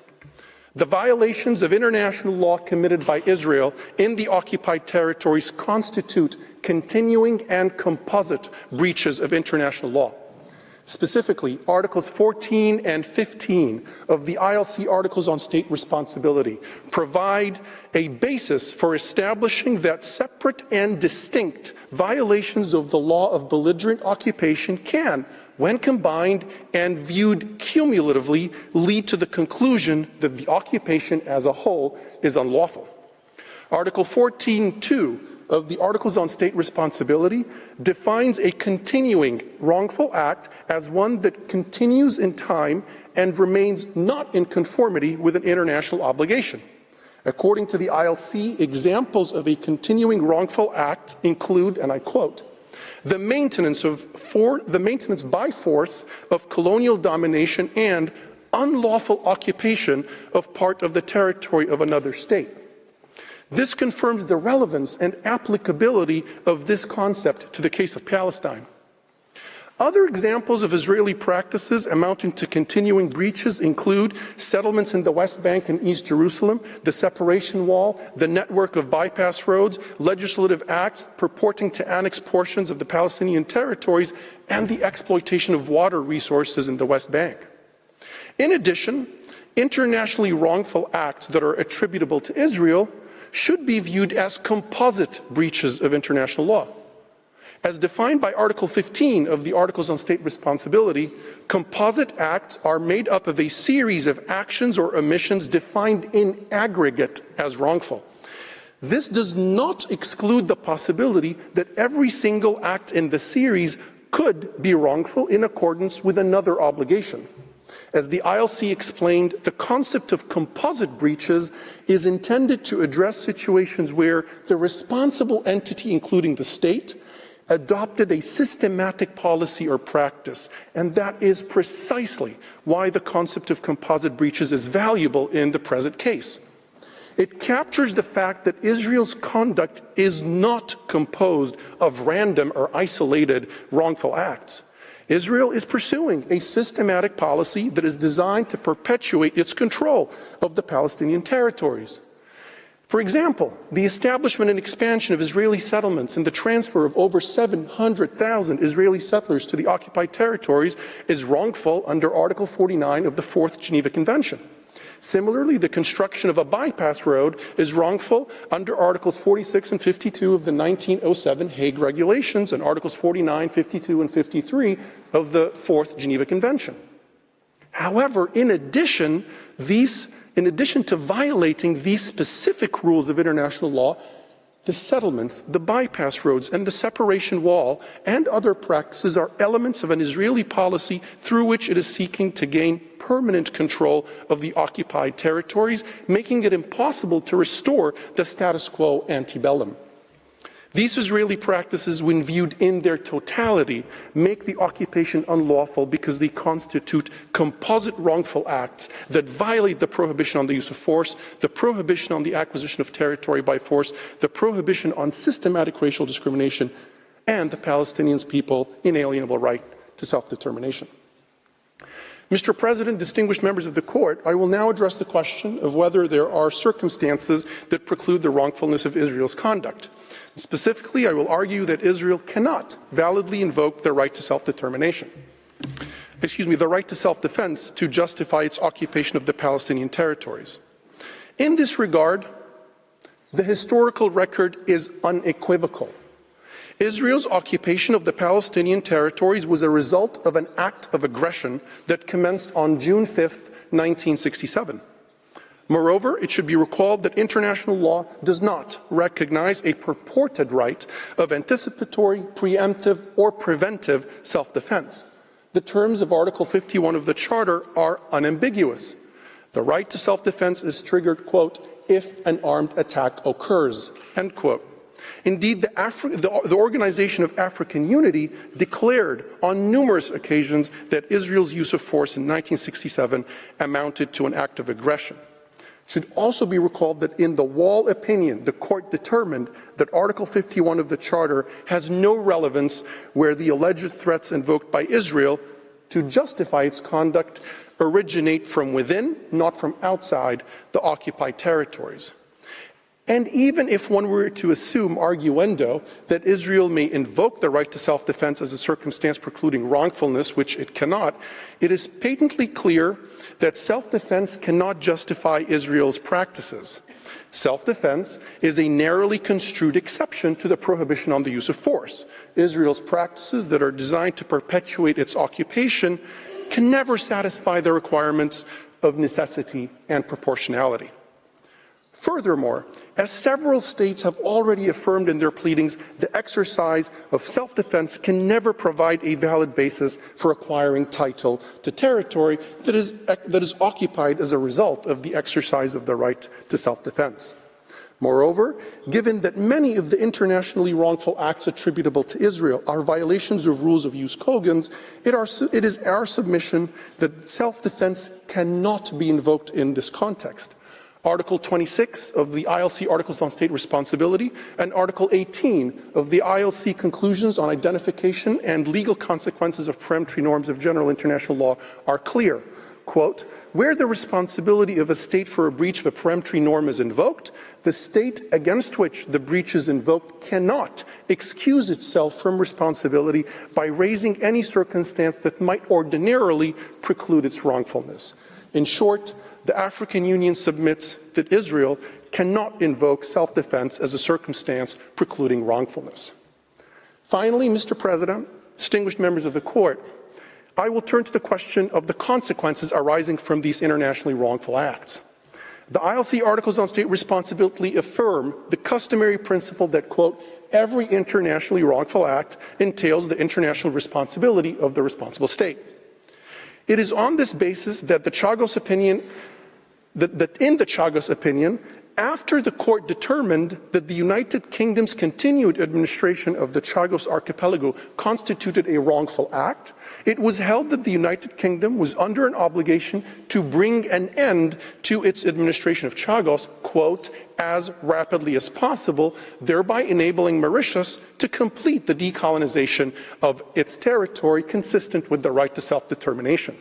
I: The violations of international law committed by Israel in the occupied territories constitute continuing and composite breaches of international law. Specifically, Articles 14 and 15 of the ILC Articles on State Responsibility provide a basis for establishing that separate and distinct violations of the law of belligerent occupation can, when combined and viewed cumulatively, lead to the conclusion that the occupation as a whole is unlawful. Article 14.2 of the Articles on State Responsibility defines a continuing wrongful act as one that continues in time and remains not in conformity with an international obligation. According to the ILC, examples of a continuing wrongful act include, and I quote, the maintenance by force of colonial domination and unlawful occupation of part of the territory of another state. This confirms the relevance and applicability of this concept to the case of Palestine. Other examples of Israeli practices amounting to continuing breaches include settlements in the West Bank and East Jerusalem, the separation wall, the network of bypass roads, legislative acts purporting to annex portions of the Palestinian territories, and the exploitation of water resources in the West Bank. In addition, internationally wrongful acts that are attributable to Israel should be viewed as composite breaches of international law. As defined by Article 15 of the Articles on State Responsibility, composite acts are made up of a series of actions or omissions defined in aggregate as wrongful. This does not exclude the possibility that every single act in the series could be wrongful in accordance with another obligation. As the ILC explained, the concept of composite breaches is intended to address situations where the responsible entity, including the state, adopted a systematic policy or practice, and that is precisely why the concept of composite breaches is valuable in the present case. It captures the fact that Israel's conduct is not composed of random or isolated wrongful acts. Israel is pursuing a systematic policy that is designed to perpetuate its control of the Palestinian territories. For example, the establishment and expansion of Israeli settlements and the transfer of over 700,000 Israeli settlers to the occupied territories is wrongful under Article 49 of the Fourth Geneva Convention. Similarly, the construction of a bypass road is wrongful under Articles 46 and 52 of the 1907 Hague Regulations and Articles 49, 52, and 53 of the Fourth Geneva Convention. However, in addition to violating these specific rules of international law, the settlements, the bypass roads, and the separation wall and other practices are elements of an Israeli policy through which it is seeking to gain permanent control of the occupied territories, making it impossible to restore the status quo ante bellum. These Israeli practices, when viewed in their totality, make the occupation unlawful because they constitute composite wrongful acts that violate the prohibition on the use of force, the prohibition on the acquisition of territory by force, the prohibition on systematic racial discrimination, and the Palestinian people's inalienable right to self-determination. Mr. President, distinguished members of the Court, I will now address the question of whether there are circumstances that preclude the wrongfulness of Israel's conduct. Specifically, I will argue that Israel cannot validly invoke the right to self-determination, the right to self-defense to justify its occupation of the Palestinian territories. In this regard, the historical record is unequivocal. Israel's occupation of the Palestinian territories was a result of an act of aggression that commenced on June 5, 1967. Moreover, it should be recalled that international law does not recognize a purported right of anticipatory, preemptive, or preventive self-defense. The terms of Article 51 of the Charter are unambiguous. The right to self-defense is triggered, quote, if an armed attack occurs, end quote. Indeed, the Organization of African Unity declared on numerous occasions that Israel's use of force in 1967 amounted to an act of aggression. It should also be recalled that in the Wall opinion, the Court determined that Article 51 of the Charter has no relevance where the alleged threats invoked by Israel to justify its conduct originate from within, not from outside, the occupied territories. And even if one were to assume arguendo that Israel may invoke the right to self-defense as a circumstance precluding wrongfulness, which it cannot, it is patently clear that self-defense cannot justify Israel's practices. Self-defense is a narrowly construed exception to the prohibition on the use of force. Israel's practices that are designed to perpetuate its occupation can never satisfy the requirements of necessity and proportionality. Furthermore, as several states have already affirmed in their pleadings, the exercise of self-defense can never provide a valid basis for acquiring title to territory that is occupied as a result of the exercise of the right to self-defense. Moreover, given that many of the internationally wrongful acts attributable to Israel are violations of rules of jus cogens, it is our submission that self-defense cannot be invoked in this context. Article 26 of the ILC Articles on State Responsibility and Article 18 of the ILC Conclusions on Identification and Legal Consequences of Peremptory Norms of General International Law are clear. Quote, where the responsibility of a state for a breach of a peremptory norm is invoked, the state against which the breach is invoked cannot excuse itself from responsibility by raising any circumstance that might ordinarily preclude its wrongfulness. In short, the African Union submits that Israel cannot invoke self-defense as a circumstance precluding wrongfulness. Finally, Mr. President, distinguished members of the Court, I will turn to the question of the consequences arising from these internationally wrongful acts. The ILC Articles on State Responsibility affirm the customary principle that, quote, every internationally wrongful act entails the international responsibility of the responsible state. It is on this basis that in the Chagos opinion, after the court determined that the United Kingdom's continued administration of the Chagos archipelago constituted a wrongful act, it was held that the United Kingdom was under an obligation to bring an end to its administration of Chagos, quote, as rapidly as possible, thereby enabling Mauritius to complete the decolonization of its territory consistent with the right to self-determination.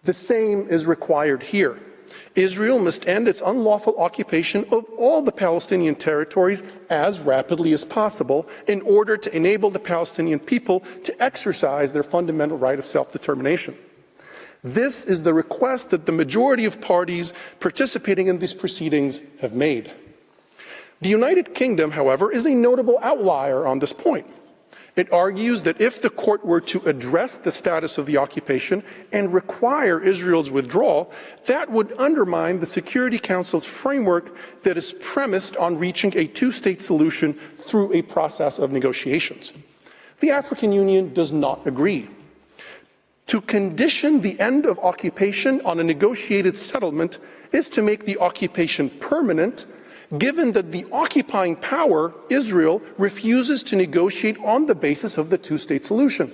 I: The same is required here. Israel must end its unlawful occupation of all the Palestinian territories as rapidly as possible in order to enable the Palestinian people to exercise their fundamental right of self-determination. This is the request that the majority of parties participating in these proceedings have made. The United Kingdom, however, is a notable outlier on this point. It argues that if the court were to address the status of the occupation and require Israel's withdrawal, that would undermine the Security Council's framework that is premised on reaching a two-state solution through a process of negotiations. The African Union does not agree. To condition the end of occupation on a negotiated settlement is to make the occupation permanent, given that the occupying power, Israel, refuses to negotiate on the basis of the two-state solution.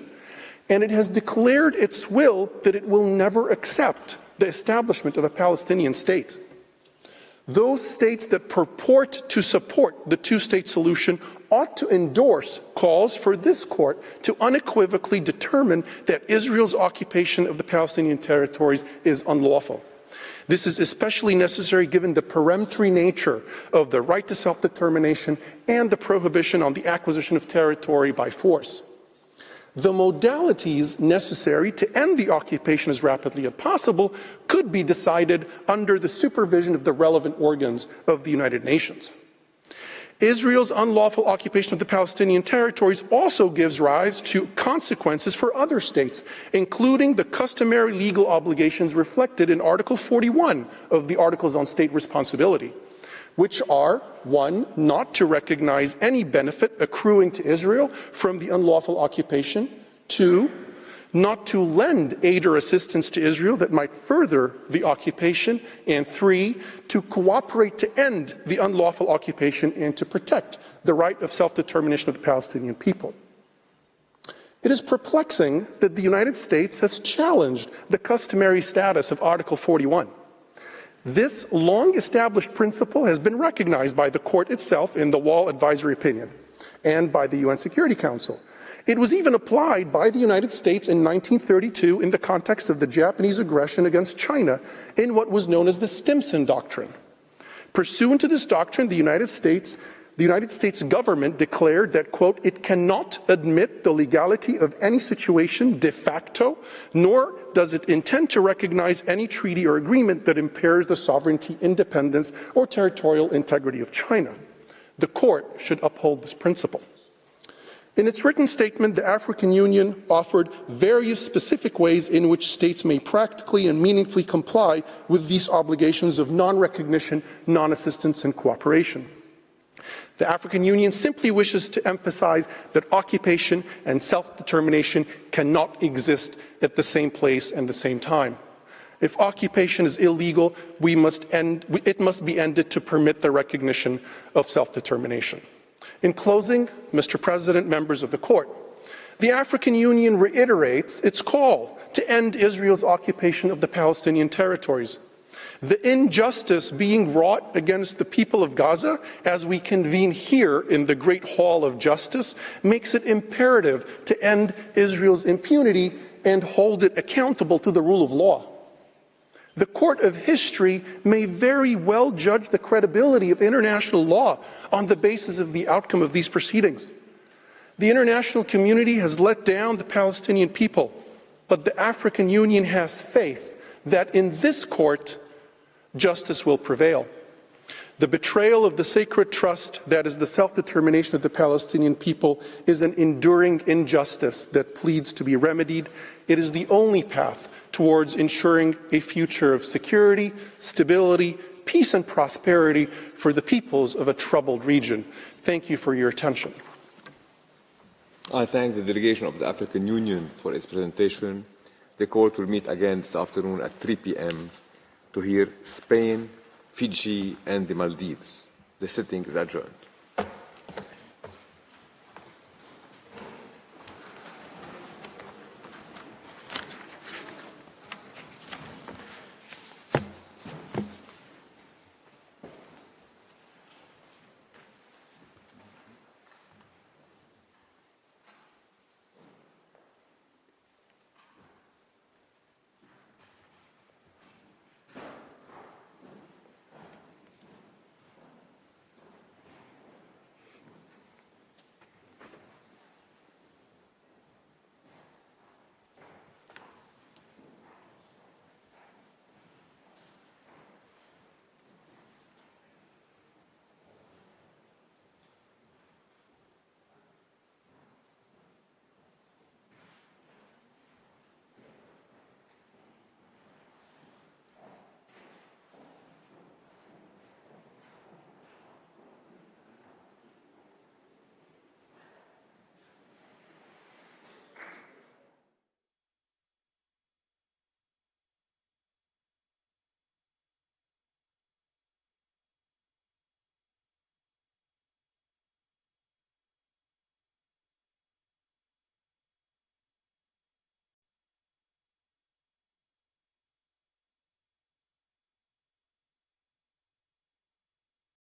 I: And it has declared its will that it will never accept the establishment of a Palestinian state. Those states that purport to support the two-state solution ought to endorse calls for this court to unequivocally determine that Israel's occupation of the Palestinian territories is unlawful. This is especially necessary given the peremptory nature of the right to self-determination and the prohibition on the acquisition of territory by force. The modalities necessary to end the occupation as rapidly as possible could be decided under the supervision of the relevant organs of the United Nations. Israel's unlawful occupation of the Palestinian territories also gives rise to consequences for other states, including the customary legal obligations reflected in Article 41 of the Articles on State Responsibility, which are, 1, not to recognize any benefit accruing to Israel from the unlawful occupation, 2, not to lend aid or assistance to Israel that might further the occupation, and 3, to cooperate to end the unlawful occupation and to protect the right of self-determination of the Palestinian people. It is perplexing that the United States has challenged the customary status of Article 41. This long-established principle has been recognized by the court itself in the Wall Advisory Opinion and by the UN Security Council. It was even applied by the United States in 1932 in the context of the Japanese aggression against China in what was known as the Stimson Doctrine. Pursuant to this doctrine, the United States government declared that, quote, it cannot admit the legality of any situation de facto, nor does it intend to recognize any treaty or agreement that impairs the sovereignty, independence, or territorial integrity of China. The court should uphold this principle. In its written statement, the African Union offered various specific ways in which states may practically and meaningfully comply with these obligations of non-recognition, non-assistance, and cooperation. The African Union simply wishes to emphasize that occupation and self-determination cannot exist at the same place and the same time. If occupation is illegal, it must be ended to permit the recognition of self-determination. In closing, Mr. President, members of the Court, the African Union reiterates its call to end Israel's occupation of the Palestinian territories. The injustice being wrought against the people of Gaza as we convene here in the Great Hall of Justice makes it imperative to end Israel's impunity and hold it accountable to the rule of law. The court of history may very well judge the credibility of international law on the basis of the outcome of these proceedings. The international community has let down the Palestinian people, but the African Union has faith that in this court, justice will prevail. The betrayal of the sacred trust that is the self-determination of the Palestinian people is an enduring injustice that pleads to be remedied. It is the only path towards ensuring a future of security, stability, peace and prosperity for the peoples of a troubled region. Thank you for your attention.
A: I thank the delegation of the African Union for its presentation. The court will meet again this afternoon at 3 p.m. to hear Spain, Fiji, and the Maldives. The sitting is adjourned.